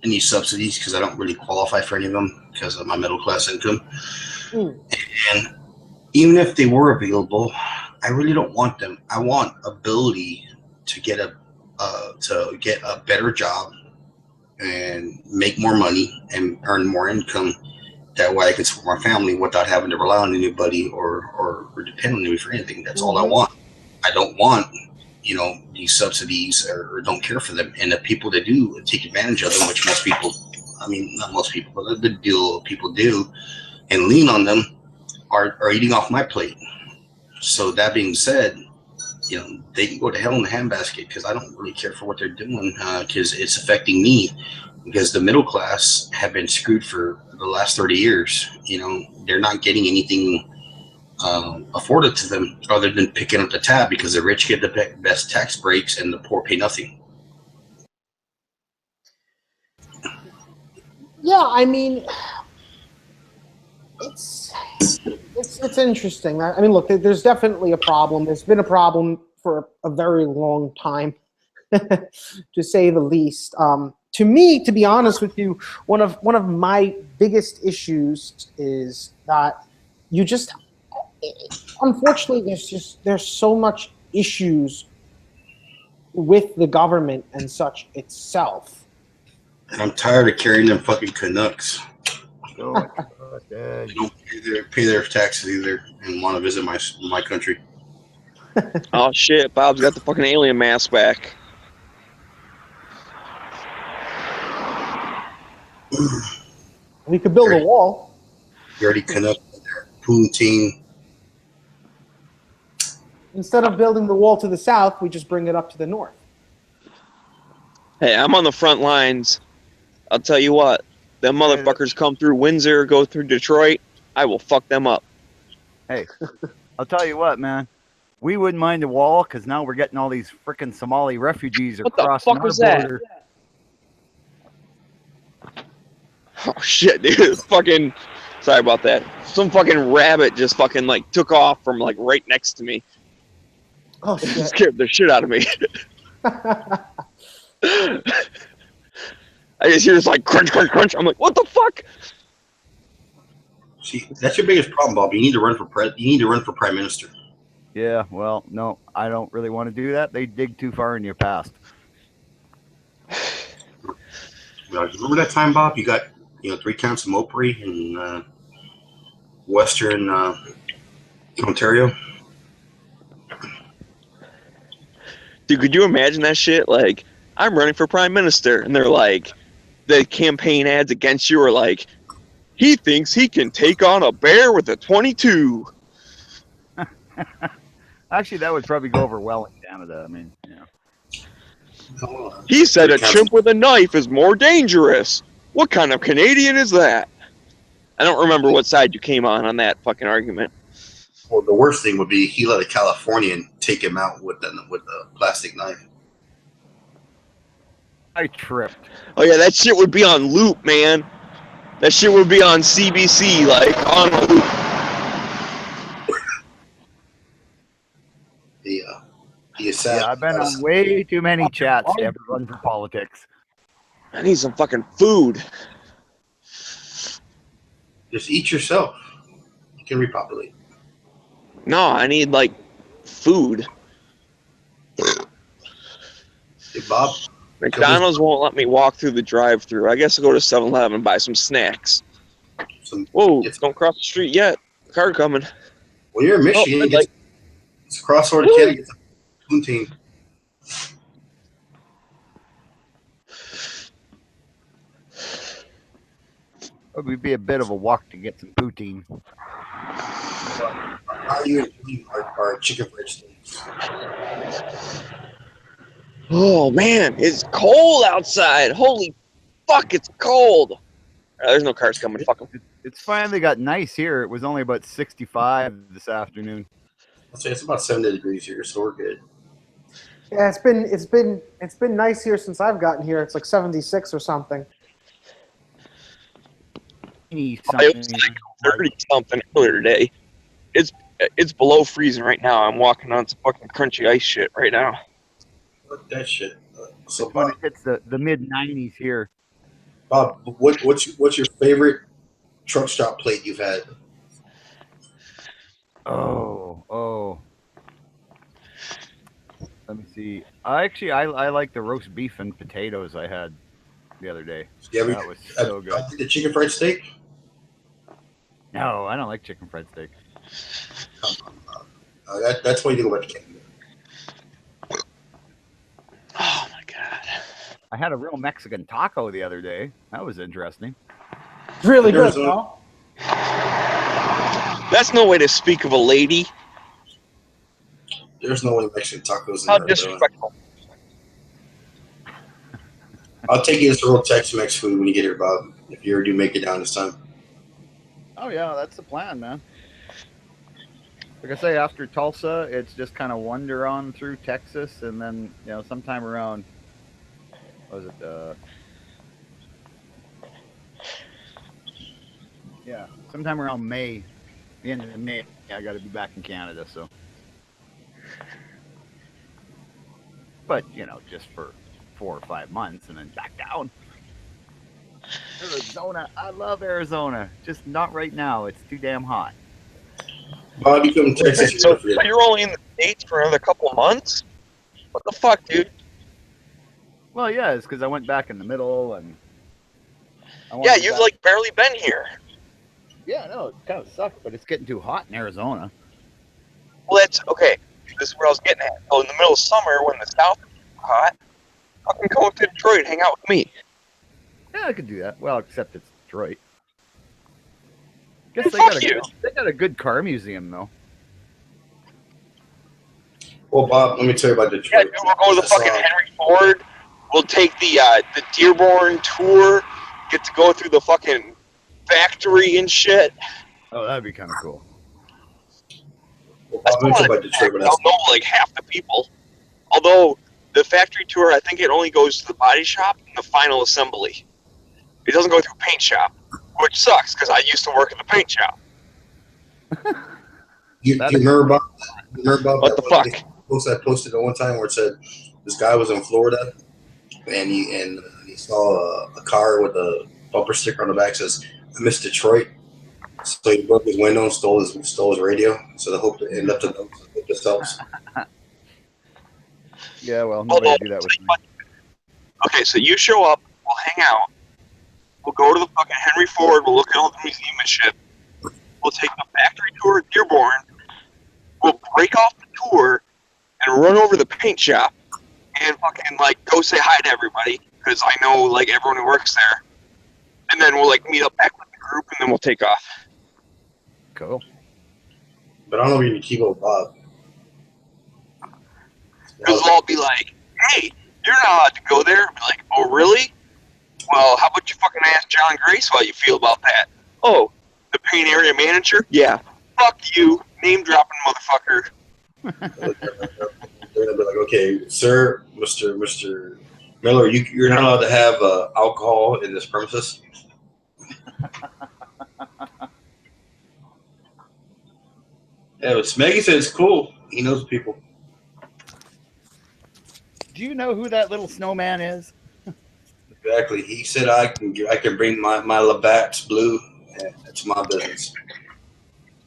any subsidies because I don't really qualify for any of them because of my middle class income. And even if they were available, I really don't want them. I want ability to get a better job and make more money and earn more income. That way I can support my family without having to rely on anybody or depend on anybody for anything. That's all I want. I don't want, these subsidies or don't care for them. And the people that do take advantage of them, which most people, not most people, but a good deal of people do, and lean on them, are eating off my plate. So that being said, they can go to hell in the handbasket because I don't really care for what they're doing because it's affecting me because the middle class have been screwed for the last 30 years. They're not getting anything afforded to them other than picking up the tab because the rich get the best tax breaks and the poor pay nothing. Yeah, I mean, it's interesting. I mean, look, there's definitely a problem. There's been a problem for a very long time, to say the least. To me, to be honest with you, one of my biggest issues is that you just, unfortunately, there's so much issues with the government and such itself. And I'm tired of carrying them fucking Canucks. Oh, They don't pay their taxes either and want to visit my country. Oh shit, Bob's got the fucking alien mask back. We could build a wall. You already Canuck there. Poutine. Instead of building the wall to the south, we just bring it up to the north. Hey, I'm on the front lines. I'll tell you what, them motherfuckers come through Windsor, go through Detroit, I will fuck them up. Hey, I'll tell you what, man. We wouldn't mind the wall because now we're getting all these freaking Somali refugees across our border. Oh shit, dude! Fucking, sorry about that. Some fucking rabbit just fucking like took off from like right next to me. Oh shit! It scared the shit out of me. I just hear this like crunch, crunch, crunch. I'm like, what the fuck? See, that's your biggest problem, Bob. You need to run for You need to run for prime minister. Yeah, well, no, I don't really want to do that. They dig too far in your past. Remember that time, Bob? You got 3 counts of Mopri in Western Ontario. Dude, could you imagine that shit? Like, I'm running for prime minister, and they're like, the campaign ads against you are like, he thinks he can take on a bear with a 22. Actually, that would probably go over well in Canada. I mean, He said a chimp with a knife is more dangerous. What kind of Canadian is that? I don't remember what side you came on that fucking argument. Well, the worst thing would be he let a Californian take him out with a plastic knife. I tripped. Oh yeah, that shit would be on loop, man. That shit would be on CBC, like on a loop. Yeah, I've been on way too many chats to ever run for politics. I need some fucking food. Just eat yourself. You can repopulate. No, I need like food. Hey, Bob. McDonald's won't let me walk through the drive-thru. I guess I'll go to 7-Eleven and buy some snacks. Whoa, don't cross the street yet. Car coming. Well, you're in Michigan. It's a crossroad to Canada. Poutine. It would be a bit of a walk to get some poutine. How are you enjoying our chicken fried steaks? Oh man, it's cold outside. Holy fuck, it's cold. There's no cars coming. Fuck them. It's finally got nice here. It was only about 65 this afternoon. I'll say it's about 70 degrees here, so we're good. Yeah, it's been nice here since I've gotten here. It's like 76 or something. It was like 30 something earlier today. It's below freezing right now. I'm walking on some fucking crunchy ice shit right now. What that shit? So when it hits the mid 90s here. Bob, what's your favorite truck stop plate you've had? Oh. Let me see. I like the roast beef and potatoes I had the other day. That was so good. The chicken fried steak? No, I don't like chicken fried steak. That's why you go back to Canada. Oh my god. I had a real Mexican taco the other day. That was interesting. Really good, huh? That's no way to speak of a lady. There's no way Mexican tacos in How Arizona. disrespectful. I'll take you to real Tex-Mex food when you get here, Bob. If you ever do make it down this time. Oh yeah, that's the plan, man. Like I say, after Tulsa, it's just kind of wander on through Texas, and then sometime around, what was it? Yeah, sometime around May, the end of May, I got to be back in Canada. So, but just for 4 or 5 months, and then back down. Arizona, I love Arizona. Just not right now. It's too damn hot. Bob, you come to Texas. So you're only in the States for another couple months? What the fuck, dude? Well, yeah, it's because I went back in the middle, and yeah, you've like barely been here. Yeah, no, it kind of sucks, but it's getting too hot in Arizona. Well, that's okay. This is where I was getting at. So in the middle of summer, when the South is hot, fucking come up to Detroit and hang out with me. Yeah, I could do that. Well, except it's Detroit. Guess they got a good car museum, though. Well, Bob, let me tell you about Detroit. Yeah, dude, we'll go to the fucking Henry Ford. We'll take the Dearborn tour. Get to go through the fucking factory and shit. Oh, that'd be kind of cool. Well, Bob, let me tell you about Detroit. I don't know like half the people. Although the factory tour, I think it only goes to the body shop and the final assembly. It doesn't go through paint shop, which sucks because I used to work in the paint shop. You remember Bob? What the fuck? I posted at one time where it said this guy was in Florida and he saw a car with a bumper sticker on the back that says "I miss Detroit." So he broke his window and stole his radio. So they hope it left a note. I hope this helps. Yeah, well, nobody do that with me. Okay, so you show up, we'll hang out, we'll go to the fucking Henry Ford, we'll look at all the museum and shit. We'll take the factory tour at Dearborn, we'll break off the tour and run over the paint shop and fucking like go say hi to everybody because I know like everyone who works there. And then we'll like meet up back with the group and then we'll take off. Cool. But I don't know if you can keep up with Bob. Because they'll all be like, hey, you're not allowed to go there. I'll be like, oh, really? Well, how about you fucking ask John Grace how you feel about that? Oh, the paint area manager? Yeah. Fuck you, name dropping motherfucker. They're gonna be like, okay, sir, Mr. Miller, you're not allowed to have alcohol in this premises. Yeah, but Smeggy said it's cool. He knows people. Do you know who that little snowman is? Exactly. He said I can bring my Labatt's Blue. And it's my business.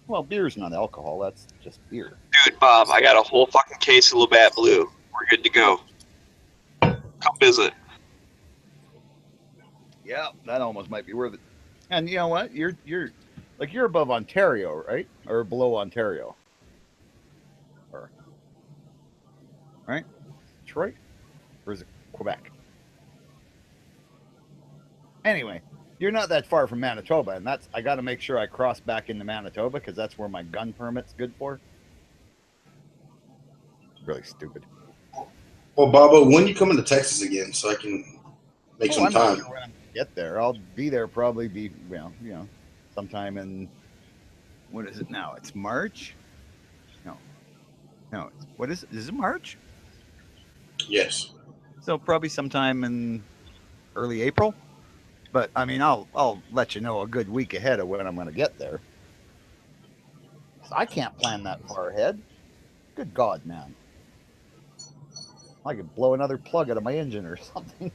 Well, beer's not alcohol. That's just beer. Dude, Bob, I got a whole fucking case of Labatt Blue. We're good to go. Come visit. Yeah, that almost might be worth it. And you know what? You're above Ontario, right? Or below Ontario. Or right? Detroit? Or is it Quebec? Anyway, you're not that far from Manitoba, and I got to make sure I cross back into Manitoba because that's where my gun permit's good for. Really stupid. Well, Baba, when you come into Texas again, so I can make some I'm not time. sure when I'm gonna get there. I'll be there probably sometime in, what is it now? It's March? No. What is it? Is it March? Yes. So probably sometime in early April. But I mean, I'll let you know a good week ahead of when I'm going to get there. I can't plan that far ahead. Good God, man! I could blow another plug out of my engine or something.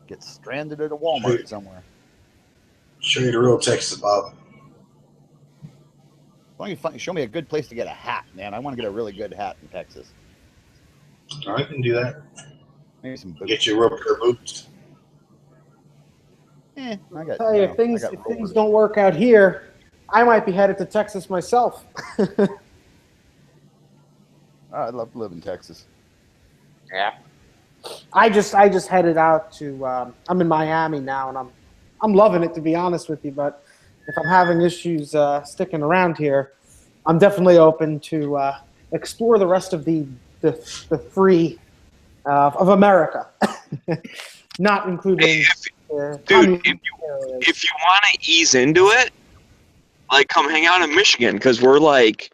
Get stranded at a Walmart somewhere. Show you the real Texas, Bob. Why don't you show me a good place to get a hat, man? I want to get a really good hat in Texas. I can do that. Maybe some boots. Get you a real pair of boots. I got. Tell you, if things don't work out here, I might be headed to Texas myself. I'd love to live in Texas. Yeah. I just headed out to. I'm in Miami now, and I'm loving it, to be honest with you. But if I'm having issues sticking around here, I'm definitely open to explore the rest of the free of America, not including. Dude, if you want to ease into it, like come hang out in Michigan because we're like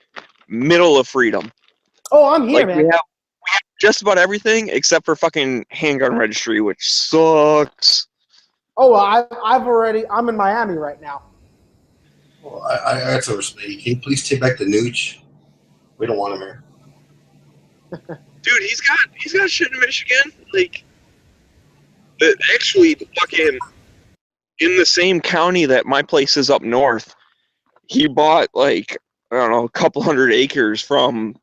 middle of freedom. Oh, I'm here, Like man. we have just about everything except for fucking handgun registry, which sucks. Oh, I'm in Miami right now. Well, I got some respect. Can you please take back the nooch? We don't want him here. Dude, he's got shit in Michigan. Like, actually, fucking in the same county that my place is up north, he bought like I don't know a couple hundred acres from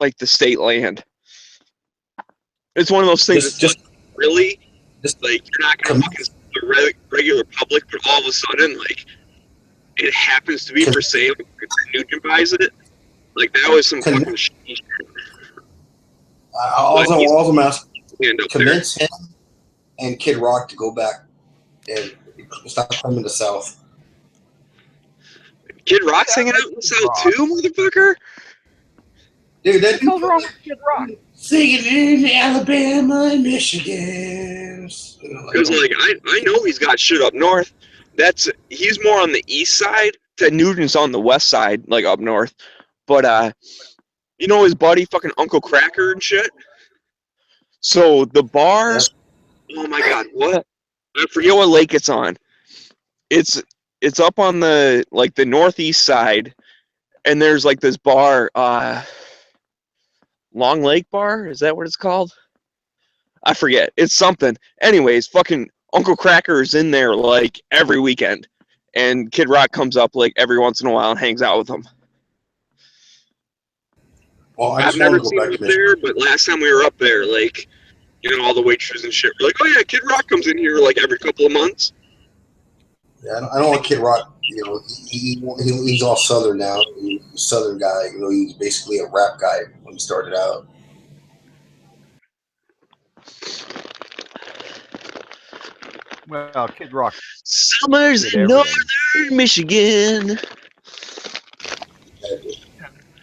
like the state land. It's one of those things. Just really, like you're not gonna fucking the regular public, but all of a sudden, like it happens to be for sale. Nugent buys it. Like that was some fucking shit. Also, I'm asking, convince him and Kid Rock to go back and stop coming to South. Kid Rock's hanging out in the South too, motherfucker. Dude, that what's wrong with Kid Rock? Singing in Alabama and Michigan. Because like I know he's got shit up north. He's more on the east side. Ted Nugent's on the west side, like up north. But you know his buddy fucking Uncle Cracker and shit? So the bar, oh my god, what? I forget what lake it's on. It's up on the like the northeast side, and there's like this bar, Long Lake Bar, is that what it's called? I forget. It's something. Anyways, fucking Uncle Cracker is in there like every weekend, and Kid Rock comes up like every once in a while and hangs out with him. Well, I've never seen him up there, but last time we were up there, like, you know, all the waitresses and shit were like, oh yeah, Kid Rock comes in here like every couple of months. Yeah, I don't want Kid Rock. You know, he's all Southern now. He's a Southern guy. You know, he's basically a rap guy when he started out. Well, Kid Rock. Summers in northern Michigan.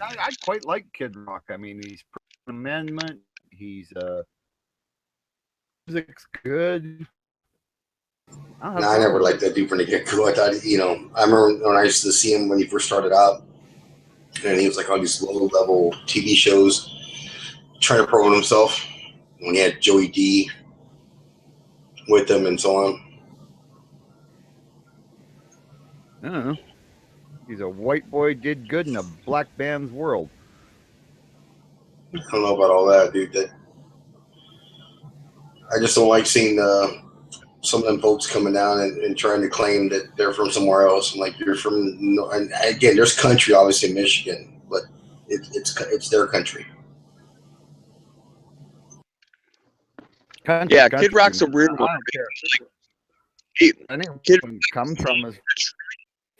I quite like Kid Rock. I mean, he's amendment. He's music's good. I never liked that dude from the get-go. I thought, you know, I remember when I used to see him when he first started out, and he was like on these low-level TV shows trying to promote himself. When he had Joey D with him and so on. I don't know. He's a white boy did good in a black man's world. I don't know about all that, dude. I just don't like seeing some of them folks coming down and trying to claim that they're from somewhere else. And like, you're from, and again, there's country, obviously, in Michigan, but it's their country. Yeah, Kid Rock's a weird one. I think Kid comes from his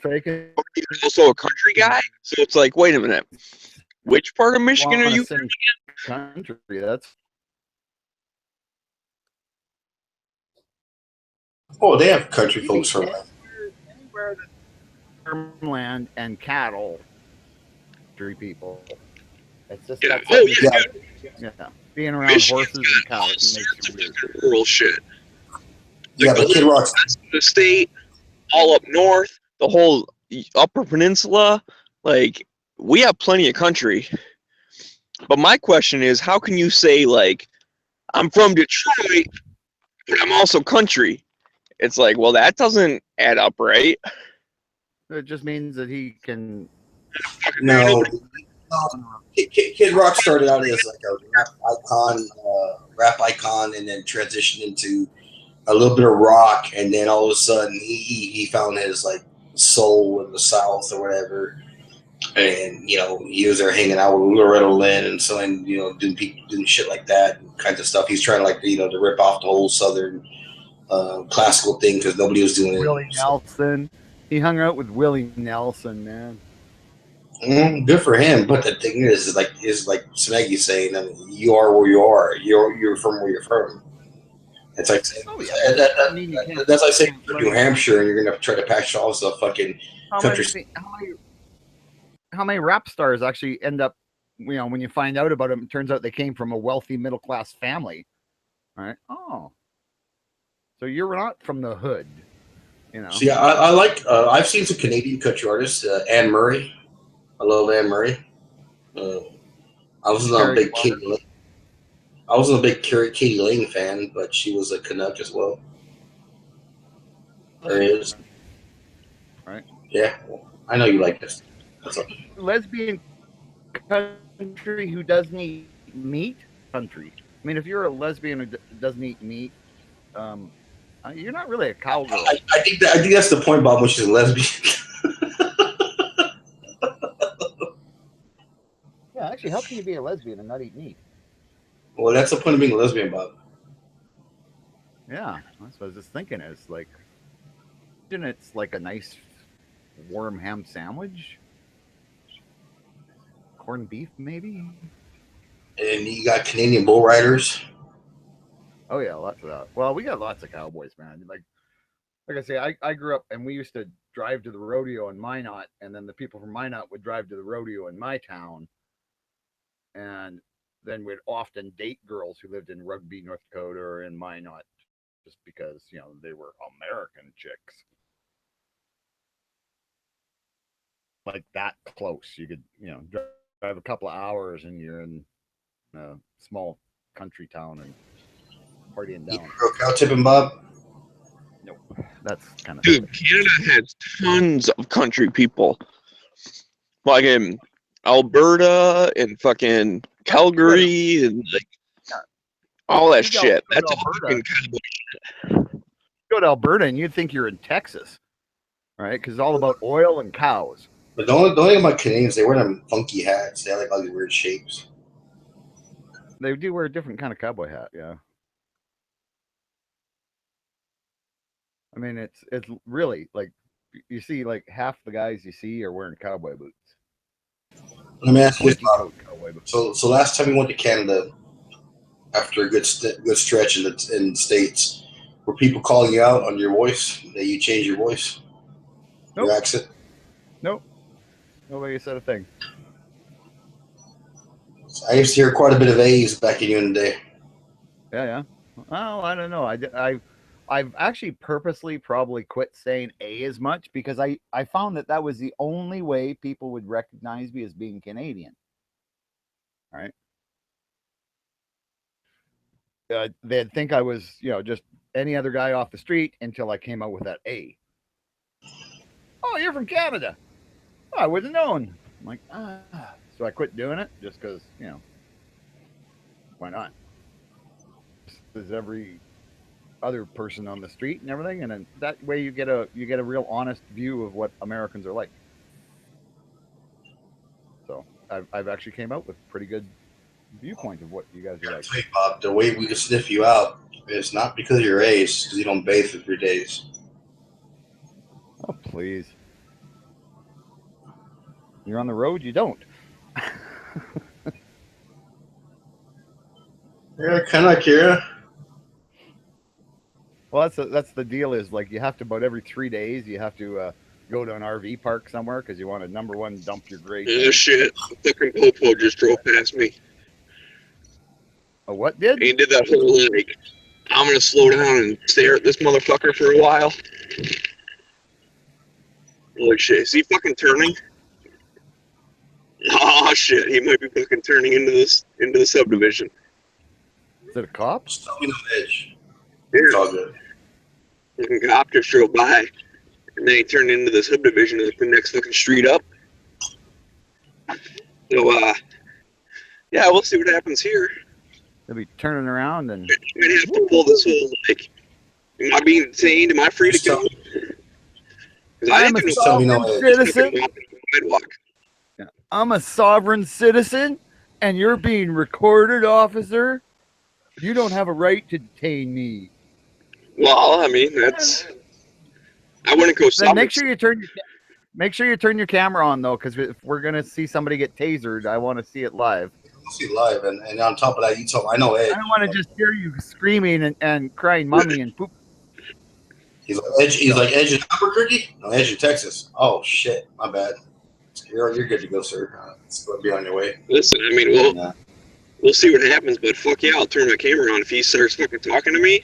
fake. He's also a country guy, so it's like, wait a minute, which part of Michigan are you from? Country, that's. Oh, they have country folks from anywhere that farmland and cattle, country people. It's just yeah. Being around Michigan's horses and cows makes it weird. Rural shit. Yeah, but Kid Rock's the state, all up north, the whole Upper Peninsula, like we have plenty of country. But my question is, how can you say like, I'm from Detroit, but I'm also country? It's like, well, that doesn't add up, right? It just means that he can. No. Kid Rock started out as like a rap icon, and then transitioned into a little bit of rock, and then all of a sudden he found his like soul in the South or whatever, and you know he was there hanging out with Loretta Lynn and so, and you know doing shit like that kinds of stuff. He's trying to like to rip off the whole Southern classical thing because nobody was doing it. Willie Nelson, he hung out with Willie Nelson, man. Good for him, but the thing is like Smeggy saying, you are where you are. You're from where you're from. It's like saying, Oh, yeah. that- I mean, you can't- that's like saying can't for learn- New Hampshire, and you're gonna try to patch all the fucking country. How many rap stars actually end up, when you find out about them, it turns out they came from a wealthy middle class family. All right. Oh, so you're not from the hood, See, I like. I've seen some Canadian country artists. Anne Murray. I love Anne Murray. I wasn't a big Katie Lane. I wasn't a big Katie Lane fan, but she was a Canuck as well. There it is. Right. Yeah, I know you like this. Lesbian country who doesn't eat meat country. I mean, if you're a lesbian who doesn't eat meat, you're not really a cowgirl. I think that's the point, Bob, when she's a lesbian. Yeah, actually, how can you be a lesbian and not eat meat? Well, that's the point of being a lesbian, Bob. Yeah, that's what I was just thinking. Is like, isn't it like a nice warm ham sandwich? Corned beef, maybe? And you got Canadian bull riders. Oh yeah, lots of that. Well, we got lots of cowboys, man. Like I say, I grew up and we used to drive to the rodeo in Minot, and then the people from Minot would drive to the rodeo in my town, and then we'd often date girls who lived in Rugby, North Dakota, or in Minot, just because they were American chicks. Like that close, you could drive a couple of hours and you're in a small country town and partying down. Cow tipping, Bob? Nope. That's kind of dude. Canada has tons of country people, like in Alberta and fucking Calgary and like all that shit. That's all fucking cowboy shit. Go to Alberta and you'd think you're in Texas, right? Because it's all about oil and cows. But the only thing about Canadians, they wear them funky hats. They have like all these weird shapes. They do wear a different kind of cowboy hat, yeah. I mean, it's really like you see like half the guys you see are wearing cowboy boots. Let me ask you this, Bob. So last time you went to Canada, after a good stretch in the States, were people calling you out on your voice? That you change your voice, your accent? Nope. Nobody said a thing. I used to hear quite a bit of A's back in the day. Yeah. Well, I don't know. I've actually purposely probably quit saying A as much because I found that was the only way people would recognize me as being Canadian. All right. They'd think I was, just any other guy off the street until I came out with that A. Oh, you're from Canada. Oh, I wouldn't have known. I'm like, So I quit doing it just because, why not? There's every other person on the street and everything, and then that way you get a real honest view of what Americans are like. So I've actually came out with a pretty good viewpoint of what you guys are like. Hey, Bob, the way we can sniff you out is not because of your A's, because you don't bathe for 3 days. Oh, please. You're on the road, you don't. Yeah, kind of, Kira. Well, that's the deal is like you have to about every 3 days you have to go to an RV park somewhere because you want to number one dump your grade. Oh shit! Fucking Popo just drove past me. Oh, what did? He did that whole like, I'm gonna slow down and stare at this motherfucker for a while. Holy shit! Is he fucking turning? Oh shit! He might be fucking turning into the subdivision. Is it a cop? Stop me on the edge. Yeah. It's all good. Fucking cop just drove by, and then he turned into the subdivision like the next fucking street up. So yeah, we'll see what happens here. They'll be turning around and I'm gonna have to pull this whole like, am I being detained? Am I free to go? I'm a sovereign citizen. Yeah. I'm a sovereign citizen, and you're being recorded, officer. You don't have a right to detain me. Well, I mean, that's. I wouldn't go. Then make sure you turn your camera on though, because if we're gonna see somebody get tasered, I want to see it live. see live, and on top of that, you tell I know Edge. I don't want to just hear you screaming and crying mummy and poop. He's like Edge. He's like Edge in Albuquerque. No, Edge in Texas. Oh shit, my bad. You're good to go, sir. It's going to be on your way. Listen, I mean, we'll see what happens, but fuck yeah, I'll turn my camera on if he starts fucking talking to me.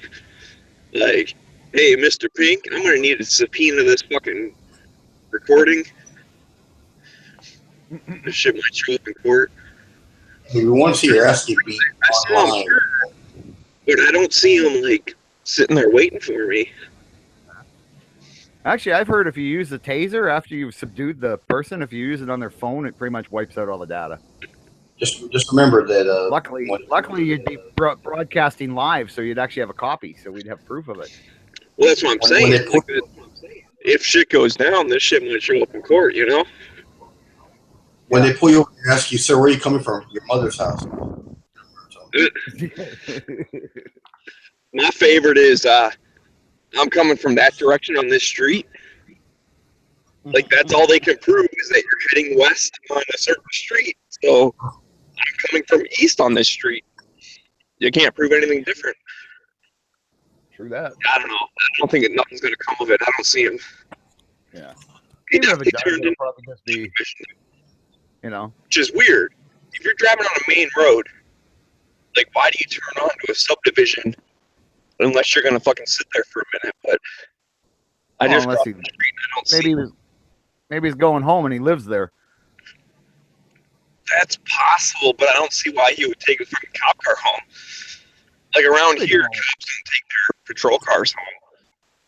Like, hey, Mr. Pink, I'm gonna need a subpoena this fucking recording. This shit might show up in court. We want to see your ass get beat online. But I don't see him, like, sitting there waiting for me. Actually, I've heard if you use the taser after you've subdued the person, if you use it on their phone, it pretty much wipes out all the data. Just remember that. Luckily, you'd be broadcasting live, so you'd actually have a copy, so we'd have proof of it. Well, that's what I'm saying. Like, if shit goes down, this shit might show up in court, you know? When they pull you over and ask you, sir, where are you coming from? Your mother's house. My favorite is I'm coming from that direction on this street. Like, that's all they can prove is that you're heading west on a certain street. So I'm coming from east on this street. You can't prove anything different. True that. I don't know. I don't think nothing's going to come of it. I don't see him. Yeah. He Even if it definitely does, turned it'll in, probably just be, you know. which is weird. If you're driving on a main road, like, why do you turn onto a subdivision unless you're going to fucking sit there for a minute? But I just unless crossed the street and I don't see maybe he's going home and he lives there. That's possible, but I don't see why he would take a fucking cop car home. Like, around here, cops don't take their patrol cars home.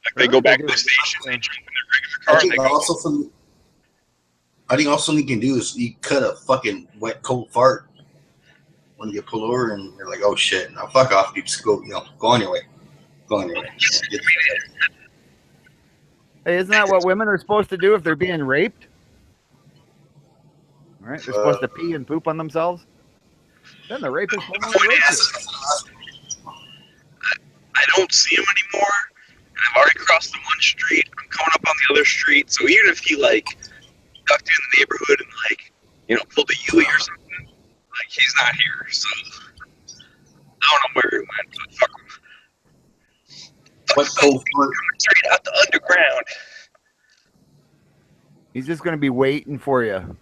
Like, they go back to the station, they jump in their regular car, and they go. I think also something you can do is you cut a fucking wet, cold fart when you pull over, and you're like, oh shit, now fuck off, you just go, go on your way. Go on your way. Hey, isn't that what women are supposed to do if they're being raped? All right, they're supposed to pee and poop on themselves. Then the rapist will not rape you. I don't see him anymore. I've already crossed the one street. I'm coming up on the other street. So even if he, like, ducked in the neighborhood and, like, pulled a Yui or something, like, he's not here. So I don't know where he went, but fuck him. What cold fart? Coming straight out the underground. He's just going to be waiting for you.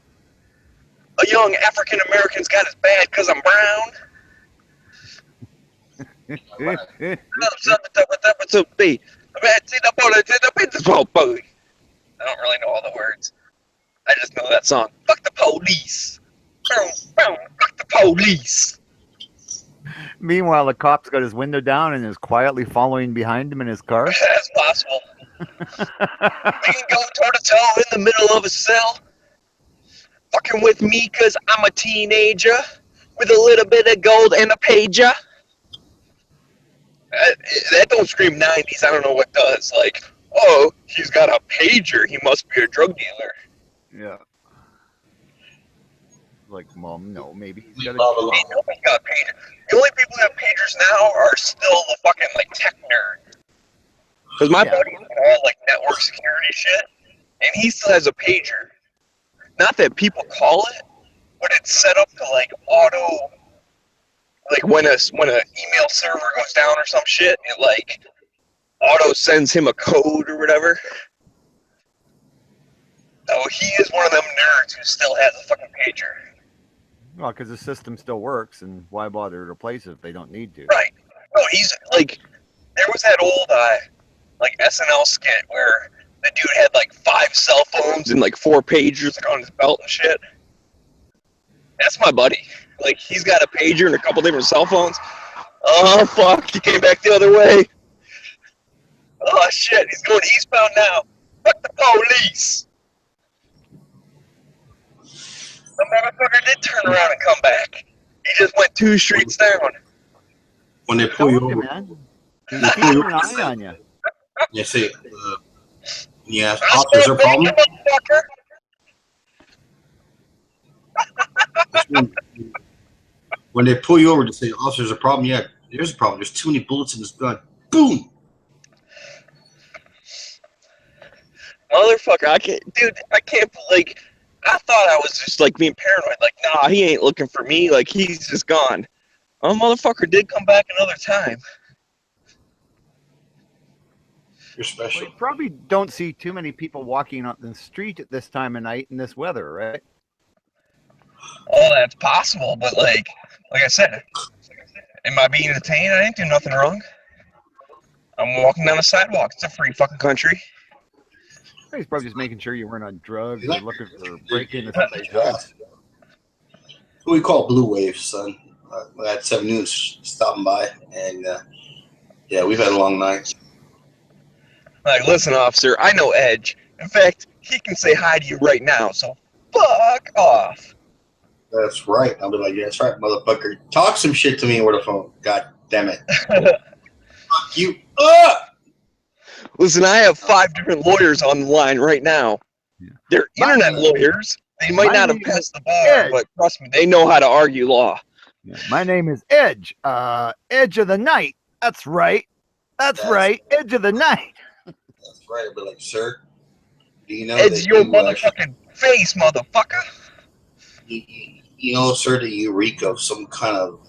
A young African American's got his bad because I'm brown. I don't really know all the words. I just know that song. Fuck the police. Fuck the police. Meanwhile, the cop's got his window down and is quietly following behind him in his car. That's possible. We can go toe-to-toe in the middle of a cell. Fucking with me because I'm a teenager with a little bit of gold and a pager. That don't scream 90s. I don't know what does. Like, oh, he's got a pager. He must be a drug dealer. Yeah. Like, Mom, no, maybe he's got Ain't nobody got a pager. The only people who have pagers now are still the fucking, like, tech nerd. Because my buddy's all, like, network security shit, and he still has a pager. Not that people call it, but it's set up to, like, auto, like, when a email server goes down or some shit, it, like, auto sends him a code or whatever. So he is one of them nerds who still has a fucking pager. Well, because the system still works, and why bother to replace it if they don't need to? Right. No, he's, like, there was that old, like, SNL skit where the dude had, like, 5 cell phones and, like, 4 pagers, like, on his belt and shit. That's my buddy. Like, he's got a pager and a couple different cell phones. Oh, fuck, he came back the other way. Oh, shit, he's going eastbound now. Fuck the police. The motherfucker did turn around and come back. He just went 2 streets down. When they pull you Told you, over, man. He's keeping an eye on you. you say, yeah, officer's a problem. When they pull you over to say, officer's a problem, yeah, there's a problem. There's too many bullets in this gun. Boom! Motherfucker, I can't, like, I thought I was just like being paranoid. Like, nah, he ain't looking for me. Like, he's just gone. Oh, motherfucker did come back another time. You're special. Well, you probably don't see too many people walking on the street at this time of night in this weather, right? Oh, that's possible, but like I said, am I being detained? I didn't do nothing wrong. I'm walking down the sidewalk. It's a free fucking country. He's probably just making sure you weren't on drugs or looking for breaking into somebody's house. Who we call Blue Wave, son. At 7 News stopping by, and yeah, we've had a long night. Like, listen, officer, I know Edge. In fact, he can say hi to you right now, so fuck off. That's right. I'll be like, yeah, that's right, motherfucker. Talk some shit to me over the phone. God damn it. Fuck you up. Listen, I have 5 different lawyers on the line right now. Yeah. They're internet lawyers. They might not have passed the bar, but trust me, they know how to argue law. Yeah. My name is Edge. Edge of the Night. That's right. That's right. Edge of the Night. That's right. I'll be like, sir, do you know Edge that your you, motherfucking face, motherfucker. You know, sir, that you reek of some kind of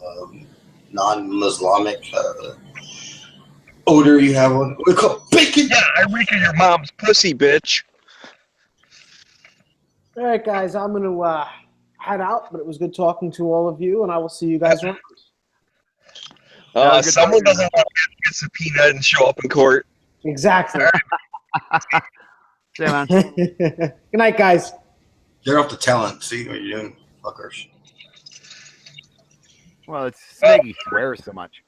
non-Islamic odor you have on. We call bacon. Yeah, I reek of your mom's pussy, bitch. All right, guys, I'm going to head out, but it was good talking to all of you, and I will see you guys around. Someone doesn't want to get subpoenaed and show up in court. Exactly. See you, man. Good night, guys. They're off the talent. See what you're doing, fuckers. Well, it's Snaggy swears so much.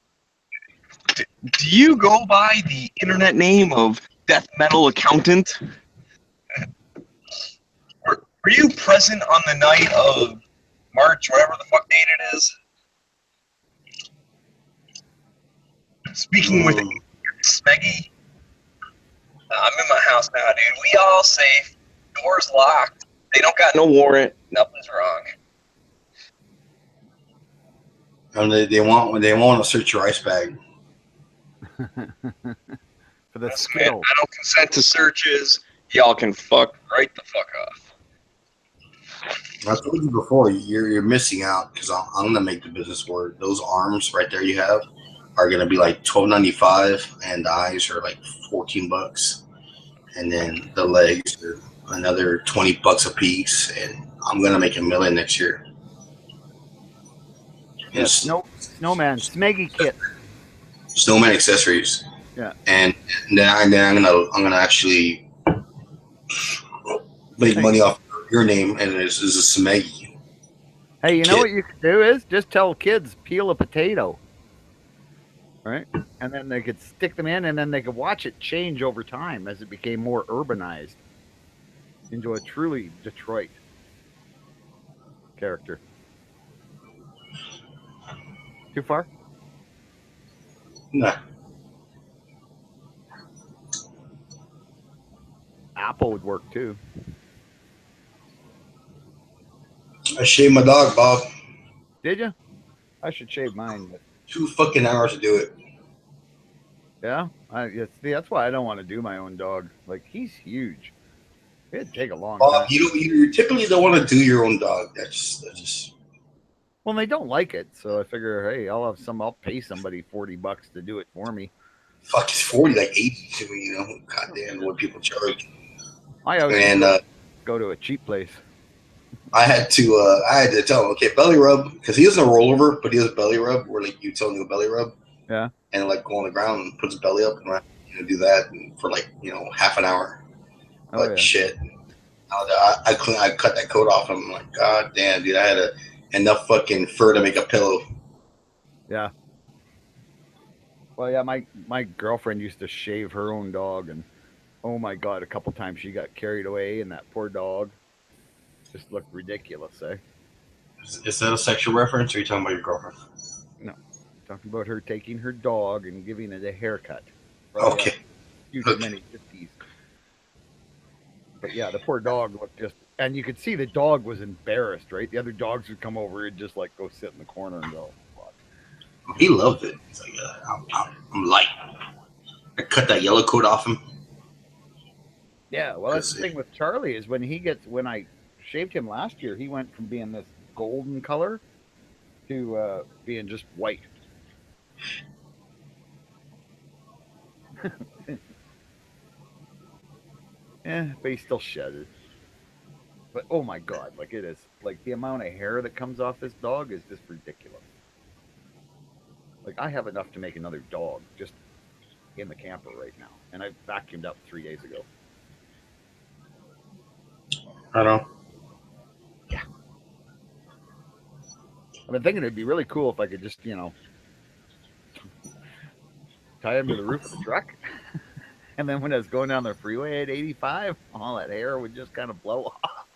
Do you go by the internet name of Death Metal Accountant? Were you present on the night of March, whatever the fuck date it is? Speaking with Smeggy, I'm in my house now, dude. We all safe. Doors locked. They don't got no warrant. Nothing's wrong. And they want to search your ice bag. For the Man, skill. I don't consent to searches. Y'all can fuck right the fuck off. I told you before, you're missing out because I'm gonna make the business work. Those arms right there you have are gonna be like $12.95, and the eyes are like $14, and then the legs are another $20 a piece, and I'm gonna make $1 million next year. Yeah, snowman, Smeggy kit. Snowman accessories. Yeah. And then I'm gonna actually make money off your name, and this is a Smeggy. Hey, you know what you could do is just tell kids peel a potato, right? And then they could stick them in, and then they could watch it change over time as it became more urbanized into a truly Detroit character. Too far? Nah. Apple would work too. I shaved my dog, Bob. Did you? I should shave mine. But 2 fucking hours to do it. yeah, see, that's why I don't want to do my own dog. Like, he's huge. It'd take a long Bob, time. you typically don't want to do your own dog. That's just. Well, they don't like it, so I figure, hey, I'll pay somebody $40 to do it for me. Fuck, it's 40, like 80 to me, you know. Goddamn, what people charge. I always go to a cheap place. I had to tell him, okay, belly rub, because he doesn't roll over, but he does a belly rub where like you tell him to belly rub. Yeah. And like go on the ground and put his belly up and do that for like, half an hour. Oh, yeah. Shit. I cut that coat off. I'm like, God damn, dude, I had enough fucking fur to make a pillow. Yeah. Well, yeah, my girlfriend used to shave her own dog, and oh my God, a couple times she got carried away, and that poor dog just looked ridiculous, eh? Is that a sexual reference, or are you talking about your girlfriend? No, talking about her taking her dog and giving it a haircut. Okay. Huge many 50s. But yeah, the poor dog looked and you could see the dog was embarrassed, right? The other dogs would come over and just like go sit in the corner and go, fuck. He loved it. He's like, I'm light. I cut that yellow coat off him. Yeah, well, that's the thing with Charlie is when I shaved him last year, he went from being this golden color to being just white. But he's still shedded. But oh my god, like it is like the amount of hair that comes off this dog is just ridiculous. Like I have enough to make another dog just in the camper right now, and I vacuumed up 3 days ago. I don't know. Yeah. I've been thinking it'd be really cool if I could just, tie him to the roof of the truck. And then when I was going down the freeway at 85, all that hair would just kind of blow off.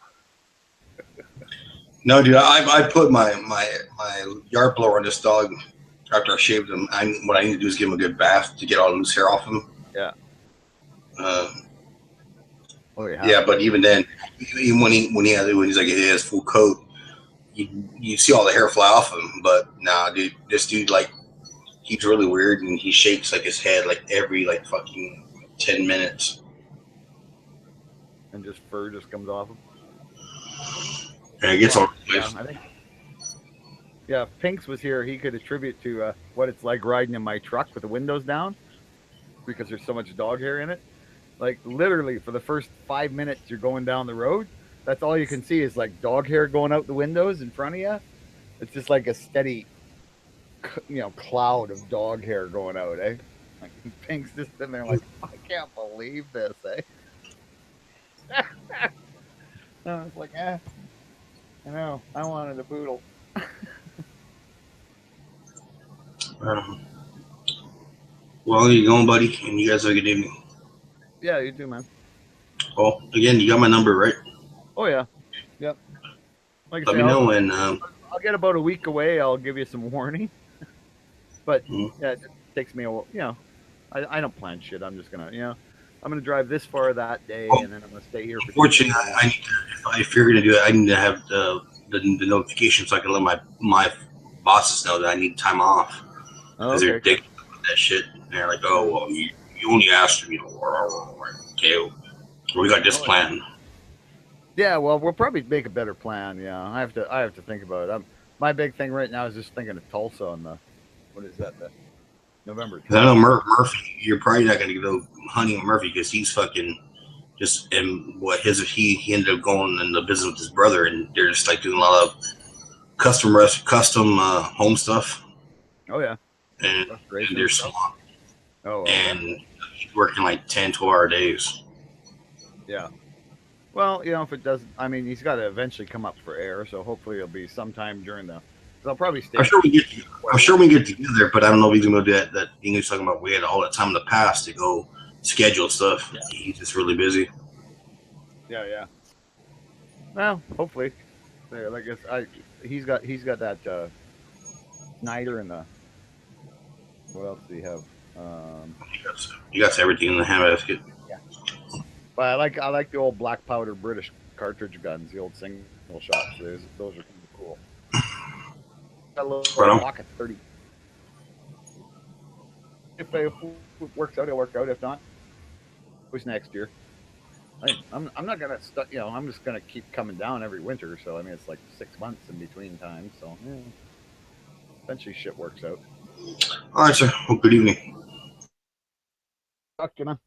No, dude, I put my yard blower on this dog after I shaved him. What I need to do is give him a good bath to get all the loose hair off him. Yeah. Yeah, but even then, even when he's like he has full coat, you see all the hair fly off him. But nah, dude, this dude like he's really weird and he shakes like his head like every like fucking 10 minutes. And just fur just comes off him. And it gets all. Yeah, if Pinks was here, he could attribute to what it's like riding in my truck with the windows down because there's so much dog hair in it. Like literally for the first 5 minutes you're going down the road, that's all you can see is like dog hair going out the windows in front of you. It's just like a steady, cloud of dog hair going out, eh? Like Pink's just sitting there like, I can't believe this, eh? I was like, I know, I wanted a poodle. Well, you going, buddy? And you guys have a good evening. Yeah, you too, man. Oh, again, you got my number, right? Oh yeah, yep. Like Let me know when. I'll get about a week away. I'll give you some warning. But yeah, it takes me a while. I don't plan shit. I'm just gonna, I'm gonna drive this far that day, and then I'm gonna stay here. Unfortunately, I need to, if you're gonna do it, I need to have the notification so I can let my bosses know that I need time off because they're ridiculous with that shit. And they're like, oh well, you only asked me, okay, we got this plan. Yeah, well, we'll probably make a better plan. Yeah, I have to think about it. My big thing right now is just thinking of Tulsa on the, what is that, the November. I know Murphy. You're probably not going to go hunting with Murphy because he's fucking just and what he ended up going in the business with his brother, and they're just like doing a lot of custom home stuff. Oh yeah, and they're small. Oh, and he's working like 10, 12-hour days. Yeah. Well, if it doesn't, I mean, he's got to eventually come up for air, so hopefully it'll be sometime during the. I'll probably stay. I'm sure we get together, but I don't know if he's gonna do that. That thing he's talking about. We had all that time in the past to go schedule stuff. Yeah. He's just really busy. Yeah. Well, hopefully, like he's got that Snyder and the. What else do you have? You got everything in the handbasket. Yeah. But I like the old black powder British cartridge guns, the old single shots. Those are kind of cool. Got a little pocket 30. If it works out, it'll work out. If not, who's next year? I'm not gonna I'm just gonna keep coming down every winter. So I mean, it's like 6 months in between times. So eventually, shit works out. All right, sir. Well, good evening. Talk to you, man.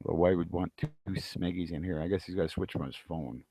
Well, why would want two Smeggies in here? I guess he's got to switch from his phone.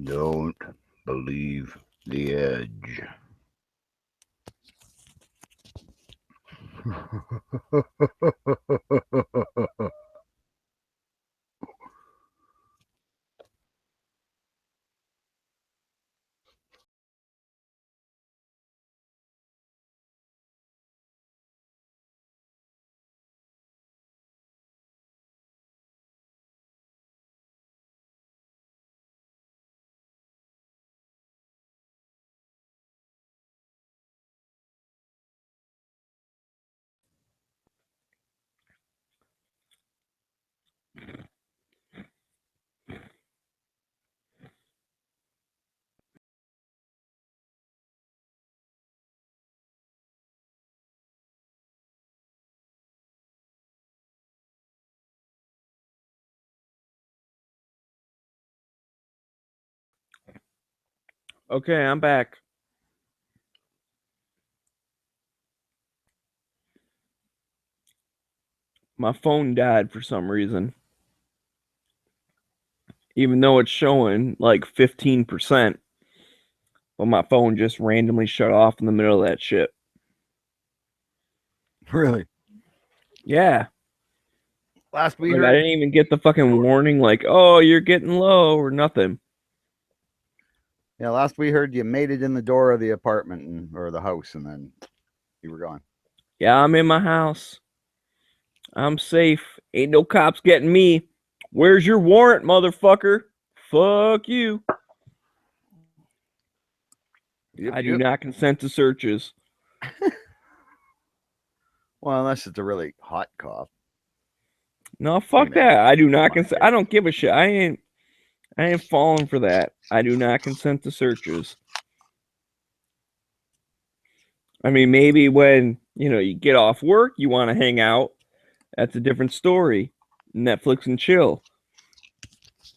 Don't believe the edge. Okay, I'm back. My phone died for some reason. Even though it's showing like 15%, but my phone just randomly shut off in the middle of that shit. Really? Yeah. Last we Like, I heard, didn't even get the fucking warning like, oh, you're getting low or nothing. yeah, last we heard, you made it in the door of the apartment or the house, and then you were gone. Yeah, I'm in my house. I'm safe. Ain't no cops getting me. Where's your warrant, motherfucker? Fuck you. I do not consent to searches. Well, unless it's a really hot cop. No, fuck that. I do not consent. I don't give a shit. I ain't falling for that. I do not consent to searches. I mean, maybe when, you get off work, you want to hang out. That's a different story. Netflix and chill.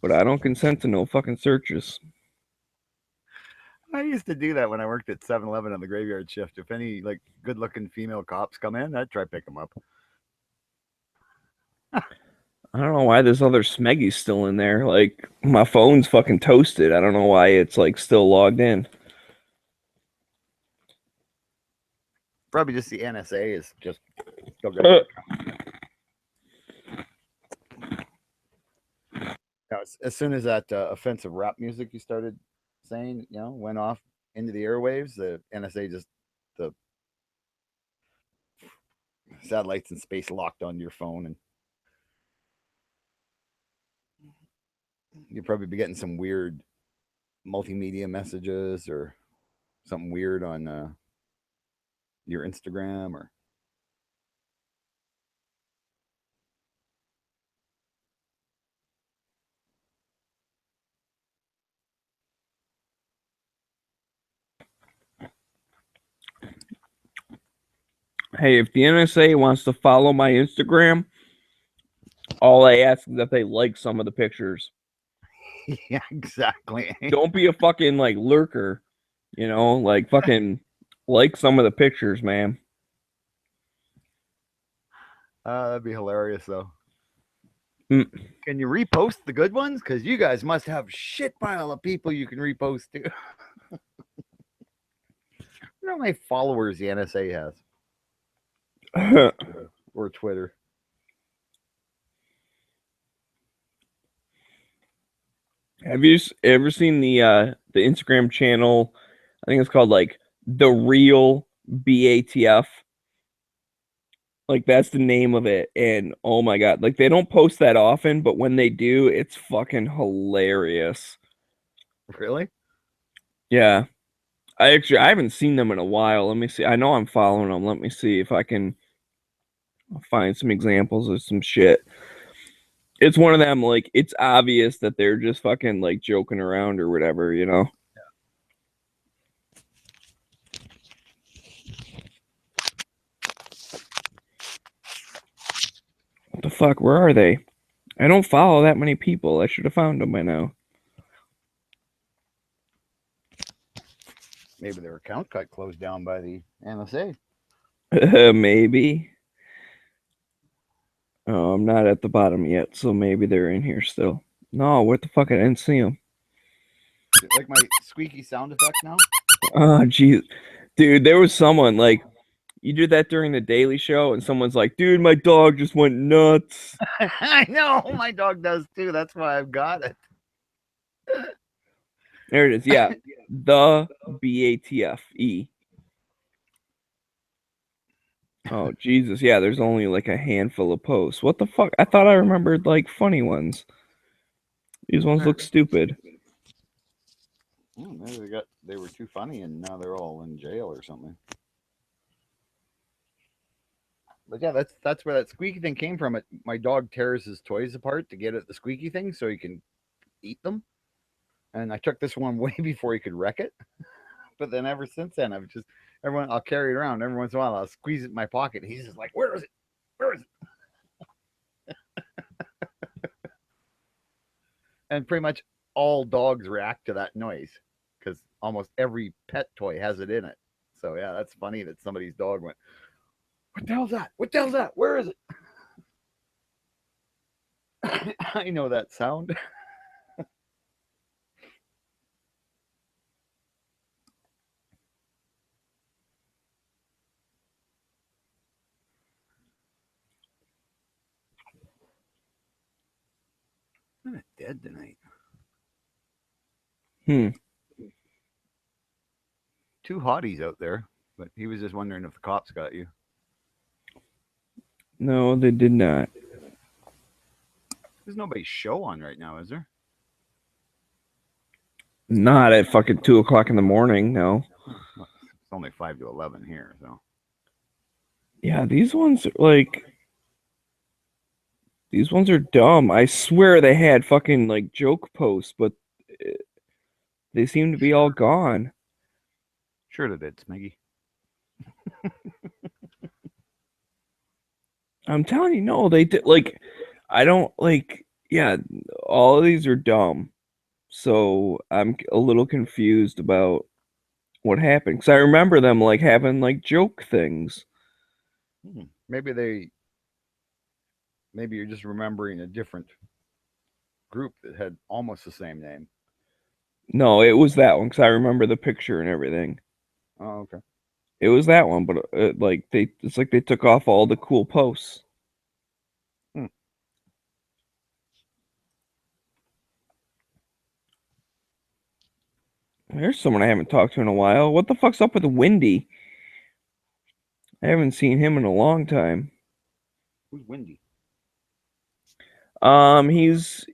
But I don't consent to no fucking searches. I used to do that when I worked at 7-Eleven on the graveyard shift. If any like good-looking female cops come in, I'd try to pick them up. I don't know why this other Smeggy's still in there. Like, my phone's fucking toasted. I don't know why it's like still logged in. Probably just the NSA is just still good. As soon as that offensive rap music you started saying, went off into the airwaves, the NSA just, the satellites in space locked onto your phone, and you'd probably be getting some weird multimedia messages or something weird on your Instagram or. Hey, if the NSA wants to follow my Instagram, all I ask is that they like some of the pictures. Yeah, exactly. Don't be a fucking like lurker, like fucking like some of the pictures, man. That'd be hilarious, though. Mm. Can you repost the good ones? Because you guys must have shit pile of people you can repost to. I don't know how many followers the NSA has. Or Twitter. Have you ever seen the Instagram channel? I think it's called like The Real BATF. Like, that's the name of it. And oh my God, like, they don't post that often, but when they do, it's fucking hilarious. Really? Yeah. I haven't seen them in a while. Let me see. I know I'm following them. Let me see if I can find some examples of some shit. It's one of them, like, it's obvious that they're just fucking like joking around or whatever, What the fuck? Where are they? I don't follow that many people. I should have found them by now. Maybe their account got closed down by the NSA. Maybe. Oh, I'm not at the bottom yet, so maybe they're in here still. No, what the fuck? I didn't see them. like my squeaky sound effect now? Oh, geez. Dude, there was someone like, you did that during the Daily Show, and someone's like, dude, my dog just went nuts. I know my dog does too. That's why I've got it. There it is. Yeah. The BATFE. Oh, Jesus. Yeah, there's only like a handful of posts. What the fuck? I thought I remembered like funny ones. These ones look stupid. Maybe they were too funny and now they're all in jail or something. But yeah, that's where that squeaky thing came from. My dog tears his toys apart to get at the squeaky thing so he can eat them. And I took this one way before he could wreck it. But then ever since then, I'll carry it around. Every once in a while, I'll squeeze it in my pocket. He's just like, where is it? Where is it? And pretty much all dogs react to that noise because almost every pet toy has it in it. So yeah, that's funny that somebody's dog went, what the hell's that? What the hell's that? Where is it? I know that sound. I'm not dead tonight. Two hotties out there, but he was just wondering if the cops got you. No, they did not. There's nobody's show on right now, is there? Not at fucking 2 o'clock in the morning, no. Well, it's only 5 to 11 here, so. Yeah, these ones are like... These ones are dumb. I swear they had fucking like joke posts, but they seem to be all gone. Sure they did, Smiggy. I'm telling you, no, they did. Like, I don't like. Yeah, all of these are dumb. So I'm a little confused about what happened because I remember them like having like joke things. Maybe you're just remembering a different group that had almost the same name. No, it was that one because I remember the picture and everything. Oh, okay. It was that one, but it's like they took off all the cool posts. There's someone I haven't talked to in a while. What the fuck's up with Windy? I haven't seen him in a long time. Who's Windy?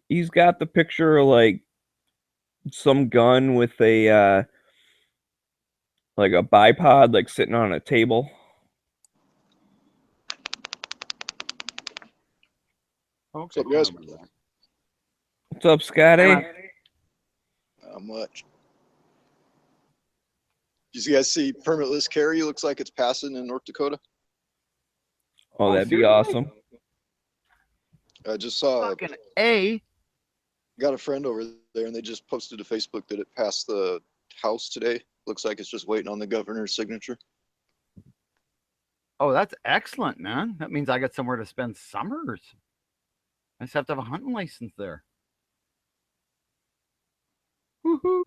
He's got the picture of like some gun with a like a bipod like sitting on a table. Okay. What's up, guys? What's up, Scotty? Not much. Did you guys see permitless carry? Looks like it's passing in North Dakota. Oh, that'd be awesome. I just saw. Fucking A. Got a friend over there, and they just posted to Facebook that it passed the House today. Looks like it's just waiting on the governor's signature. Oh, that's excellent, man. That means I got somewhere to spend summers. I just have to have a hunting license there. Woohoo!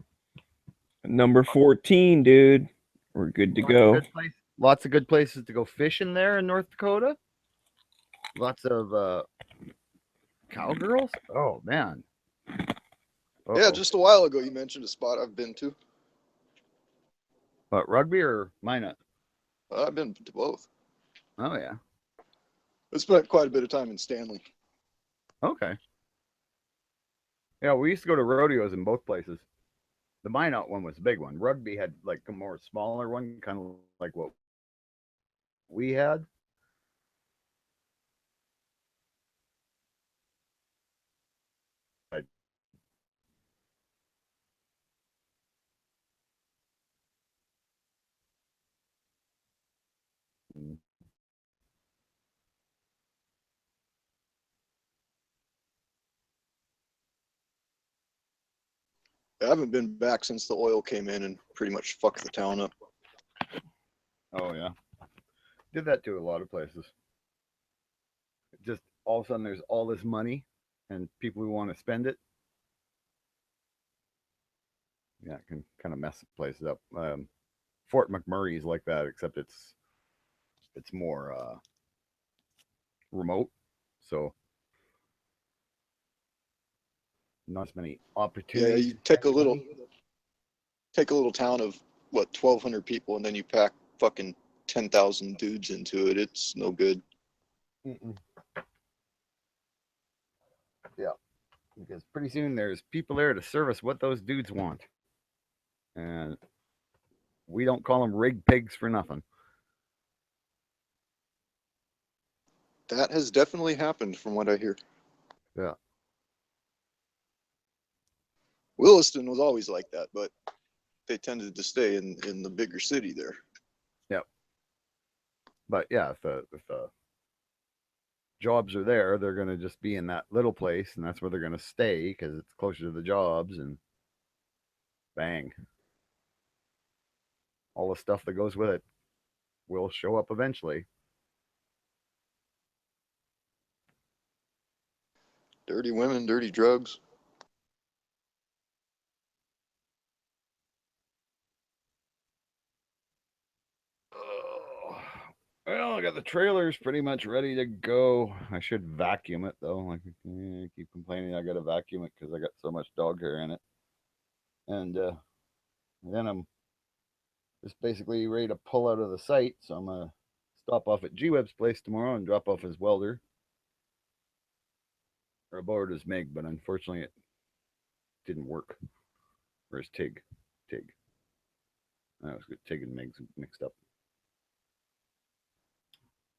Number 14, dude. We're good to go. Lots of good places to go fishing there in North Dakota. Lots of cowgirls. Oh, man. Yeah, just a while ago you mentioned a spot I've been to. What, rugby or Minot? I've been to both. Oh, yeah. I spent quite a bit of time in Stanley. Okay. Yeah, we used to go to rodeos in both places. The Minot one was a big one. Rugby had like a more smaller one, kind of like what we had. I haven't been back since the oil came in and pretty much fucked the town up. Oh, yeah. Did that to a lot of places. Just all of a sudden there's all this money and people who want to spend it. yeah, it can kind of mess the place up. Fort McMurray is like that, except it's more remote, so not as many Yeah, opportunities. you take a little town of what 1,200 people, and then you pack fucking 10,000 dudes into it. It's no good. Mm-mm. Yeah, because pretty soon there's people there to service what those dudes want, and we don't call them rig pigs for nothing. That has definitely happened, from what I hear. Yeah. Williston was always like that, but they tended to stay in the bigger city there. Yep. But yeah, if the jobs are there, they're going to just be in that little place, and that's where they're going to stay because it's closer to the jobs, and bang, all the stuff that goes with it will show up eventually. Dirty women, dirty drugs. Well, I got the trailers pretty much ready to go. I should vacuum it though. Like, I keep complaining I got to vacuum it because I got so much dog hair in it. And then I'm just basically ready to pull out of the site. So I'm gonna stop off at G-Web's place tomorrow and drop off his welder. Or I borrowed his MIG, but unfortunately it didn't work. Or his TIG. I was good. TIG and MIG's mixed up.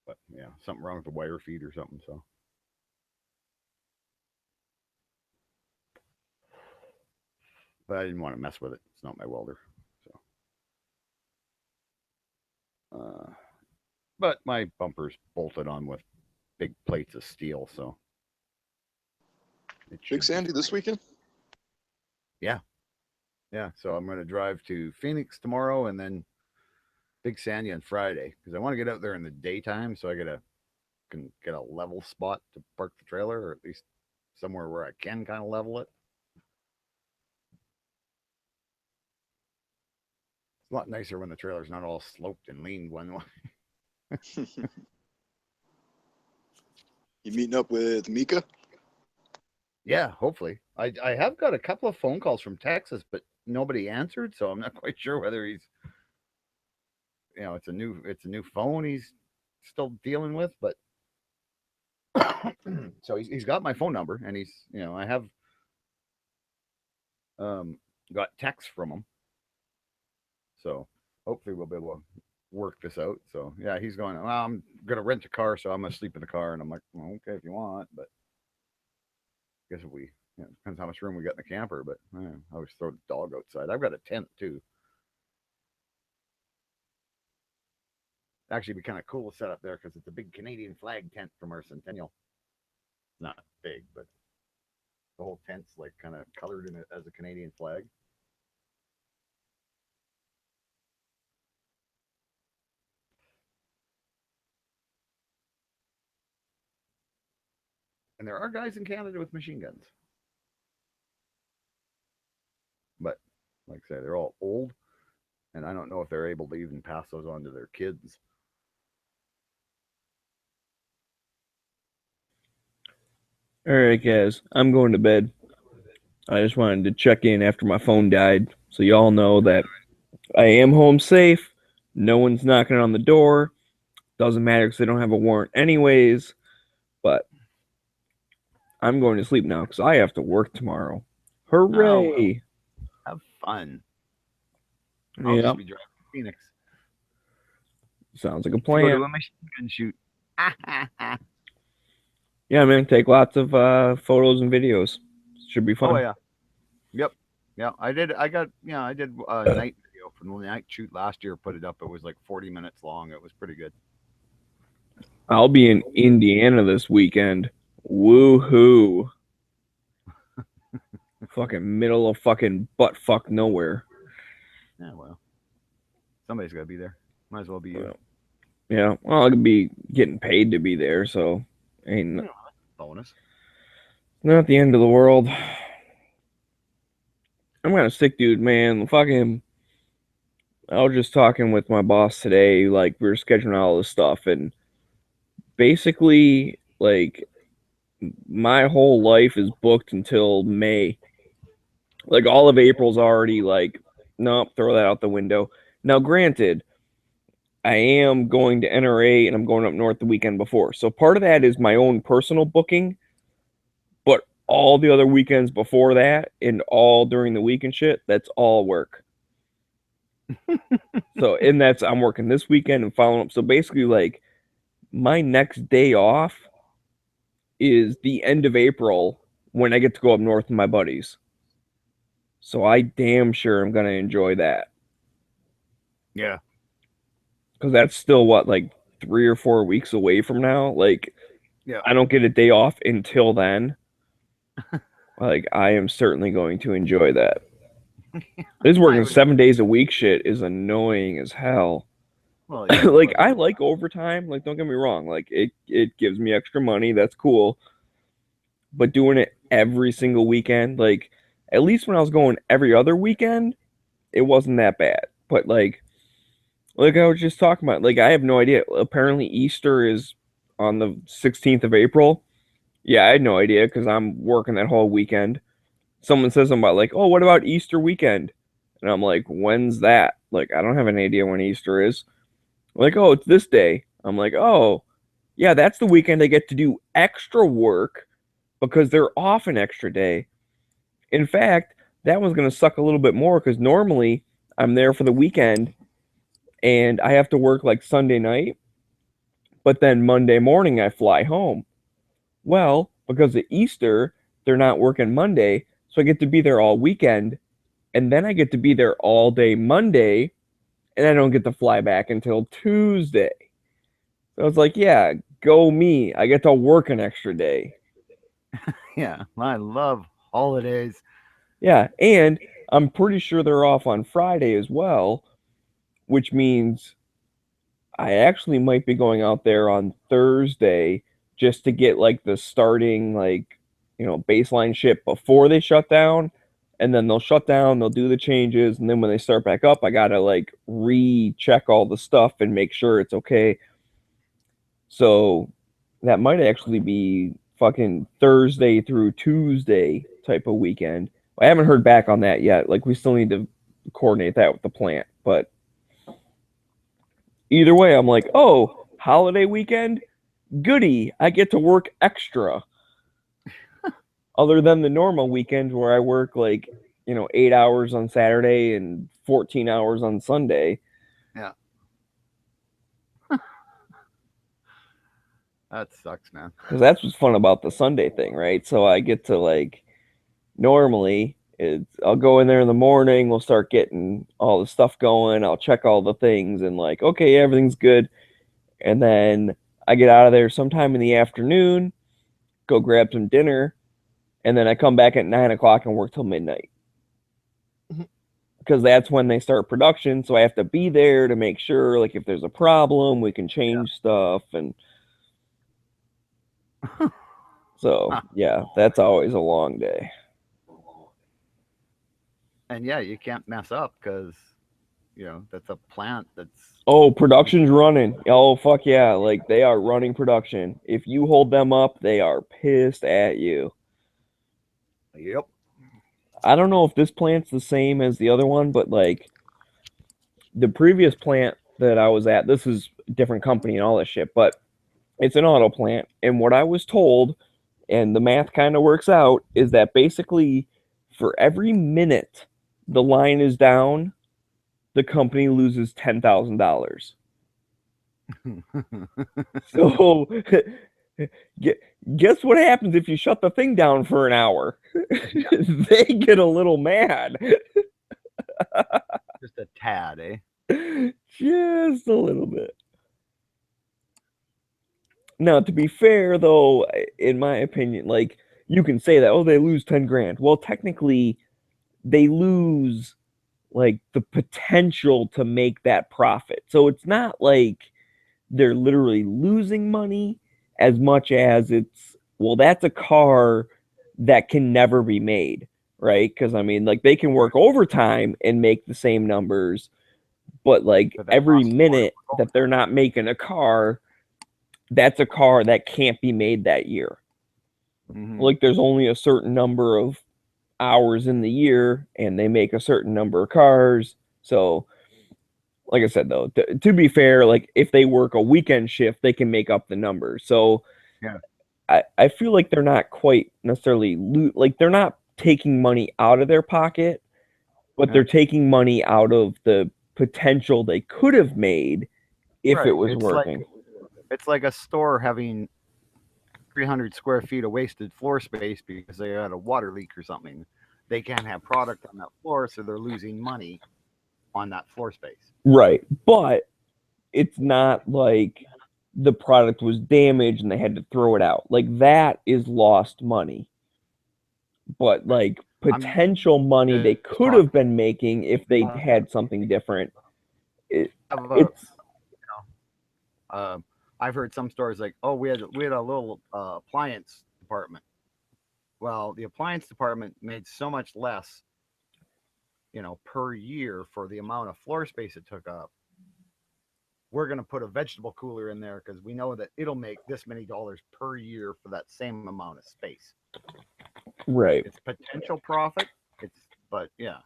But yeah, something wrong with the wire feed or something. So but I didn't want to mess with it. It's not my welder. So but my bumper's bolted on with big plates of steel, so Big Sandy this weekend? Yeah. So I'm going to drive to Phoenix tomorrow and then Big Sandy on Friday because I want to get out there in the daytime, so I can get a level spot to park the trailer, or at least somewhere where I can kind of level it. It's a lot nicer when the trailer's not all sloped and leaned one way. You meeting up with Mika? Yeah, hopefully. I have got a couple of phone calls from Texas, but nobody answered, so I'm not quite sure whether he's, it's a new phone he's still dealing with, but so he's got my phone number, and he's, I have got texts from him, so hopefully we'll be able to work this out. So yeah, he's going, well, I'm gonna rent a car, so I'm gonna sleep in the car, and I'm like, well, okay, if you want, but I guess if we, depends how much room we got in the camper, but I always throw the dog outside. I've got a tent too. Actually, it'd be kind of cool to set up there because it's a big Canadian flag tent from our centennial. Not big, but the whole tent's like kind of colored in it as a Canadian flag. And there are guys in Canada with machine guns. But like I say, they're all old, and I don't know if they're able to even pass those on to their kids. All right, guys, I'm going to bed. I just wanted to check in after my phone died, so y'all know that I am home safe. No one's knocking on the door. Doesn't matter because they don't have a warrant anyways. But I'm going to sleep now because I have to work tomorrow. Hooray! Oh, well. Have fun. I'll just be driving to Phoenix. Sounds like a plan. Go to a machine gun shoot. Yeah, man. Take lots of photos and videos. Should be fun. Oh yeah. Yep. Yeah, I did a night video from the night shoot last year. Put it up. It was like 40 minutes long. It was pretty good. I'll be in Indiana this weekend. Woohoo! Fucking middle of fucking butt fuck nowhere. Yeah, well, somebody's got to be there. Might as well be you. Yeah, well, I could be getting paid to be there, so ain't bonus. Not the end of the world. I'm kind of sick, dude, man. Fucking, I was just talking with my boss today. Like, we were scheduling all this stuff, and basically, like, my whole life is booked until May. Like, all of April's already like, nope, throw that out the window. Now, granted, I am going to NRA and I'm going up north the weekend before. So part of that is my own personal booking, but all the other weekends before that and all during the week and shit, that's all work. So, and that's, I'm working this weekend and following up. So basically, like, my next day off is the end of April when I get to go up north with my buddies. So I damn sure I'm going to enjoy that. Yeah. Because that's still, what, like 3 or 4 weeks away from now? Like, Yeah. I don't get a day off until then. Like, I am certainly going to enjoy that. This working 7 days a week shit is annoying as hell. Well, like, I like overtime. Like, don't get me wrong. Like, it gives me extra money. That's cool. But doing it every single weekend, like, at least when I was going every other weekend, it wasn't that bad. But, like I was just talking about, like, I have no idea. Apparently, Easter is on the 16th of April. Yeah, I had no idea because I'm working that whole weekend. Someone says something about, like, oh, what about Easter weekend? And I'm like, when's that? Like, I don't have any idea when Easter is. Like, oh, it's this day. I'm like, oh, yeah, that's the weekend I get to do extra work because they're off an extra day. In fact, that one's going to suck a little bit more because normally I'm there for the weekend and I have to work like Sunday night, but then Monday morning I fly home. Well, because of Easter, they're not working Monday, so I get to be there all weekend, and then I get to be there all day Monday, and I don't get to fly back until Tuesday. So it's like, yeah, go me. I get to work an extra day. Yeah, I love holidays. Yeah, and I'm pretty sure they're off on Friday as well, which means I actually might be going out there on Thursday just to get like the starting, like, you know, baseline ship before they shut down. And then they'll shut down, they'll do the changes, and then when they start back up, I gotta like recheck all the stuff and make sure it's okay. So that might actually be fucking Thursday through Tuesday type of weekend. I haven't heard back on that yet. Like, we still need to coordinate that with the plant. But either way, I'm like, oh, holiday weekend? Goody. I get to work extra. Other than the normal weekend where I work, like, you know, 8 hours on Saturday and 14 hours on Sunday. Yeah. That sucks, man. Because that's what's fun about the Sunday thing, right? So I get to, like, normally I'll go in there in the morning, we'll start getting all the stuff going, I'll check all the things and like, okay, everything's good. And then I get out of there sometime in the afternoon, go grab some dinner, and then I come back at 9 o'clock and work till midnight. Because that's when they start production, so I have to be there to make sure, like, if there's a problem, we can change stuff. And so, yeah, that's always a long day. And yeah, you can't mess up because, you know, that's a plant that's... Oh, production's running. Oh, fuck yeah. Like, they are running production. If you hold them up, they are pissed at you. Yep. I don't know if this plant's the same as the other one, but, like, the previous plant that I was at, this is a different company and all this shit, but it's an auto plant. And what I was told, and the math kind of works out, is that basically for every minute the line is down, the company loses $10,000. So guess what happens if you shut the thing down for an hour? They get a little mad. Just a tad, eh? Just a little bit. Now, to be fair, though, in my opinion, like, you can say that, oh, they lose 10 grand. Well, technically, they lose, like, the potential to make that profit. So it's not like they're literally losing money as much as it's, well, that's a car that can never be made, right? Because I mean, like they can work overtime and make the same numbers, but like But that every costs more minute to that they're not making a car, that's a car that can't be made that year. Mhm. Like there's only a certain number of hours in the year, and they make a certain number of cars. So, like I said, though, to be fair, like if they work a weekend shift, they can make up the numbers. So, Yeah. I feel like they're not quite necessarily like they're not taking money out of their pocket, but Yeah. they're taking money out of the potential they could have made if it Right. was It's working. It's like a store having 300 square feet of wasted floor space because they had a water leak or something. They can't have product on that floor, so they're losing money on that floor space. Right. But it's not like the product was damaged and they had to throw it out. Like that is lost money. But like potential money they could have been making if they had something different. It's I've heard some stores like, oh, we had a little appliance department. Well, the appliance department made so much less, per year for the amount of floor space it took up. We're going to put a vegetable cooler in there because we know that it'll make this many dollars per year for that same amount of space. right. It's potential profit. But yeah.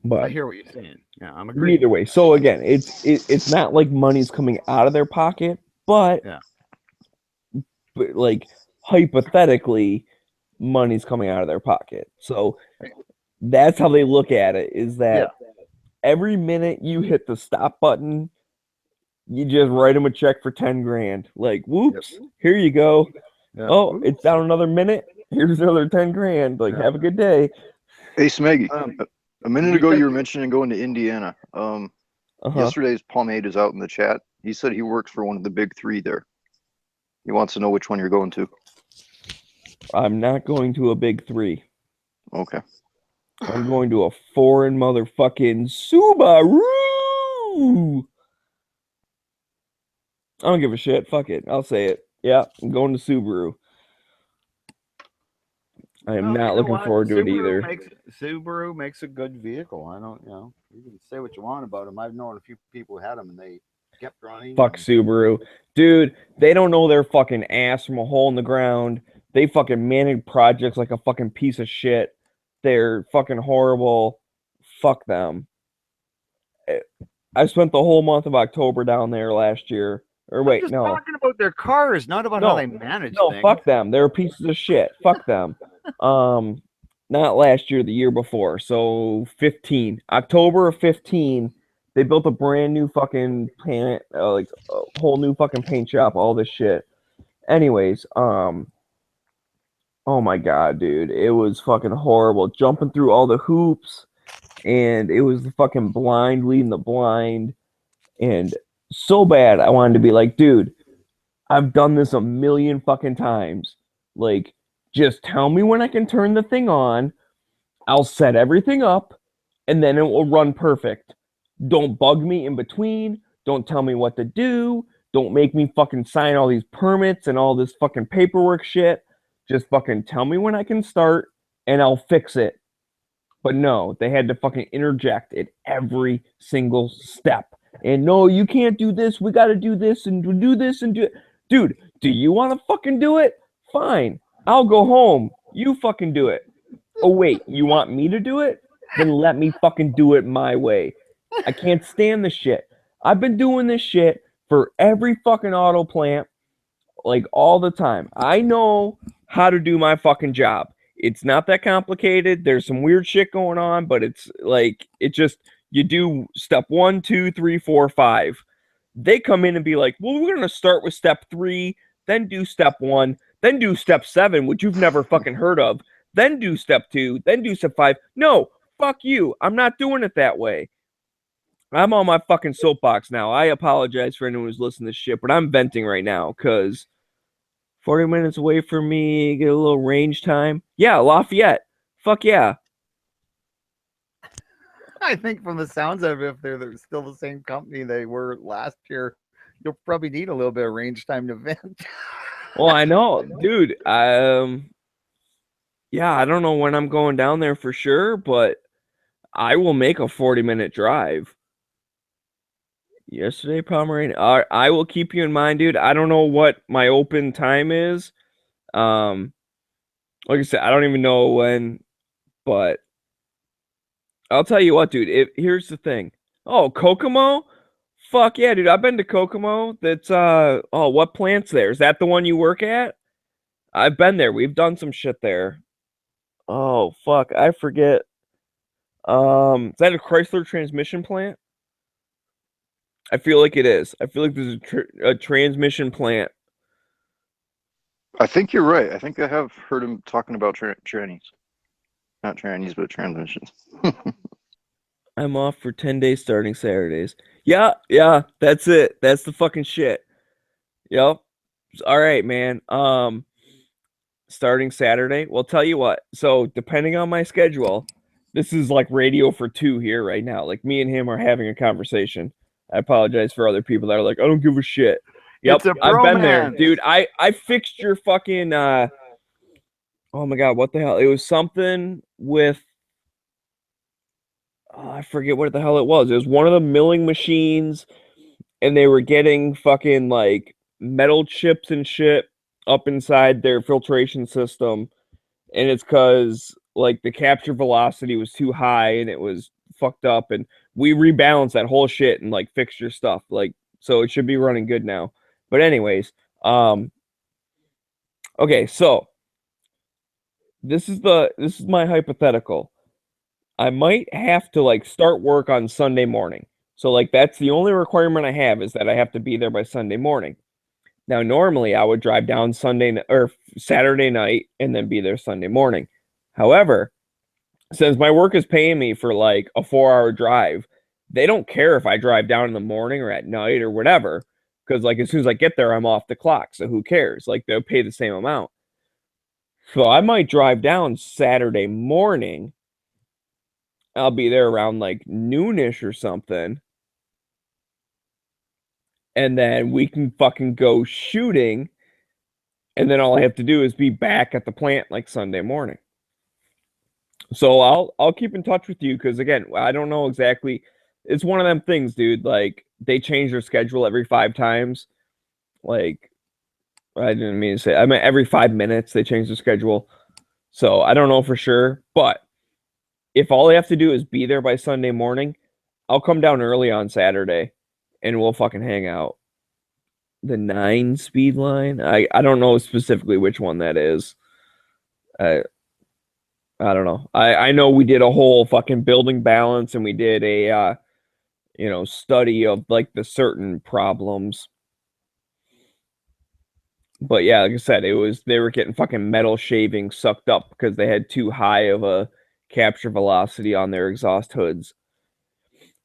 But I hear what you're saying. Yeah, I'm agreeing. either way. So again, it's not like money's coming out of their pocket, but like hypothetically, money's coming out of their pocket. So that's how they look at it, is that every minute you hit the stop button, you just write them a check for 10 grand. Like, whoops, here you go. Oh, it's down another minute. Here's another 10 grand. Like, have a good day. Hey, Smeggy. A minute ago, you you were mentioning going to Indiana. Yesterday's Pomade is out in the chat. He said he works for one of the big three there. He wants to know which one you're going to. I'm not going to a big three. Okay. I'm going to a foreign motherfucking Subaru. I don't give a shit. Fuck it. I'll say it. Yeah, I'm going to Subaru. I am not looking forward to it either. Subaru makes a good vehicle. I don't, you can say what you want about them. I've known a few people who had them and they kept running. Fuck Subaru. Dude, they don't know their fucking ass from a hole in the ground. They fucking manage projects like a fucking piece of shit. They're fucking horrible. Fuck them. I spent the whole month of October down there last year. Or wait, just no. talking about their cars, not about how they manage things. Fuck them. They're pieces of shit. Fuck them. Not last year, the year before. So 15. October of 15, they built a brand new fucking paint, like a whole new fucking paint shop, all this shit. Anyways, oh my god, dude. It was fucking horrible. Jumping through all the hoops, and it was the fucking blind leading the blind. And so bad, I wanted to be like, dude, I've done this a million fucking times. Like, just tell me when I can turn the thing on. I'll set everything up, and then it will run perfect. Don't bug me in between. Don't tell me what to do. Don't make me fucking sign all these permits and all this fucking paperwork shit. Just fucking tell me when I can start, and I'll fix it. But no, they had to fucking interject at every single step. And no, you can't do this. We got to do this and do this and do it. Dude, do you want to fucking do it? Fine. I'll go home. You fucking do it. Oh, wait, you want me to do it? Then let me fucking do it my way. I can't stand this shit. I've been doing this shit for every fucking auto plant, like all the time. I know how to do my fucking job. It's not that complicated. There's some weird shit going on, but it's like, it just, you do step 1, 2, 3, 4, 5. They come in and be like, well, we're going to start with step 3, then do step 1, then do step 7, which you've never fucking heard of, then do step 2, then do step 5. No, fuck you. I'm not doing it that way. I'm on my fucking soapbox now. I apologize for anyone who's listening to this shit, but I'm venting right now because 40 minutes away from me, get a little range time. Yeah, Lafayette. Fuck yeah. I think from the sounds of it, if they're still the same company they were last year, you'll probably need a little bit of range time to vent. Well, I know, dude. Yeah, I don't know when I'm going down there for sure, but I will make a 40-minute drive. Yesterday, Pomeranian. I will keep you in mind, dude. I don't know what my open time is. Like I said, I don't even know when, but I'll tell you what, dude. Here's the thing. Oh, Kokomo? Fuck yeah, dude. I've been to Kokomo. That's oh, what plant's there? Is that the one you work at? I've been there. We've done some shit there. Oh, fuck. I forget. Is that a Chrysler transmission plant? I feel like it is. I feel like there's a transmission plant. I think you're right. I think I have heard him talking about trannies. Not trannies, but transmissions. I'm off for 10 days starting Saturdays. Yeah, that's it. That's the fucking shit. Yep. All right, man. Starting Saturday. Well, tell you what. So, depending on my schedule, this is like radio for two here right now. Like me and him are having a conversation. I apologize for other people that are like, I don't give a shit. Yep, I've been there, dude. I fixed your fucking oh my god, what the hell? It was something with I forget what the hell it was. It was one of the milling machines, and they were getting fucking like metal chips and shit up inside their filtration system, and it's because like the capture velocity was too high and it was fucked up, and we rebalanced that whole shit and like fixed your stuff, like so it should be running good now. But anyways, okay, so this is my hypothetical. I might have to like start work on Sunday morning. So like that's the only requirement I have is that I have to be there by Sunday morning. Now normally I would drive down Sunday or Saturday night and then be there Sunday morning. However, since my work is paying me for like a 4-hour drive, they don't care if I drive down in the morning or at night or whatever, because like as soon as I get there, I'm off the clock. So who cares? Like they'll pay the same amount. So I might drive down Saturday morning. I'll be there around like noonish or something. And then we can fucking go shooting. And then all I have to do is be back at the plant like Sunday morning. So I'll keep in touch with you because again, I don't know exactly. It's one of them things, dude. Like they change their schedule every 5 times. Like I didn't mean to say. I mean every 5 minutes they change the schedule. So I don't know for sure, but if all I have to do is be there by Sunday morning, I'll come down early on Saturday and we'll fucking hang out. The 9 speed line? I don't know specifically which one that is. I don't know. I know we did a whole fucking building balance and we did a study of like the certain problems. But yeah, like I said, they were getting fucking metal shavings sucked up because they had too high of a capture velocity on their exhaust hoods.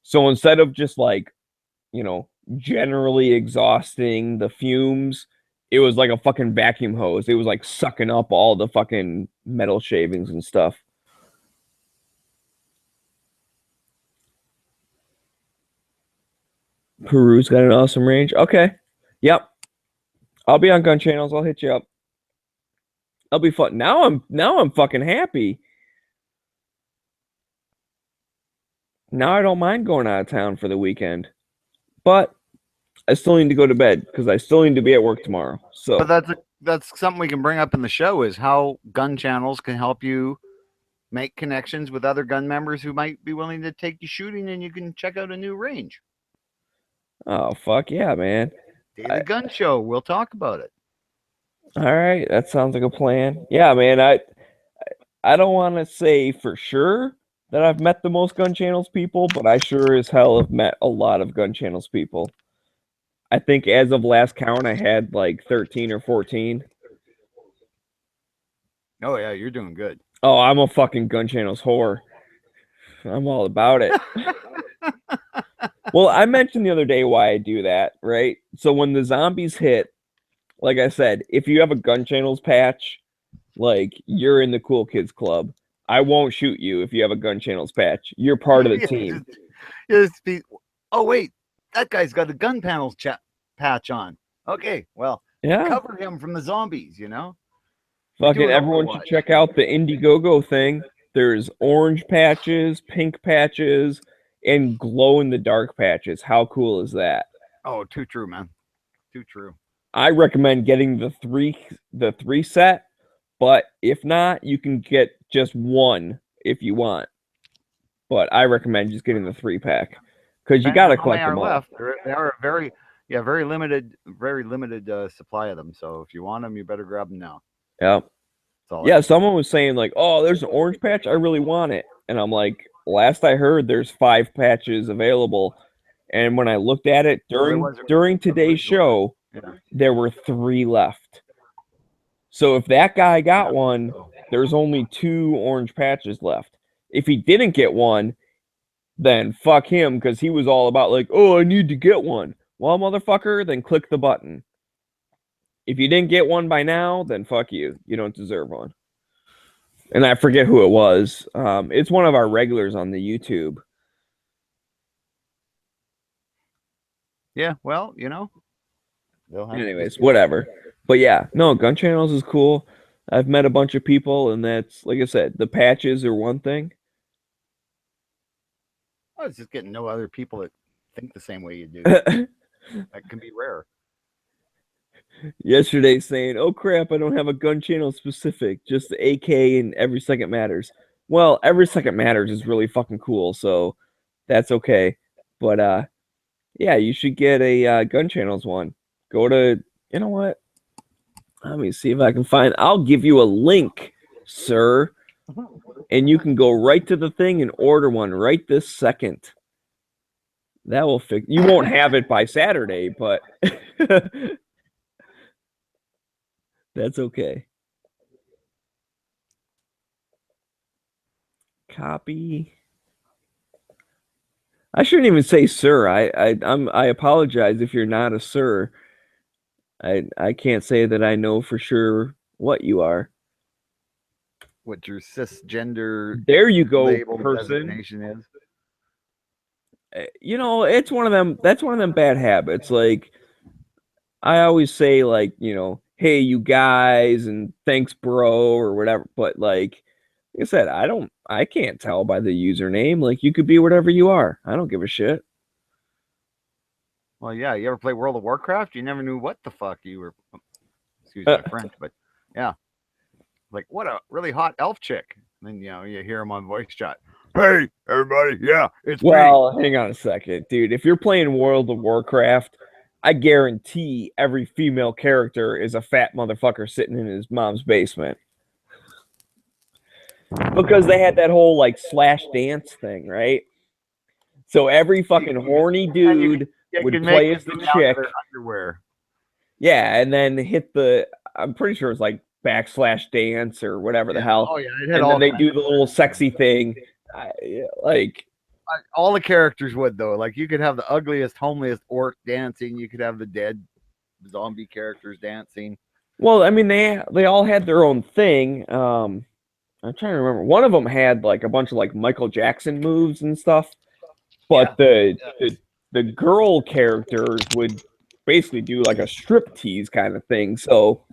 So instead of just like, generally exhausting the fumes, it was like a fucking vacuum hose. It was like sucking up all the fucking metal shavings and stuff. Peru's got an awesome range. Okay. Yep. I'll be on Gun Channels. I'll hit you up. That'll be fun. Now I'm fucking happy. Now I don't mind going out of town for the weekend. But I still need to go to bed because I still need to be at work tomorrow. So but that's something we can bring up in the show is how Gun Channels can help you make connections with other gun members who might be willing to take you shooting, and you can check out a new range. Oh fuck yeah, man. Daily Gun Show. We'll talk about it. All right, that sounds like a plan. Yeah, man. I don't want to say for sure that I've met the most Gun Channels people, but I sure as hell have met a lot of Gun Channels people. I think as of last count, I had like 13 or 14. Oh yeah, you're doing good. Oh, I'm a fucking Gun Channels whore. I'm all about it. Well, I mentioned the other day why I do that, right? So when the zombies hit, like I said, if you have a Gun Channels patch, like you're in the cool kids club. I won't shoot you if you have a Gun Channels patch. You're part of the team. Oh wait, that guy's got a gun panels patch on. Okay, well, yeah, cover him from the zombies, Fucking everyone should check out the Indiegogo thing. There's orange patches, pink patches, and glow in the dark patches. How cool is that? Oh, too true, man. Too true. I recommend getting the three set, but if not, you can get just one if you want. But I recommend just getting the 3-pack because you got to collect them all. Left. They are a very limited supply of them. So if you want them, you better grab them now. Yeah. Yeah, someone was saying like, "Oh, there's an orange patch. I really want it." And I'm like, last I heard, there's 5 patches available. And when I looked at it during today's show, there were 3 left. So if that guy got one, there's only 2 orange patches left. If he didn't get one, then fuck him, because he was all about like, "Oh, I need to get one." Well, motherfucker, then click the button. If you didn't get one by now, then fuck you. You don't deserve one. And I forget who it was. It's one of our regulars on the YouTube. Yeah, well, anyways, whatever. But yeah, no, Gun Channels is cool. I've met a bunch of people, and that's, like I said, the patches are one thing. I was just getting no other people that think the same way you do. That can be rare. Yesterday saying, "Oh crap, I don't have a Gun Channel specific, just the AK and Every Second Matters." Well, Every Second Matters is really fucking cool, so that's okay. But yeah, you should get a Gun Channels one. Go to, you know what? Let me see if I can find. I'll give you a link, sir, and you can go right to the thing and order one right this second. That will fix. You won't have it by Saturday, but that's okay. Copy. I shouldn't even say sir. I apologize if you're not a sir. I can't say that I know for sure what you are. What your cisgender there you go person is. You know, it's one of them. That's one of them bad habits. Like I always say, like, you know, hey, you guys, and thanks, bro, or whatever. But like I said, I can't tell by the username. Like, you could be whatever you are. I don't give a shit. Well, yeah, you ever play World of Warcraft? You never knew what the fuck you were. Excuse my French, but yeah, like what a really hot elf chick. And then you hear him on voice chat. Hey, everybody, yeah, it's well, me. Hang on a second, dude. If you're playing World of Warcraft, I guarantee every female character is a fat motherfucker sitting in his mom's basement. Because they had that whole like slash dance thing, right? So every fucking horny dude would play as the chick. Underwear. Yeah, and then hit the. I'm pretty sure it's like backslash dance or whatever the hell. Oh yeah, and then they do the little sexy thing. Like all the characters would though. Like you could have the ugliest, homeliest orc dancing. You could have the dead zombie characters dancing. Well, I mean they all had their own thing. I'm trying to remember. One of them had like a bunch of like Michael Jackson moves and stuff, but the girl characters would basically do like a striptease kind of thing. So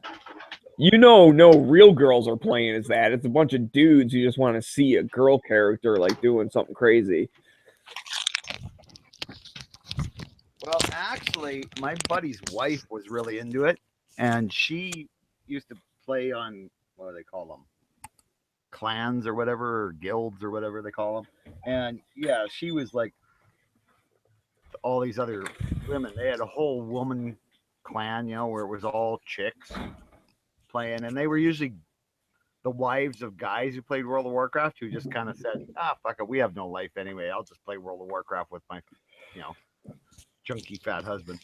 no real girls are playing as that. It's a bunch of dudes who just want to see a girl character like doing something crazy. Well, actually, my buddy's wife was really into it, and she used to play on, what do they call them? Clans or whatever, or guilds or whatever they call them. And yeah, she was like all these other women. They had a whole woman clan, where it was all chicks playing, and they were usually the wives of guys who played World of Warcraft who just kind of said, fuck it, we have no life anyway. I'll just play World of Warcraft with my, junky fat husband.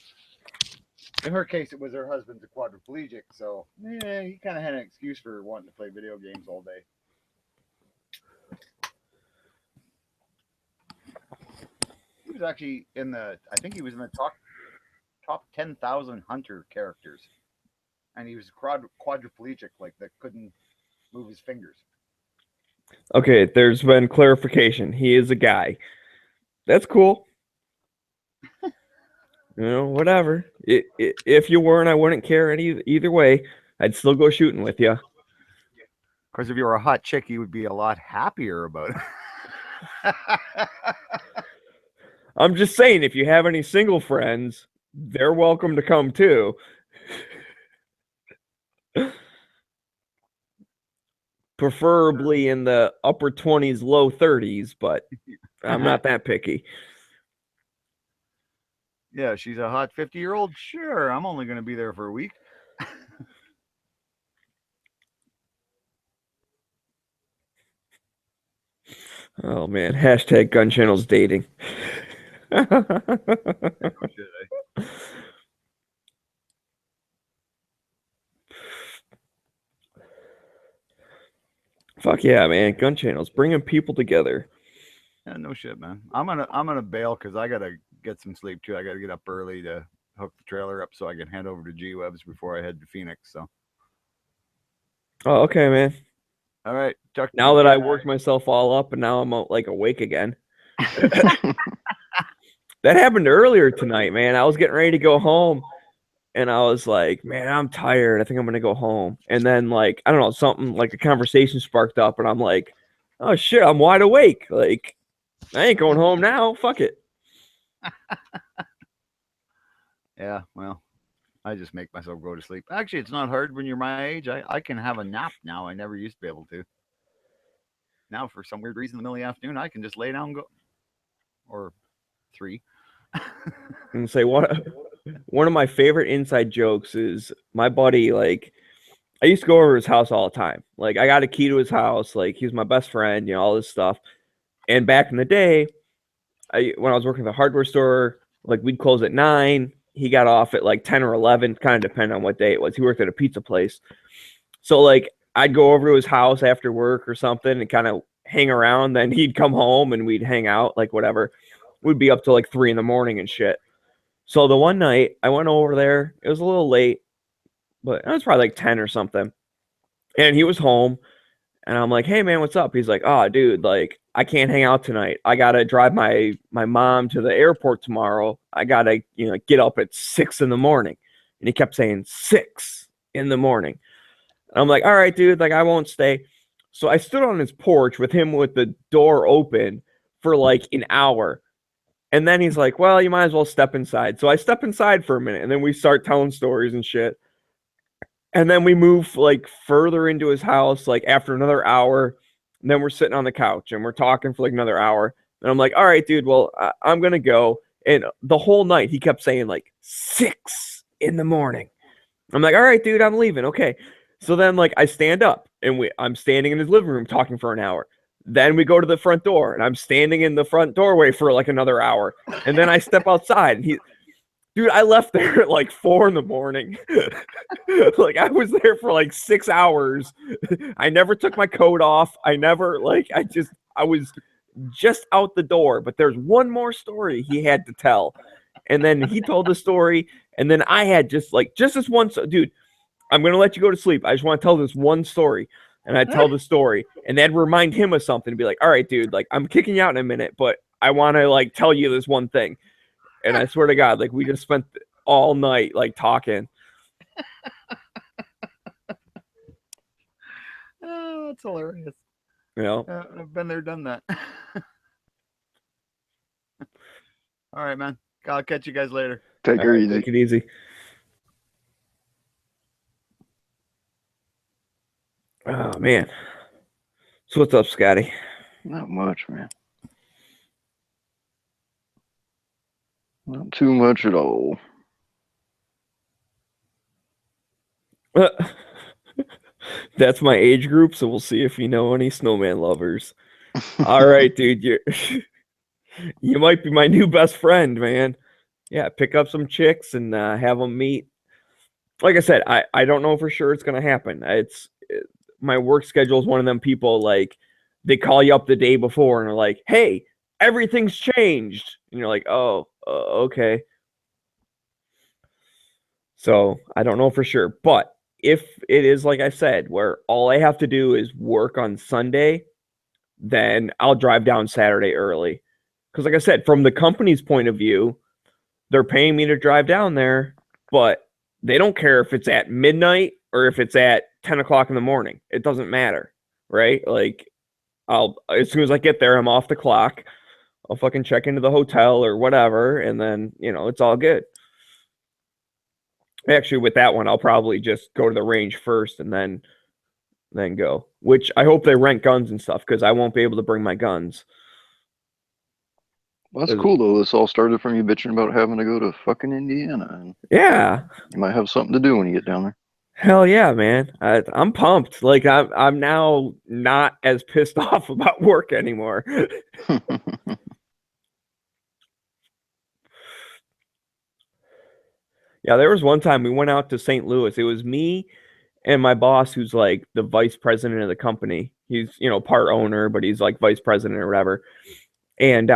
In her case, it was her husband's a quadriplegic, so yeah, he kind of had an excuse for wanting to play video games all day. He was actually I think he was in the top 10,000 hunter characters. And he was quadriplegic, like that couldn't move his fingers. Okay, there's been clarification. He is a guy. That's cool. Whatever. If you weren't, I wouldn't care either way. I'd still go shooting with you. Because if you were a hot chick, you would be a lot happier about it. I'm just saying, if you have any single friends, they're welcome to come too. Preferably in the upper 20s, low 30s, but I'm not that picky. Yeah, she's a hot 50-year-old. Sure, I'm only going to be there for a week. Oh man, hashtag gun channels dating. Fuck yeah, man. Gun channels, bringing people together. Yeah, no shit, man. I'm gonna bail because I gotta get some sleep too. I gotta get up early to hook the trailer up so I can head over to G Webs before I head to Phoenix. So. Oh, okay, man. All right. Now that I worked myself all up and now I'm like awake again. That happened earlier tonight, man. I was getting ready to go home and I was like, man, I'm tired. I think I'm going to go home. And then like, I don't know, something like a conversation sparked up and I'm like, oh shit, I'm wide awake. Like, I ain't going home now. Fuck it. Yeah, well, I just make myself go to sleep. Actually, it's not hard when you're my age. I can have a nap now. I never used to be able to. Now, for some weird reason, in the middle of the afternoon, I can just lay down and go. Or 3. And say one of my favorite inside jokes is my buddy, like, I used to go over to his house all the time. Like, I got a key to his house. Like, he was my best friend, you know, all this stuff. And back in the day, when I was working at the hardware store, like, we'd close at 9. He got off at like 10 or 11, kind of depending on what day it was. He worked at a pizza place. So like I'd go over to his house after work or something and kind of hang around. Then he'd come home and we'd hang out, like whatever. We'd be up till like 3 a.m. and shit. So the one night I went over there, it was a little late, but it was probably like 10 or something. And he was home and I'm like, hey man, what's up? He's like, oh dude, like I can't hang out tonight. I got to drive my mom to the airport tomorrow. I got to, get up at 6 a.m. And he kept saying 6 a.m. And I'm like, all right, dude, like I won't stay. So I stood on his porch with him with the door open for like an hour. And then he's like, well, you might as well step inside. So I step inside for a minute and then we start telling stories and shit. And then we move like further into his house, like after another hour. And then we're sitting on the couch and we're talking for like another hour. And I'm like, all right, dude, well, I'm going to go. And the whole night he kept saying like 6 a.m. I'm like, all right, dude, I'm leaving. Okay. So then like I stand up and I'm standing in his living room talking for an hour. Then we go to the front door and I'm standing in the front doorway for like another hour. And then I step outside and dude, I left there at like 4 a.m. Like I was there for like 6 hours. I never took my coat off. I was just out the door, but there's one more story he had to tell. And then he told the story. And then I had just this one, dude, I'm going to let you go to sleep. I just want to tell this one story. And I'd tell the story and that'd remind him of something to be like, all right, dude, like I'm kicking you out in a minute, but I want to like tell you this one thing. And I swear to God, like we just spent all night like talking. Oh, that's hilarious. You know, I've been there, done that. All right, man. I'll catch you guys later. Take her easy. Take it easy. Oh man. So what's up, Scotty? Not much, man. Not too much at all. That's my age group, so we'll see if you know any snowman lovers. All right, dude, you might be my new best friend, man. Yeah, pick up some chicks and have them meet. Like I said, I don't know for sure it's gonna happen. My work schedule is one of them people like they call you up the day before and are like, hey, everything's changed, and you're like, oh, okay. So I don't know for sure, but if it is like I said, where all I have to do is work on Sunday, then I'll drive down Saturday early. Because like I said, from the company's point of view, they're paying me to drive down there, but they don't care if it's at midnight or if it's at 10 o'clock in the morning. It doesn't matter. right? Like, as soon as I get there, I'm off the clock. I'll fucking check into the hotel or whatever, and then, it's all good. Actually, with that one, I'll probably just go to the range first and then go. Which I hope they rent guns and stuff, because I won't be able to bring my guns. Well, that's cool though. This all started from you bitching about having to go to fucking Indiana, and Yeah. you might have something to do when you get down there. Hell yeah, man. I'm pumped. Like, I'm now not as pissed off about work anymore. Yeah, there was one time we went out to St. Louis. It was me and my boss, who's like the vice president of the company. He's, part owner, but he's like vice president or whatever. And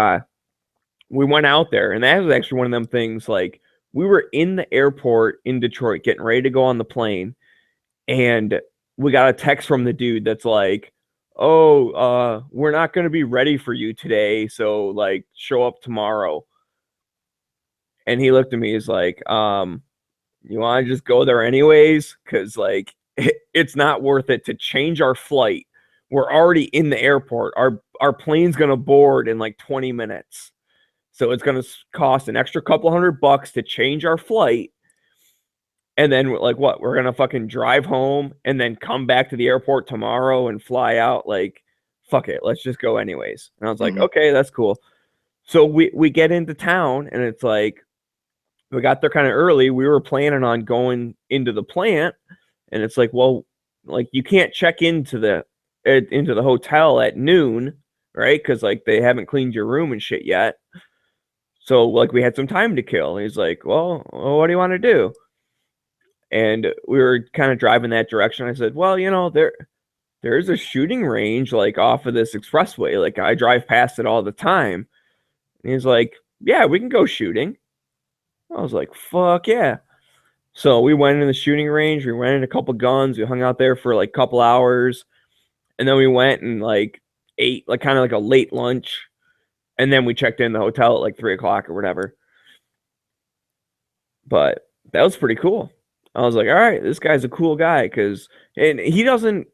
we went out there, and that was actually one of them things. Like, we were in the airport in Detroit getting ready to go on the plane, and we got a text from the dude that's like, "Oh, we're not going to be ready for you today, so like show up tomorrow." And he looked at me, he's like, you want to just go there anyways? Because like it's not worth it to change our flight. We're already in the airport. Our plane's going to board in like 20 minutes. So it's going to cost an extra couple $100 to change our flight. And then like what? We're going to fucking drive home and then come back to the airport tomorrow and fly out. Like, fuck it. Let's just go anyways. And I was like, okay, that's cool. So we get into town, and it's like, we got there kind of early. We were planning on going into the plant, and it's like, well, like you can't check into the hotel at noon, right? Because like they haven't cleaned your room and shit yet. So like we had some time to kill. He's like, well, what do you want to do? And we were kind of driving that direction. I said, well, there's a shooting range like off of this expressway. Like I drive past it all the time. And he's like, yeah, we can go shooting. I was like, fuck yeah. So we went in the shooting range. We rented a couple guns. We hung out there for like a couple hours. And then we went and like ate like kind of like a late lunch. And then we checked in the hotel at like 3:00 or whatever. But that was pretty cool. I was like, all right, this guy's a cool guy, and he doesn't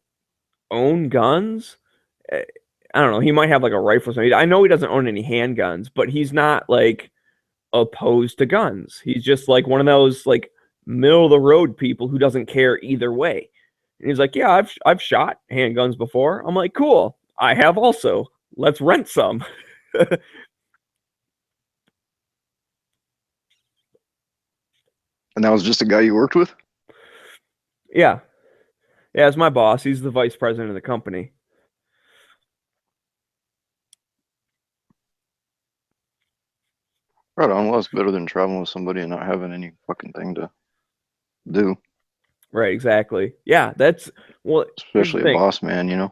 own guns. I don't know. He might have like a rifle or something. I know he doesn't own any handguns, but he's not like opposed to guns. He's just like one of those like middle of the road people who doesn't care either way. And he's like, yeah, I've shot handguns before. I'm like, cool. I have also. Let's rent some. And that was just a guy you worked with? Yeah. Yeah, it's my boss. He's the vice president of the company. Right on. Well, it's better than traveling with somebody and not having any fucking thing to do. Right, exactly. Yeah, that's especially a boss man,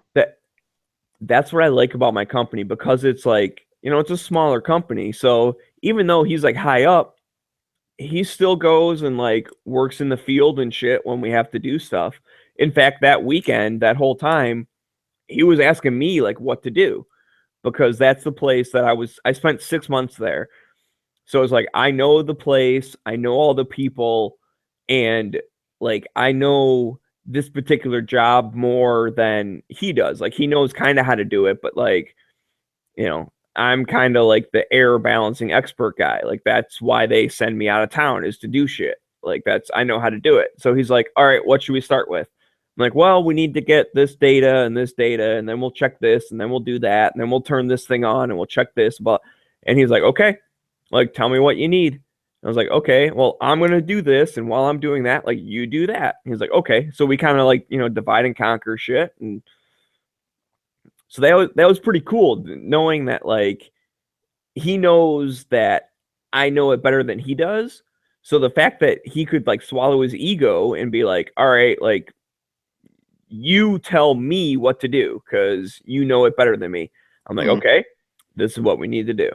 That's what I like about my company, because it's like, it's a smaller company. So even though he's like high up, he still goes and like works in the field and shit when we have to do stuff. In fact, that weekend, that whole time, he was asking me like what to do, because that's the place that I spent 6 months there. So it's like, I know the place, I know all the people, and like, I know this particular job more than he does. Like, he knows kind of how to do it, but like, I'm kind of like the air balancing expert guy. Like, that's why they send me out of town, is to do shit. Like, I know how to do it. So he's like, all right, what should we start with? I'm like, well, we need to get this data, and then we'll check this, and then we'll do that, and then we'll turn this thing on, and we'll check this. And he's like, okay, like, tell me what you need. I was like, okay, well, I'm going to do this. And while I'm doing that, like, you do that. He's like, okay. So we kind of like, divide and conquer shit. And so that was pretty cool, knowing that like he knows that I know it better than he does. So the fact that he could like swallow his ego and be like, all right, like, you tell me what to do because you know it better than me. I'm like, okay, this is what we need to do.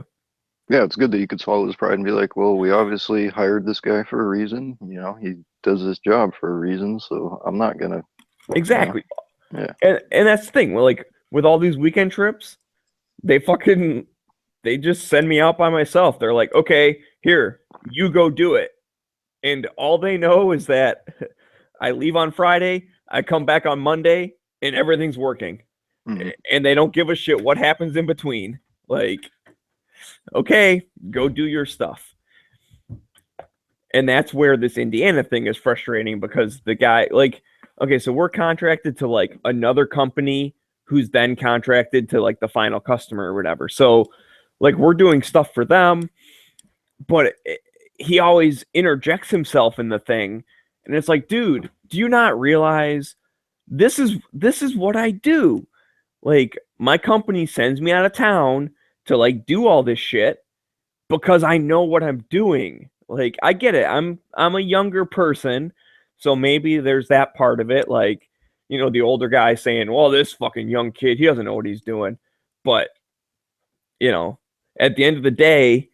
Yeah, it's good that you could swallow his pride and be like, well, we obviously hired this guy for a reason. He does this job for a reason, so I'm not going to. Exactly. Yeah. And that's the thing. Well, like, with all these weekend trips, they just send me out by myself. They're like, okay, here, you go do it. And all they know is that I leave on Friday, I come back on Monday, and everything's working. and they don't give a shit what happens in between. Like, okay, go do your stuff. And that's where this Indiana thing is frustrating, because the guy, like, okay, so we're contracted to like another company who's then contracted to like the final customer or whatever. So like we're doing stuff for them, but he always interjects himself in the thing. And it's like, dude, do you not realize this is what I do? Like, my company sends me out of town to like do all this shit because I know what I'm doing. Like, I get it. I'm a younger person, so maybe there's that part of it. Like, you know, the older guy saying, well, this fucking young kid, he doesn't know what he's doing. But, you know, at the end of the day,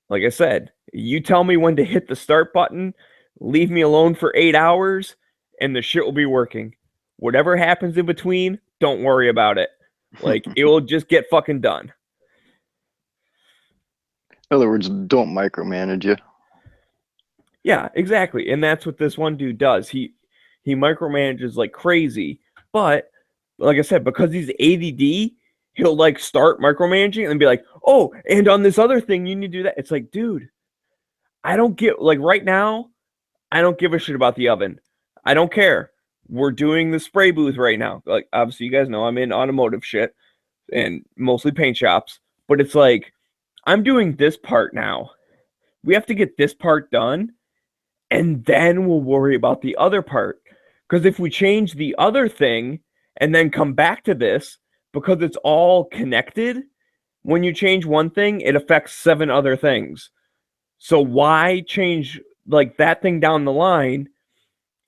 like I said, you tell me when to hit the start button, leave me alone for 8 hours, and the shit will be working. Whatever happens in between, don't worry about it. Like, it will just get fucking done. In other words, don't micromanage you. Yeah, exactly. And that's what this one dude does. He micromanages like crazy. But like I said, because he's ADD, he'll like start micromanaging and be like, oh, and on this other thing, you need to do that. It's like, dude, I don't get, like, right now, I don't give a shit about the oven. I don't care. We're doing the spray booth right now. Like, obviously, you guys know I'm in automotive shit and mostly paint shops. But it's like, I'm doing this part now. We have to get this part done, and then we'll worry about the other part. Because if we change the other thing and then come back to this, because it's all connected, when you change one thing, it affects 7 other things. So why change like that thing down the line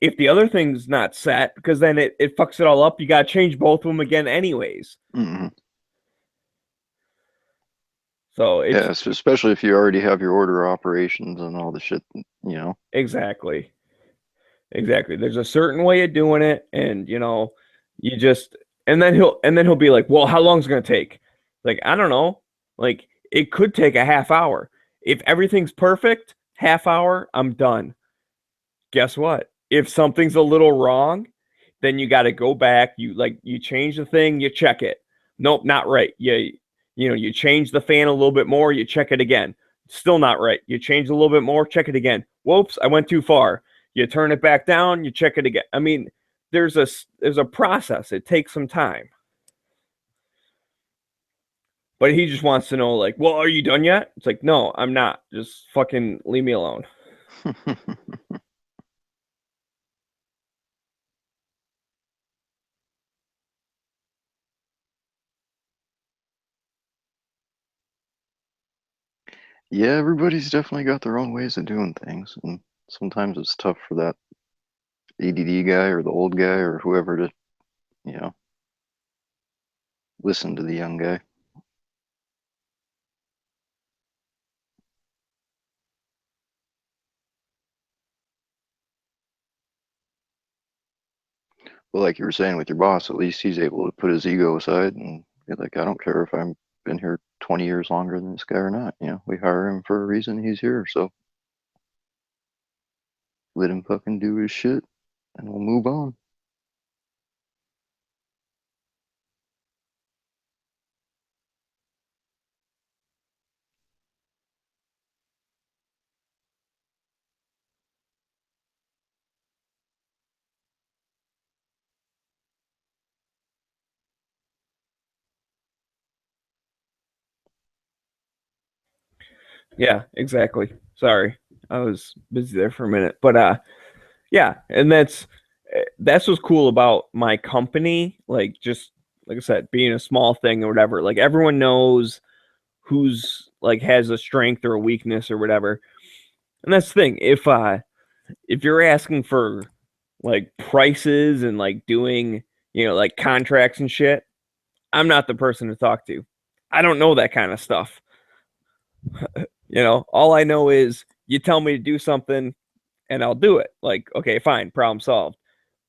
if the other thing's not set? Because then it fucks it all up. You got to change both of them again anyways. Mm-hmm. So it's, yeah, so especially if you already have your order operations and all the shit, you know. Exactly. There's a certain way of doing it, and you know, you just and then he'll be like, well, how long is it gonna take? Like, I don't know. Like, it could take a half hour. If everything's perfect, half hour, I'm done. Guess what? If something's a little wrong, then you got to go back. You change the thing, you check it. Nope, not right. You change the fan a little bit more, you check it again. Still not right. You change a little bit more, check it again. Whoops, I went too far. You turn it back down, you check it again. I mean, there's a process. It takes some time. But he just wants to know, like, well, are you done yet? It's like, no, I'm not. Just fucking leave me alone. Yeah, everybody's definitely got their own ways of doing things, and sometimes it's tough for that ADD guy or the old guy or whoever to, you know, listen to the young guy. Well, like you were saying with your boss, at least he's able to put his ego aside and be like, I don't care if I've been here 20 years longer than this guy or not. You know, we hire him for a reason. He's here, so let him fucking do his shit, and we'll move on. Yeah, exactly. Sorry, I was busy there for a minute, but yeah, and that's what's cool about my company. Like, just like I said, being a small thing or whatever. Like, everyone knows who's like has a strength or a weakness or whatever. And that's the thing. If you're asking for like prices and like doing, you know, like contracts and shit, I'm not the person to talk to. I don't know that kind of stuff. You know, all I know is you tell me to do something and I'll do it. Like, okay, fine, problem solved.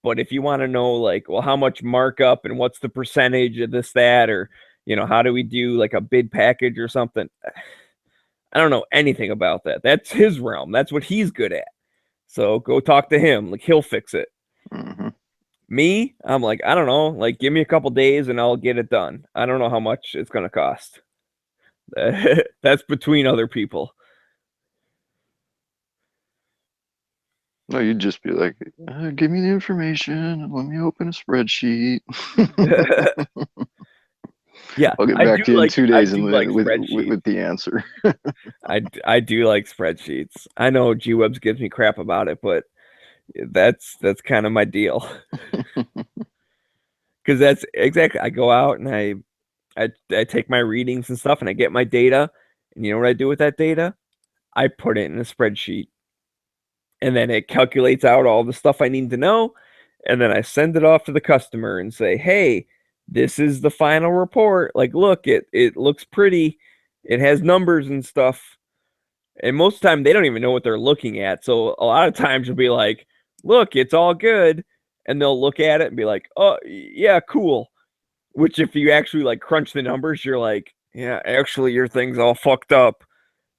But if you want to know, like, well, how much markup and what's the percentage of this, that, or, you know, how do we do like a bid package or something? I don't know anything about that. That's his realm. That's what he's good at. So go talk to him. Like, he'll fix it. Mm-hmm. Me, I'm like, I don't know, like give me a couple days and I'll get it done. I don't know how much it's gonna cost. That's between other people. No, you'd just be like, give me the information and let me open a spreadsheet. Yeah, I'll get I back do to you in like 2 I days do and like with spreadsheets. the answer. I do like spreadsheets. I know G-Webs gives me crap about it, but that's kind of my deal. Because that's exactly, I go out and I take my readings and stuff and I get my data, and you know what I do with that data? I put it in a spreadsheet, and then it calculates out all the stuff I need to know, and then I send it off to the customer and say, hey, this is the final report. Like, look, it looks pretty. It has numbers and stuff. And most of the time they don't even know what they're looking at. So a lot of times you'll be like, look, it's all good. And they'll look at it and be like, oh, yeah, cool. Which if you actually like crunch the numbers, you're like, yeah, actually your thing's all fucked up.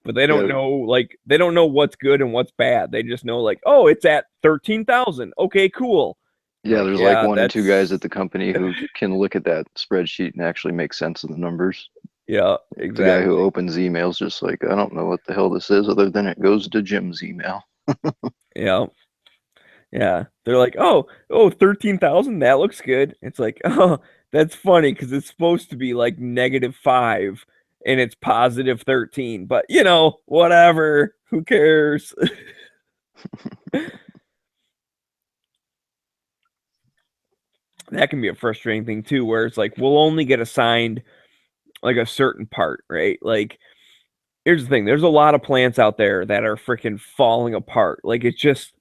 But they don't Yeah. know, like, they don't know what's good and what's bad. They just know, like, oh, it's at 13,000. Okay, cool. Yeah, Like, there's like yeah, one or two that's guys at the company who can look at that spreadsheet and actually make sense of the numbers. yeah, The guy who exactly. opens emails just like, I don't know what the hell this is other than it goes to Jim's email. Yeah. Yeah. They're like, oh, 13,000. That looks good. It's like, oh, that's funny because it's supposed to be like -5 and it's +13. But, you know, whatever. Who cares? That can be a frustrating thing too, where it's like, we'll only get assigned like a certain part, right? Like, here's the thing, there's a lot of plants out there that are freaking falling apart. Like, it's just,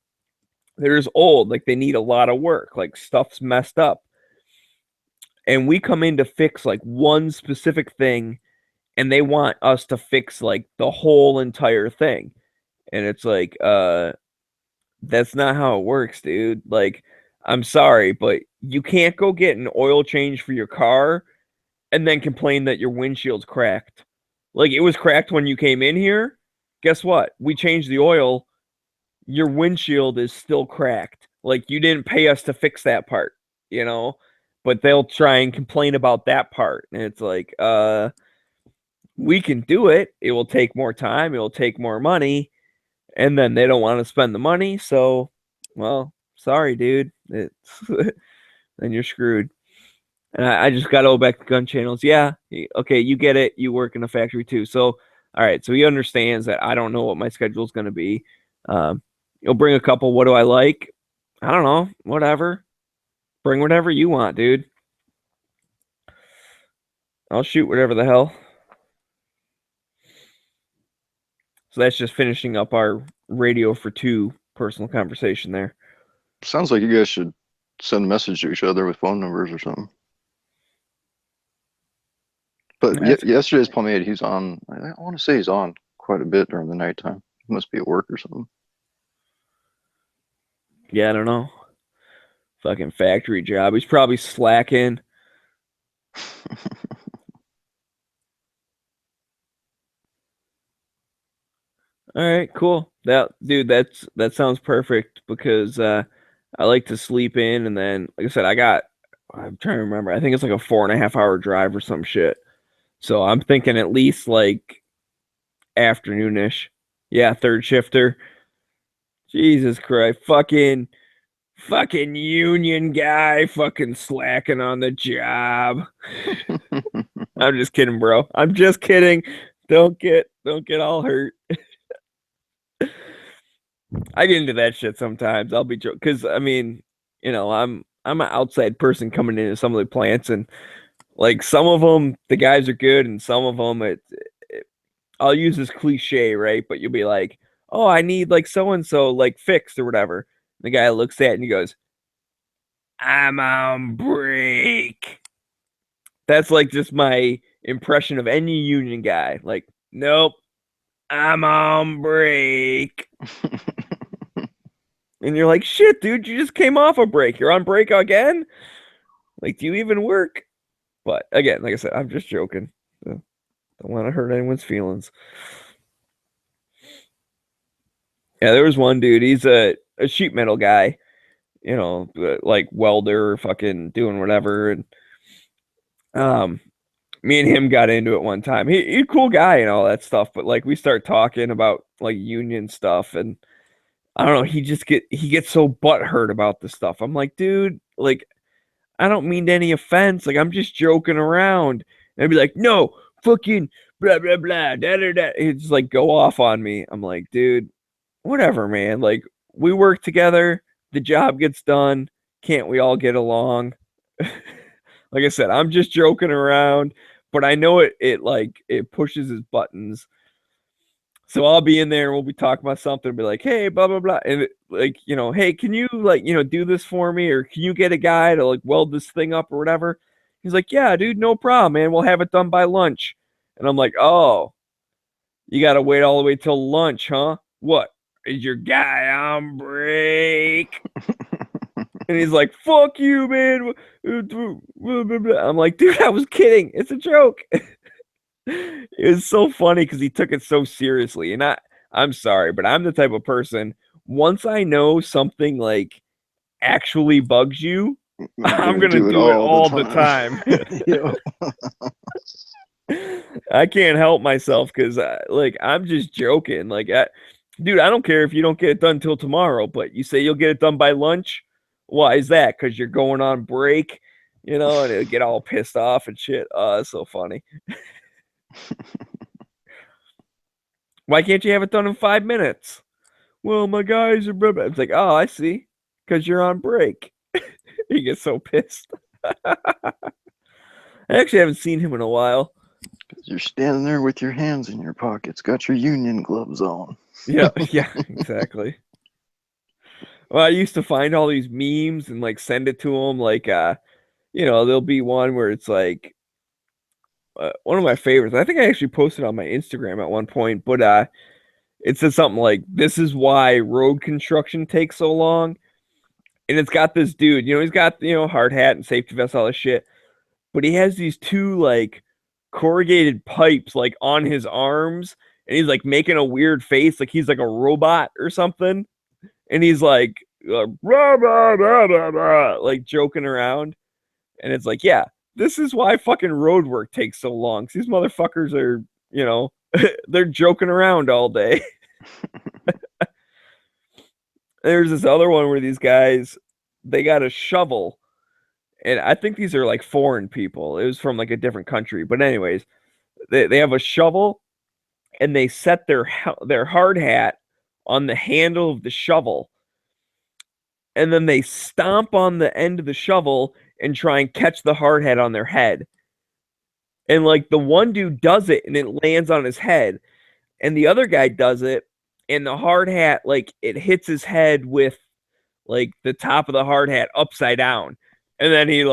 they're just old. Like, they need a lot of work. Like, stuff's messed up. And we come in to fix like one specific thing, and they want us to fix like the whole entire thing. And it's like, that's not how it works, dude. Like, I'm sorry, but you can't go get an oil change for your car and then complain that your windshield's cracked. Like, it was cracked when you came in here. Guess what? We changed the oil. Your windshield is still cracked. Like, you didn't pay us to fix that part, you know? But they'll try and complain about that part. And it's like, we can do it. It will take more time. It will take more money. And then they don't want to spend the money. So, well, sorry, dude. It's then you're screwed. And I just got to go back to gun channels. Yeah. Okay. You get it. You work in a factory too. So, all right. So he understands that I don't know what my schedule is going to be. You'll bring a couple. What do I like? I don't know. Whatever. Bring whatever you want, dude. I'll shoot whatever the hell. So that's just finishing up our radio for two personal conversation there. Sounds like you guys should send a message to each other with phone numbers or something. But yesterday's pomade, he's on, I want to say he's on quite a bit during the nighttime. He must be at work or something. Yeah, I don't know. Fucking factory job. He's probably slacking. All right, cool. That sounds perfect because I like to sleep in, and then like I said, I'm trying to remember. I think it's like a 4.5 hour drive or some shit. So I'm thinking at least like afternoonish. Yeah, third shifter. Jesus Christ. Fucking union guy fucking slacking on the job. I'm just kidding, bro. I'm just kidding. Don't get all hurt. I get into that shit sometimes. I'll be joking because I mean, you know, I'm an outside person coming into some of the plants, and like some of them, the guys are good, and some of them, I'll use this cliche, right? But you'll be like, oh, I need like so and so like fixed or whatever. The guy looks at it and he goes, I'm on break. That's like just my impression of any union guy. Like, nope, I'm on break. And you're like, shit, dude, you just came off a break. You're on break again? Like, do you even work? But again, like I said, I'm just joking. Don't want to hurt anyone's feelings. Yeah, there was one dude. He's a sheet metal guy. you know, like welder, fucking doing whatever. And me and him got into it one time. He's a cool guy and all that stuff, but like we start talking about like union stuff, and I don't know, he gets so butthurt about this stuff. I'm like, dude, like, I don't mean any offense. Like, I'm just joking around. And I'd be like, no, fucking blah blah blah, da da da. He'd just like go off on me. I'm like, dude, whatever, man. Like, we work together, the job gets done. Can't we all get along? Like I said, I'm just joking around, but I know it pushes his buttons. So I'll be in there and we'll be talking about something, be like, hey, blah, blah, blah. And like, you know, hey, can you like, you know, do this for me? Or can you get a guy to like weld this thing up or whatever? He's like, yeah, dude, no problem, man. We'll have it done by lunch. And I'm like, oh, you got to wait all the way till lunch, huh? What? Is your guy on break? And he's like, fuck you, man. I'm like, dude, I was kidding. It's a joke. It was so funny because he took it so seriously. And I'm sorry, but I'm the type of person, once I know something like actually bugs you, I'm going to do it all the time. I can't help myself because like, I'm just joking. Like, dude, I don't care if you don't get it done till tomorrow, but you say you'll get it done by lunch. Why is that? Because you're going on break, you know, and it'll get all pissed off and shit. Oh, it's so funny. Why can't you have it done in 5 minutes? Well, my guys are blah, blah. It's like, oh, I see. Because you're on break. He gets so pissed. I actually haven't seen him in a while. Because you're standing there with your hands in your pockets, got your union gloves on. Yeah, exactly. Well, I used to find all these memes and like send it to him. Like, you know, there'll be one where it's like, one of my favorites. I think I actually posted on my Instagram at one point, but it said something like, "This is why road construction takes so long." And it's got this dude, you know, he's got, you know, hard hat and safety vest, all this shit, but he has these two like corrugated pipes like on his arms, and he's like making a weird face, like he's like a robot or something, and he's like, blah, blah, blah, blah, blah, like joking around, and it's like, yeah. This is why fucking road work takes so long. These motherfuckers are, you know, they're joking around all day. There's this other one where these guys, they got a shovel. And I think these are like foreign people. It was from like a different country. But anyways, they have a shovel and they set their hard hat on the handle of the shovel. And then they stomp on the end of the shovel and try and catch the hard hat on their head. And like the one dude does it and it lands on his head. And the other guy does it and the hard hat, like it hits his head with like the top of the hard hat upside down. And then he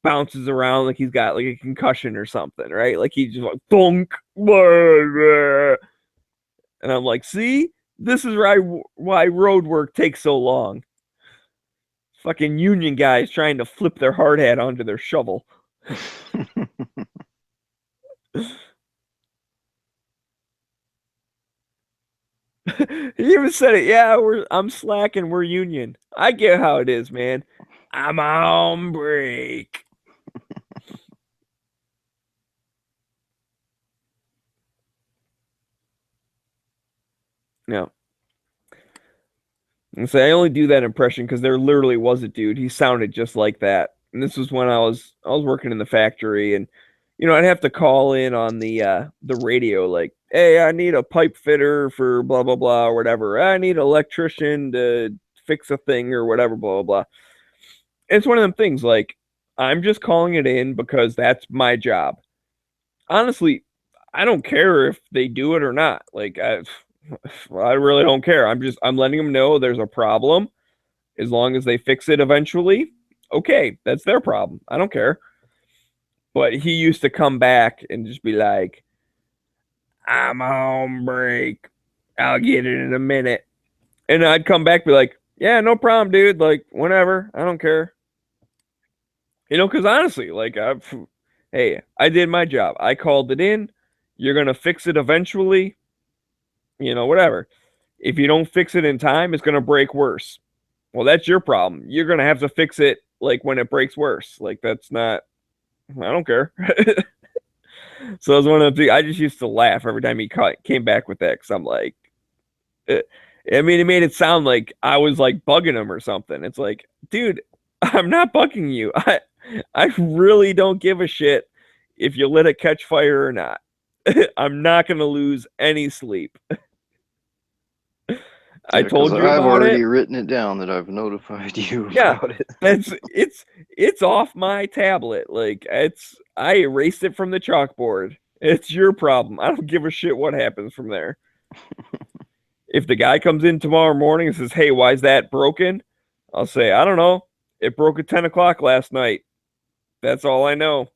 bounces around like he's got like a concussion or something, right? Like he just like bonk. And I'm like, see, this is why road work takes so long. Fucking union guys trying to flip their hard hat onto their shovel. He even said it. Yeah, I'm slacking. We're union. I get how it is, man. I'm on break. No. And say I only do that impression because there literally was a dude. He sounded just like that. And this was when I was working in the factory, and you know, I'd have to call in on the radio, like, hey, I need a pipe fitter for blah blah blah or whatever. I need an electrician to fix a thing or whatever, blah blah blah. And it's one of them things, like, I'm just calling it in because that's my job. Honestly, I don't care if they do it or not. Like, I really don't care. I'm letting them know there's a problem. As long as they fix it eventually, okay, that's their problem. I don't care. But he used to come back and just be like, I'm on break. I'll get it in a minute. And I'd come back and be like, yeah, no problem, dude. Like, whatever. I don't care. You know, because honestly, like, hey, I did my job. I called it in. You're going to fix it eventually. You know, whatever. If you don't fix it in time, it's going to break worse. Well, that's your problem. You're gonna have to fix it like when it breaks worse. Like that's not. I don't care. So it was one of the things. I just used to laugh every time he came back with that because I'm like, I mean, it made it sound like I was like bugging him or something. It's like, dude, I'm not bugging you. I really don't give a shit if you let it catch fire or not. I'm not gonna lose any sleep. I told you I've about already it. written it down that I've notified you Yeah, about it. it's off my tablet. Like I erased it from the chalkboard. It's your problem. I don't give a shit what happens from there. If the guy comes in tomorrow morning and says, "Hey, why is that broken?" I'll say, "I don't know. It broke at 10 o'clock last night. That's all I know."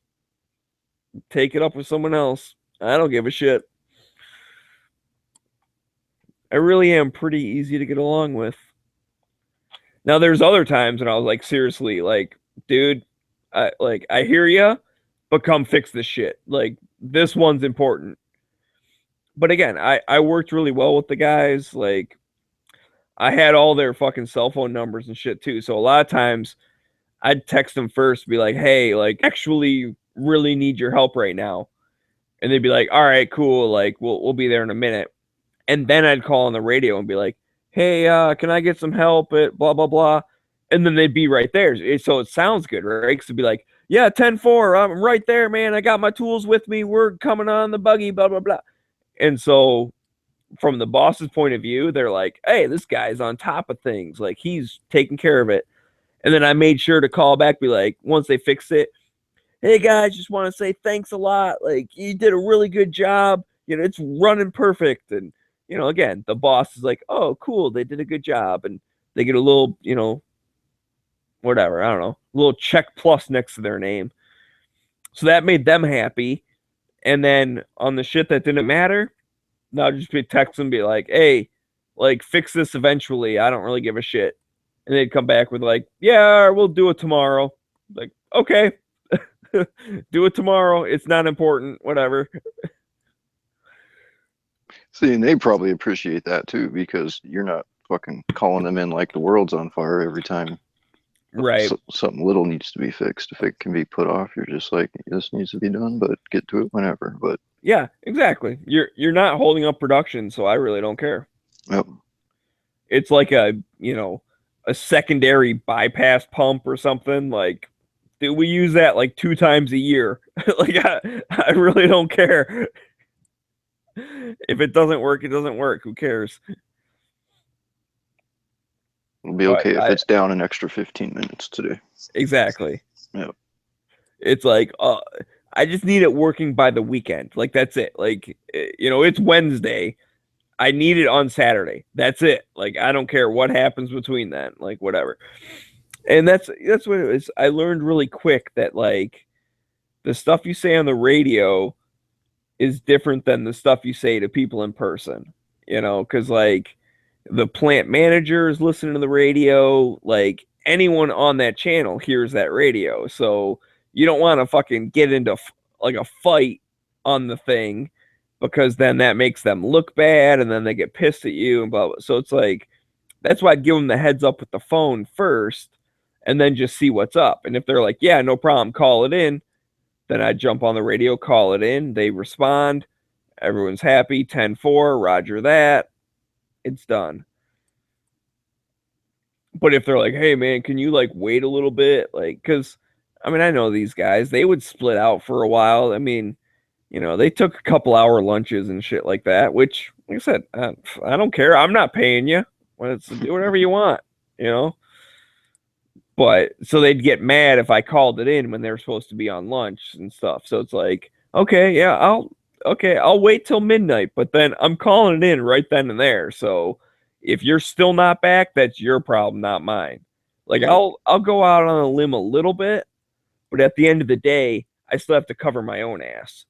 Take it up with someone else. I don't give a shit. I really am pretty easy to get along with. Now, there's other times when I was like, seriously, like, dude, I hear ya, but come fix this shit. Like, this one's important. But again, I worked really well with the guys. Like, I had all their fucking cell phone numbers and shit too. So a lot of times I'd text them first, be like, hey, like, actually really need your help right now. And they'd be like, all right, cool. Like, we'll be there in a minute. And then I'd call on the radio and be like, hey, can I get some help at blah, blah, blah. And then they'd be right there. So it sounds good, right? Because it'd be like, yeah, 10-4, I'm right there, man. I got my tools with me. We're coming on the buggy, blah, blah, blah. And so from the boss's point of view, they're like, hey, this guy's on top of things. Like, he's taking care of it. And then I made sure to call back, be like, once they fixed it, hey, guys, just want to say thanks a lot. Like, you did a really good job. You know, it's running perfect. And, you know, again, the boss is like, oh, cool, they did a good job. And they get a little, you know, whatever, I don't know, a little check plus next to their name. So that made them happy. And then on the shit that didn't matter, I'll just be text them, be like, hey, like, fix this eventually. I don't really give a shit. And they'd come back with like, yeah, we'll do it tomorrow. Like, okay, do it tomorrow. It's not important, whatever. See, and they probably appreciate that too, because you're not fucking calling them in like the world's on fire every time. Right. Something little needs to be fixed. If it can be put off, you're just like, this needs to be done, but get to it whenever. But yeah, exactly. You're not holding up production, so I really don't care. Yep. It's like a, you know, a secondary bypass pump or something. Like, dude, we use that like 2 times a year. Like, I really don't care. If it doesn't work, it doesn't work. Who cares? It'll be okay if it's down an extra 15 minutes today. Exactly. Yep. It's like, I just need it working by the weekend. Like, that's it. Like, you know, it's Wednesday. I need it on Saturday. That's it. Like, I don't care what happens between then. Like, whatever. And that's what it is. I learned really quick that, like, the stuff you say on the radio is different than the stuff you say to people in person. You know, because, like, the plant manager is listening to the radio. Like, anyone on that channel hears that radio. So you don't want to fucking get into like a fight on the thing, because then that makes them look bad and then they get pissed at you and blah, blah. So it's like, that's why I'd give them the heads up with the phone first and then just see what's up. And if they're like, yeah, no problem, call it in, then I'd jump on the radio, call it in. They respond. Everyone's happy. 10-4, roger that. It's done. But if they're like, hey, man, can you like wait a little bit? Like, because, I mean, I know these guys, they would split out for a while. I mean, you know, they took a couple hour lunches and shit like that, which, like I said, I don't care. I'm not paying you. Do whatever you want, you know? But so they'd get mad if I called it in when they were supposed to be on lunch and stuff. So it's like, okay, yeah, I'll wait till midnight, but then I'm calling it in right then and there. So if you're still not back, that's your problem, not mine. Like, I'll go out on a limb a little bit, but at the end of the day, I still have to cover my own ass.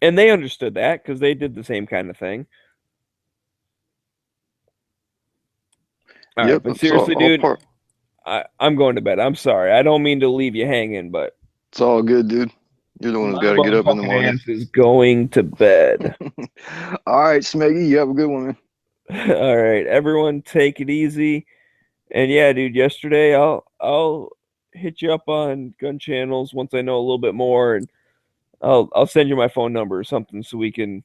And they understood that because they did the same kind of thing. All right, but seriously, dude, I'm going to bed. I'm sorry. I don't mean to leave you hanging, but it's all good, dude. You're the one who's got to get up in the morning. Ass is going to bed. All right, Smeggy, you have a good one, man. All right, everyone, take it easy. And yeah, dude, yesterday I'll hit you up on gun channels once I know a little bit more, and I'll send you my phone number or something so we can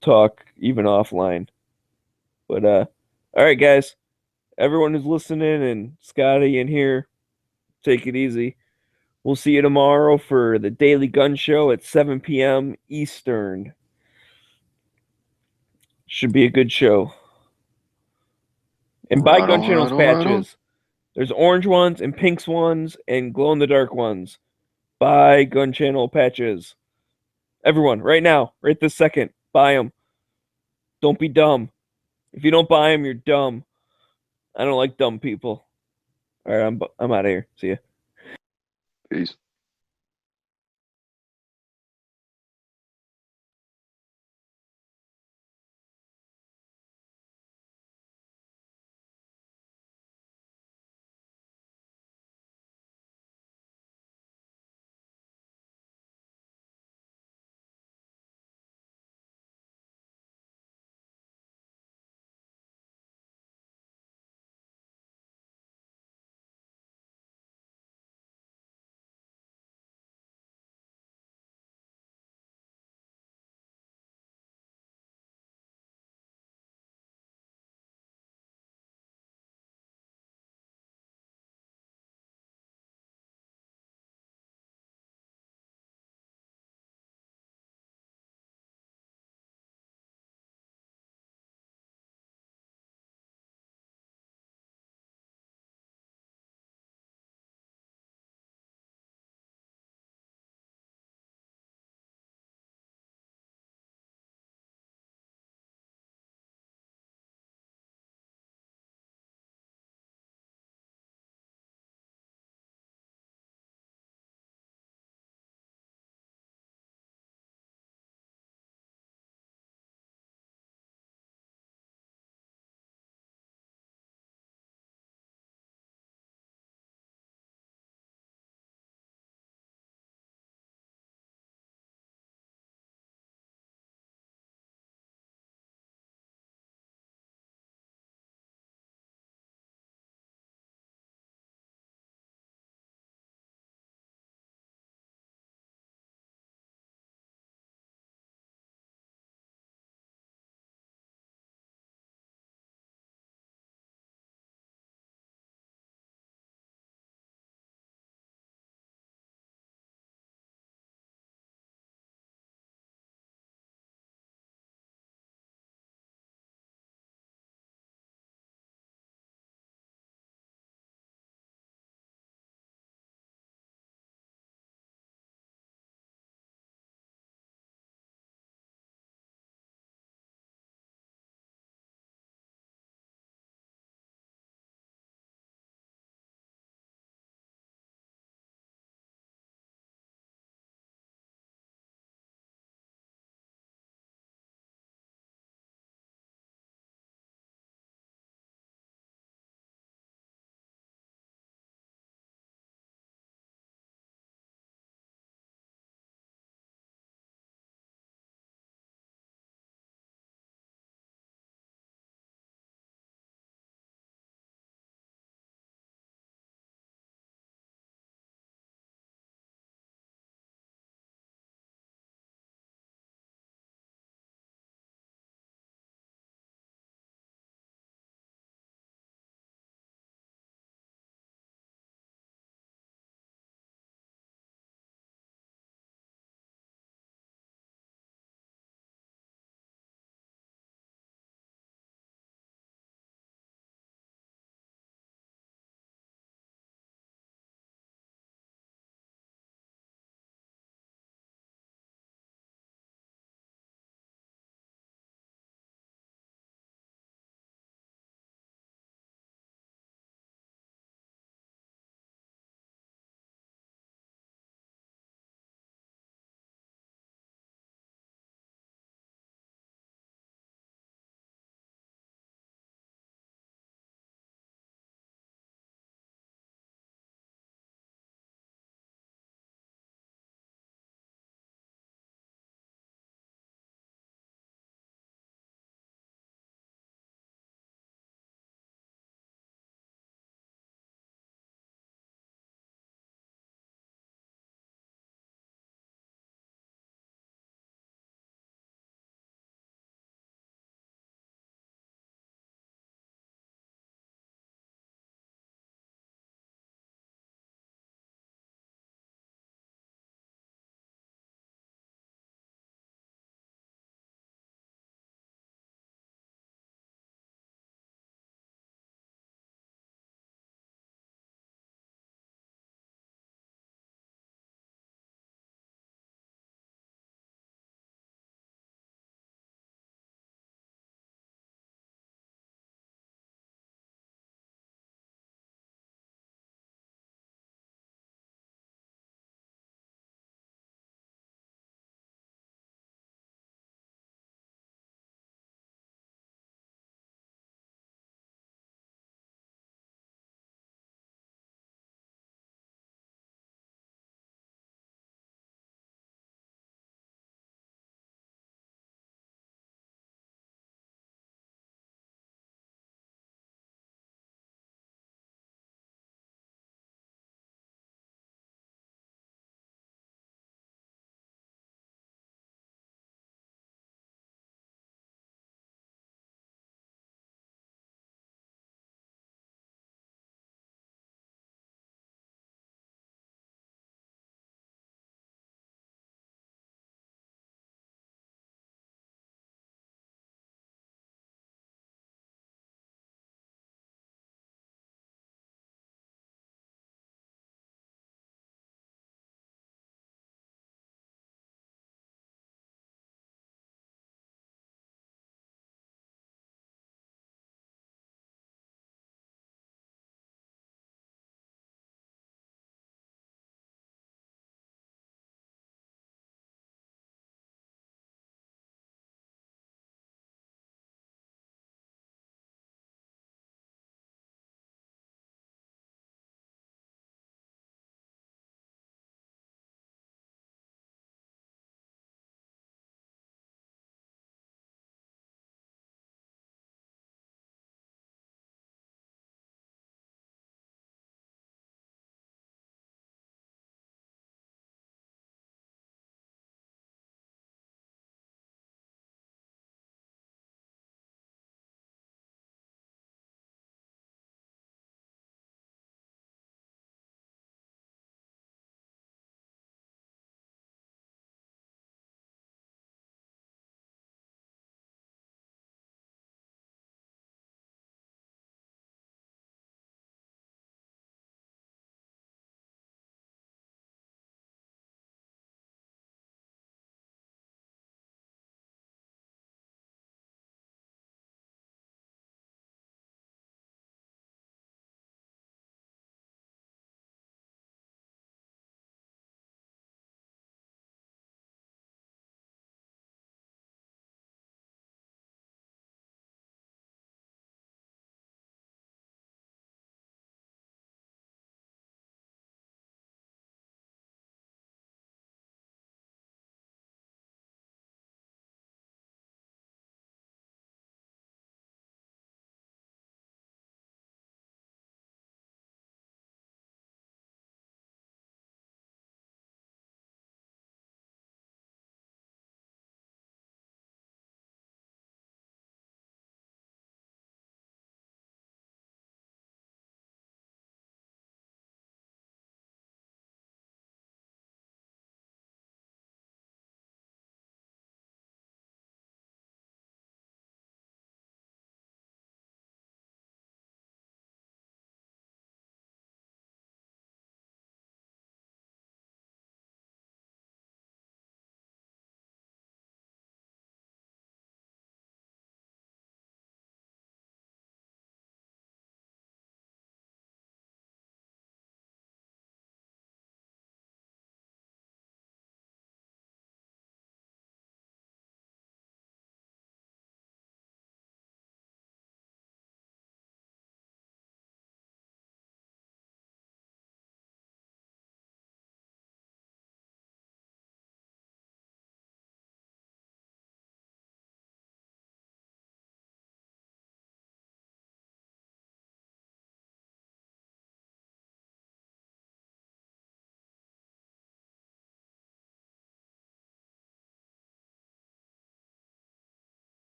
talk even offline. But all right, guys, everyone who's listening and Scotty in here, take it easy. We'll see you tomorrow for the Daily Gun Show at 7 p.m. Eastern. Should be a good show. And buy Right Gun on, Channels right on, right on. patches. There's orange ones and pinks ones and glow in the dark ones. Buy Gun Channel patches. Everyone, right now, right this second, buy them. Don't be dumb. If you don't buy them, you're dumb. I don't like dumb people. All right, I'm out of here. See ya. Peace.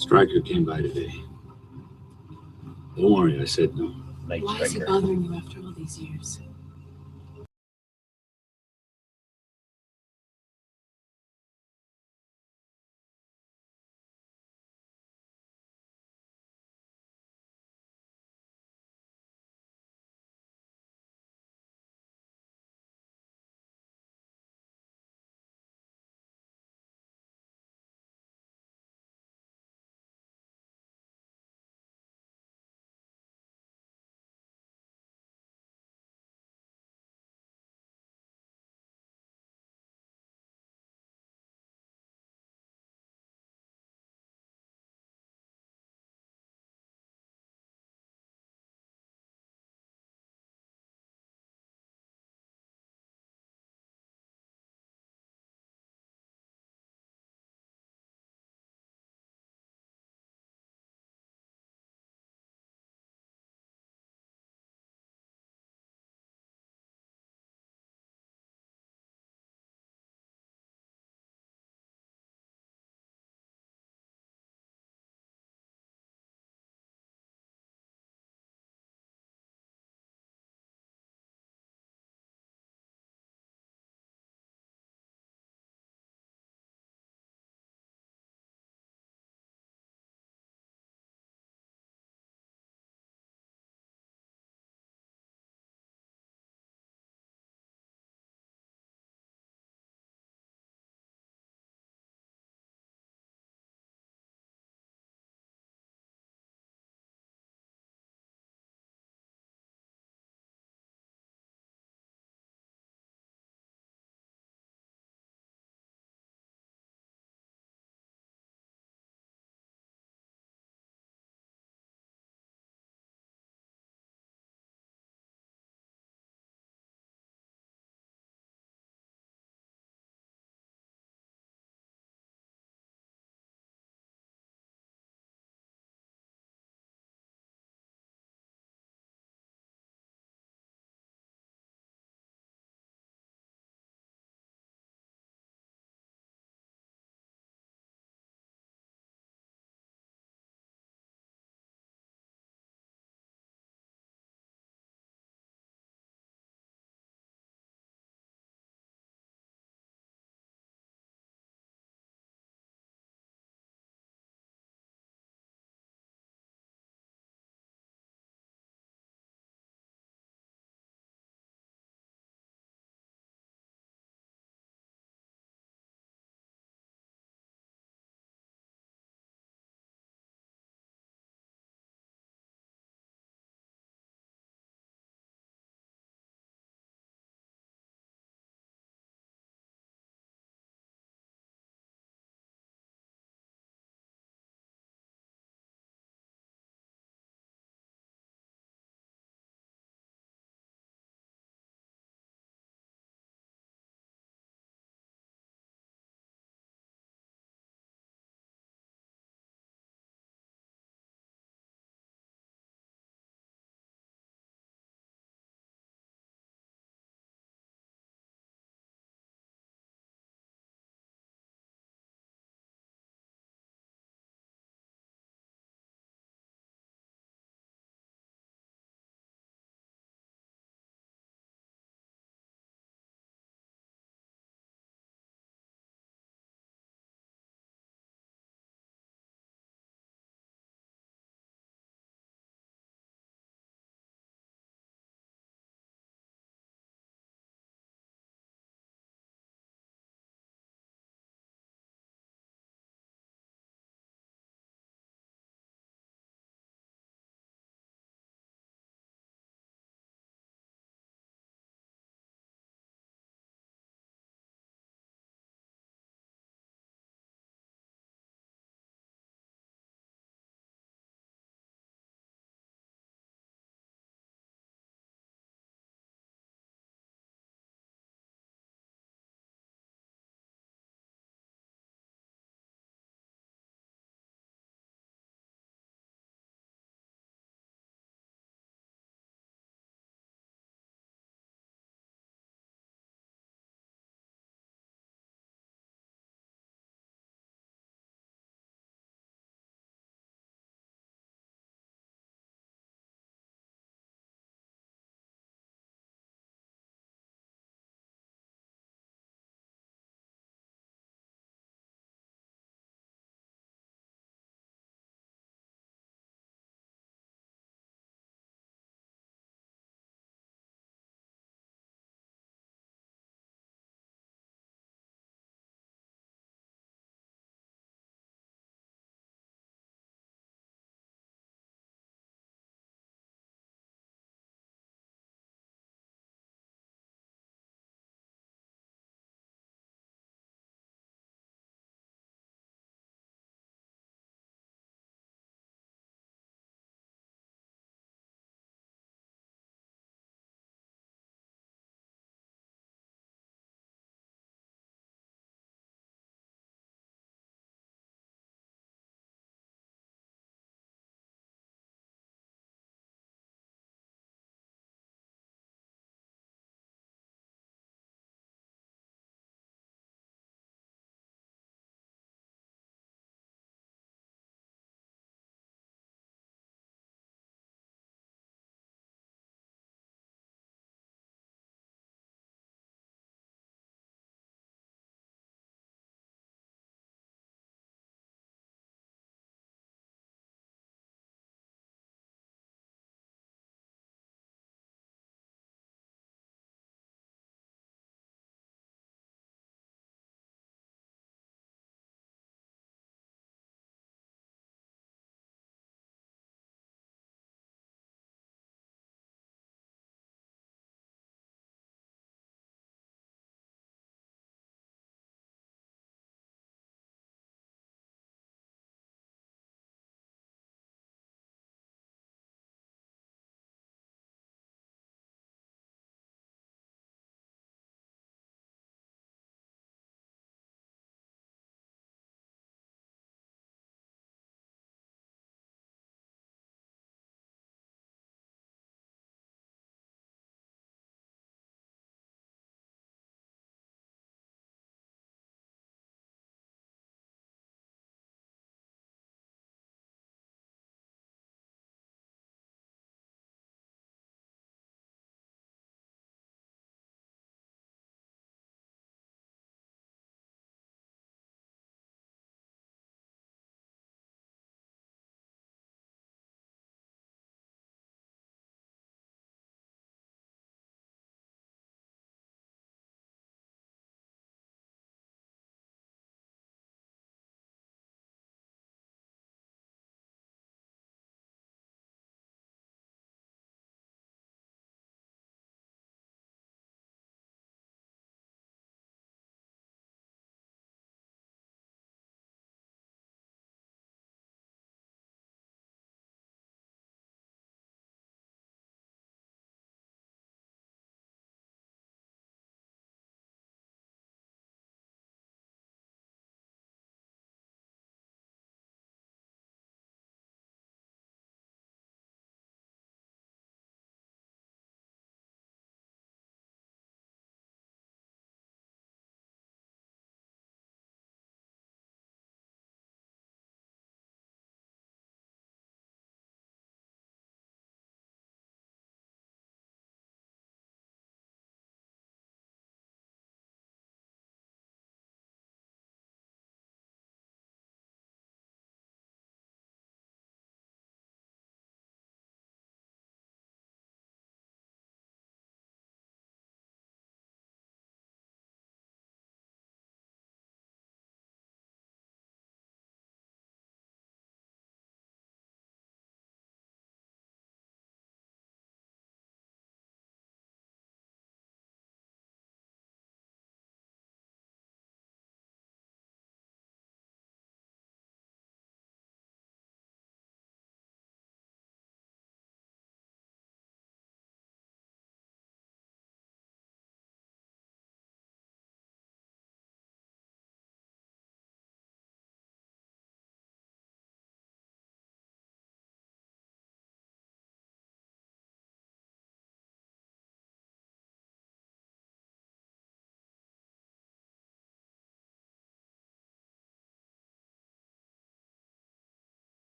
Stryker came by today. Don't worry, I said no. Why is he bothering you after all these years?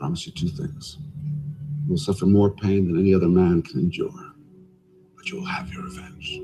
promise you two things. You will suffer more pain than any other man can endure, but you will have your revenge.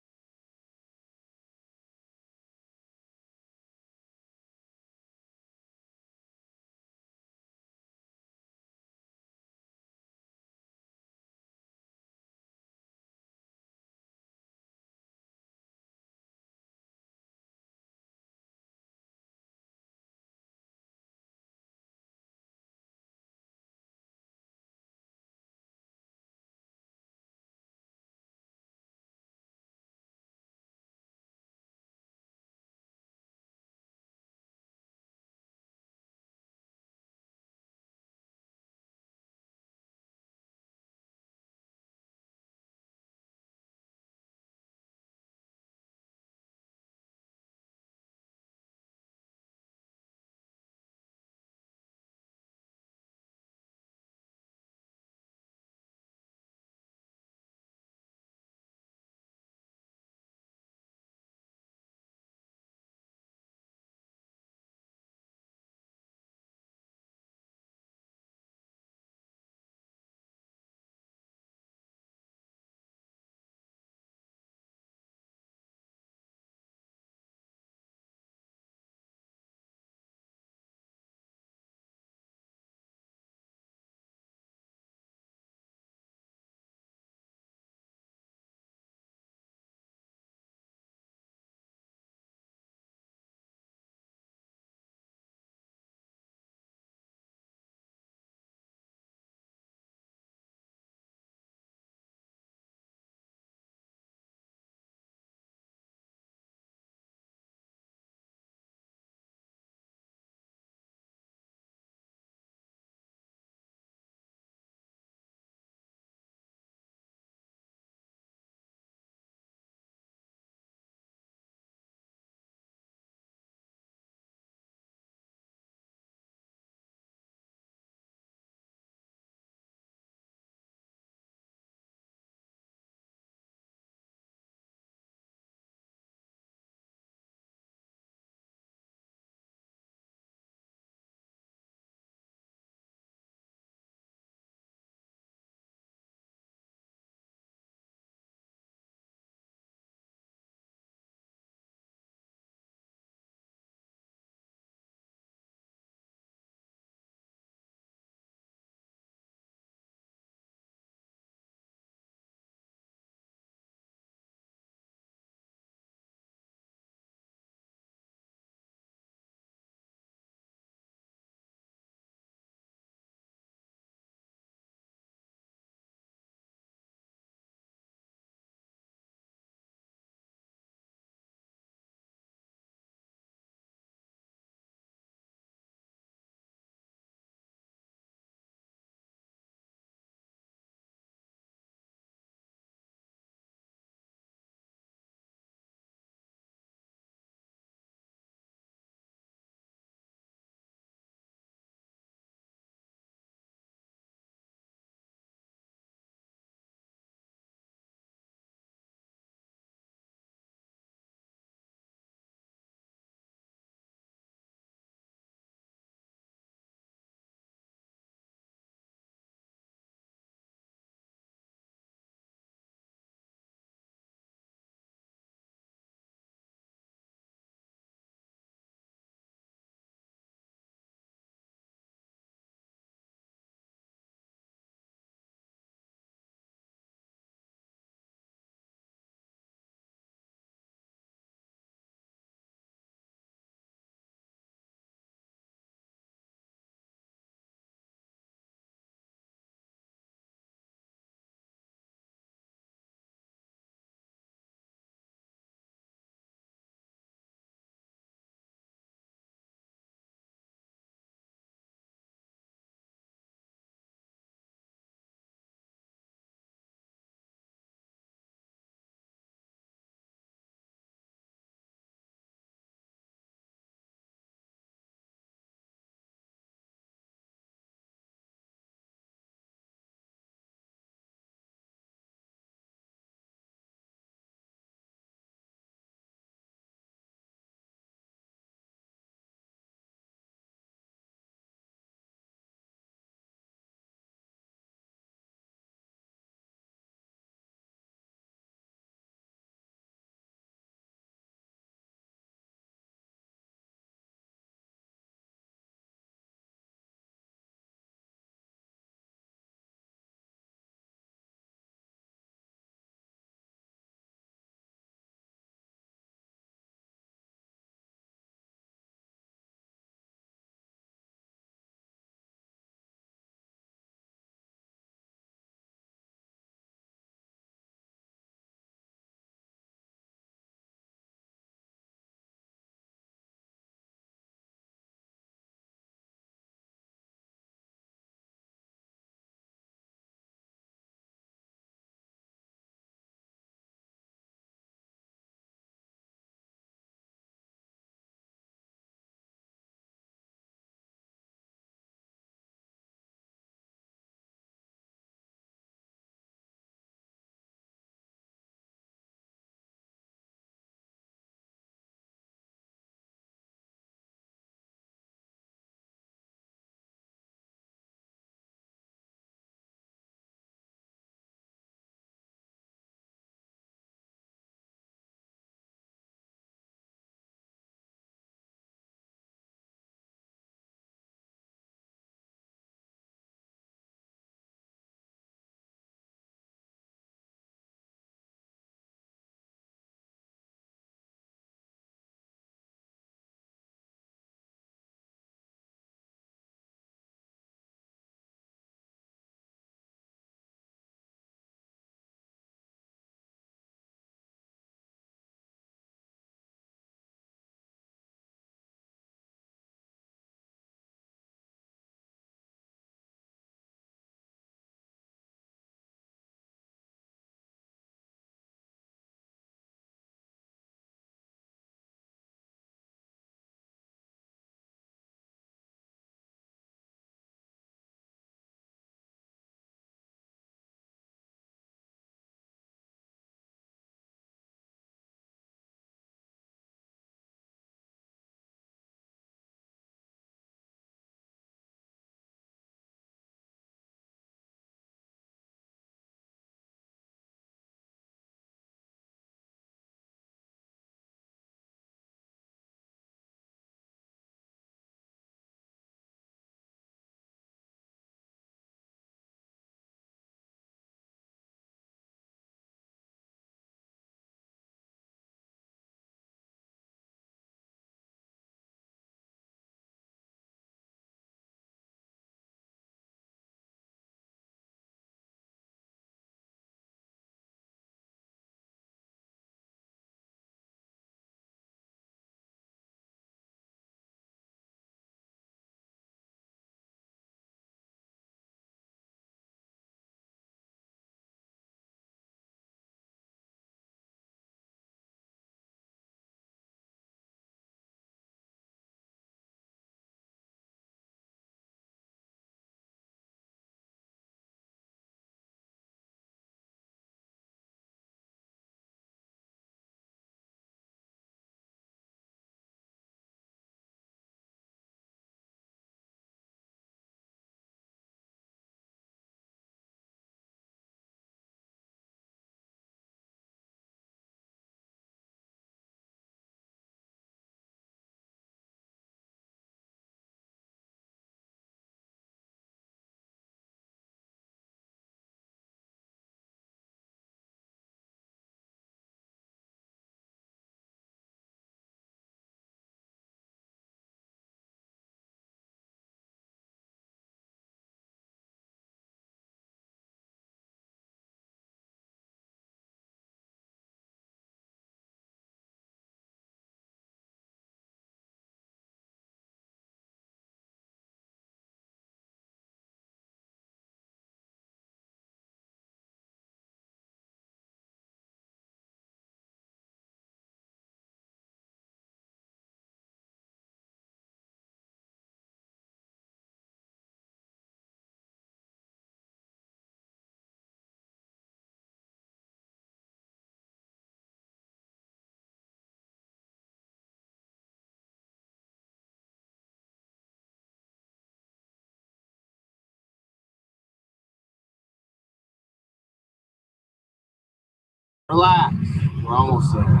Relax. We're almost there.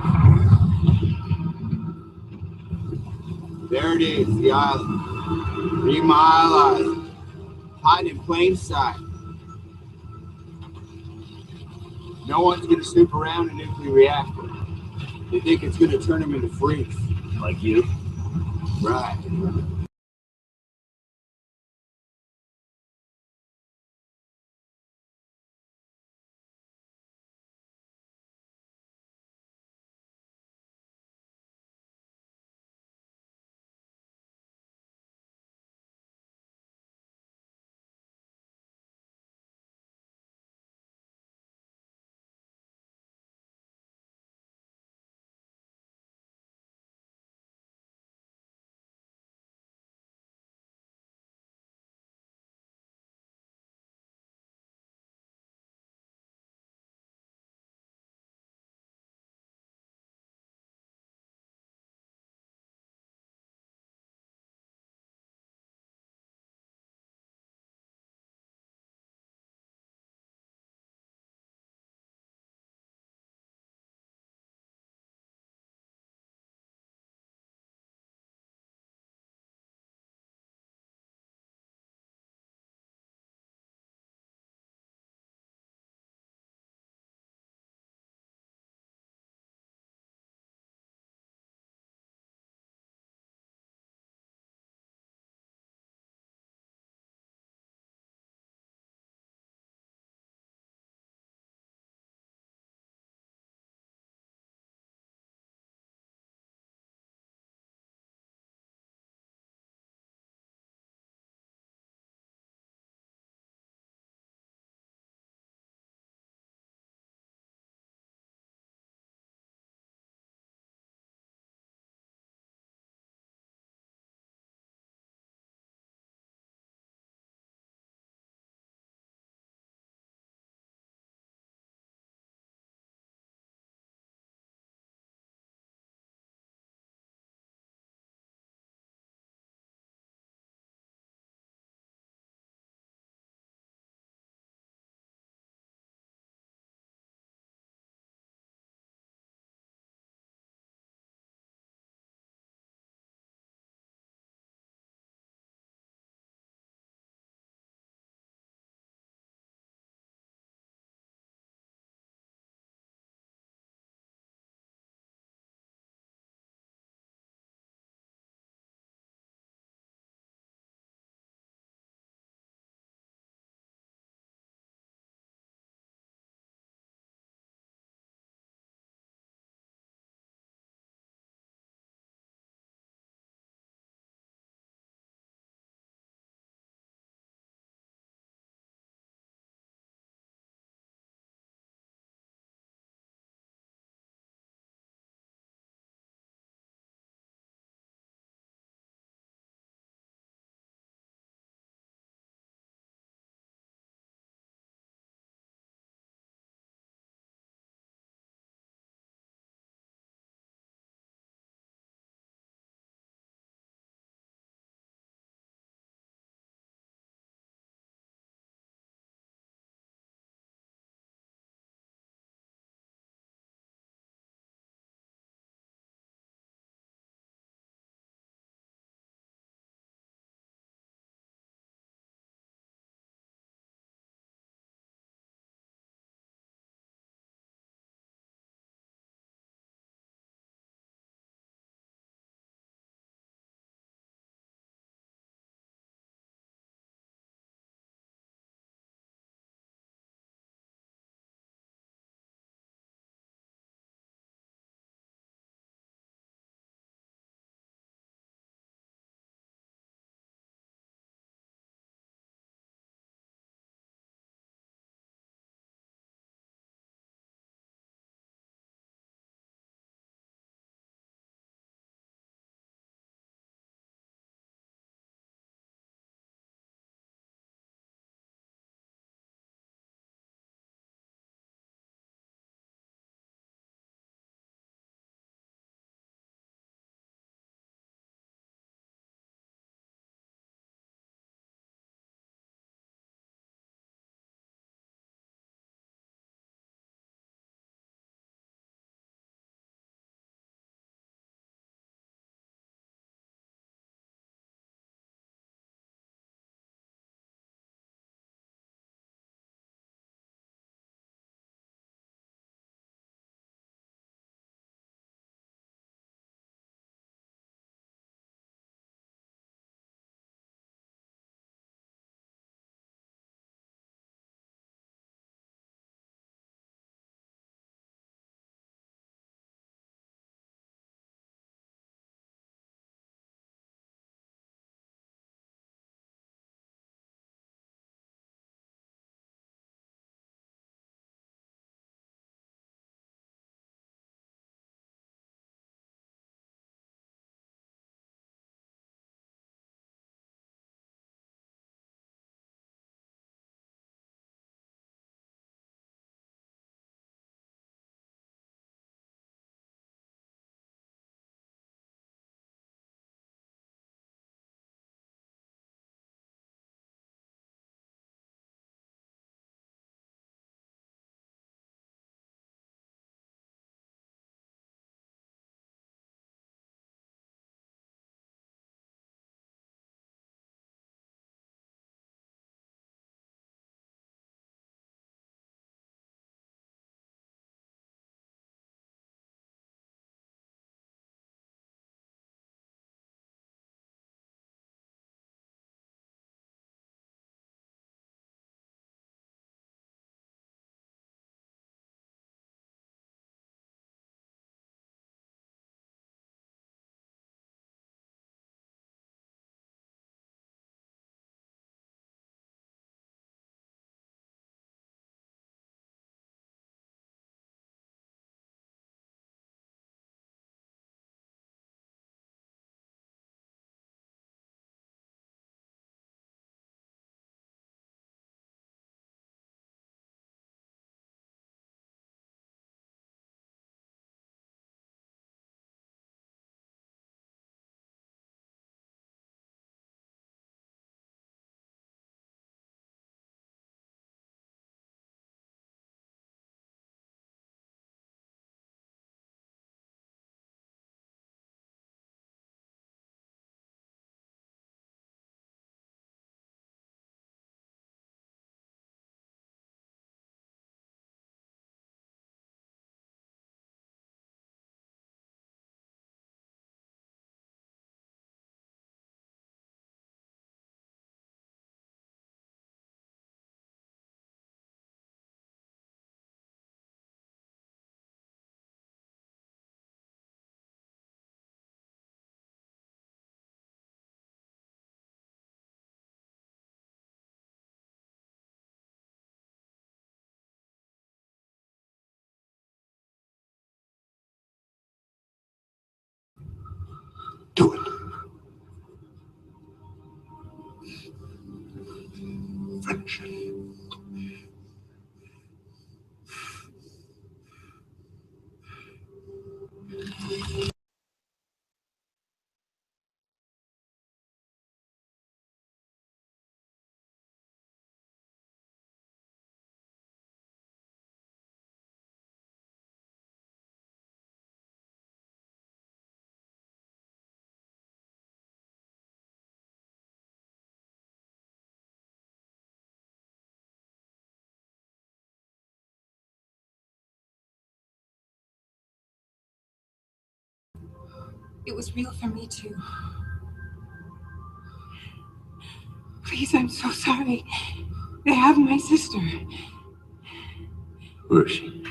There it is, the island. 3 Mile Island. Hiding in plain sight. No one's going to snoop around a nuclear reactor. They think it's going to turn them into freaks. Like you? Right. Do it. Finish it. It was real for me too. Please, I'm so sorry. They have my sister. Where is she?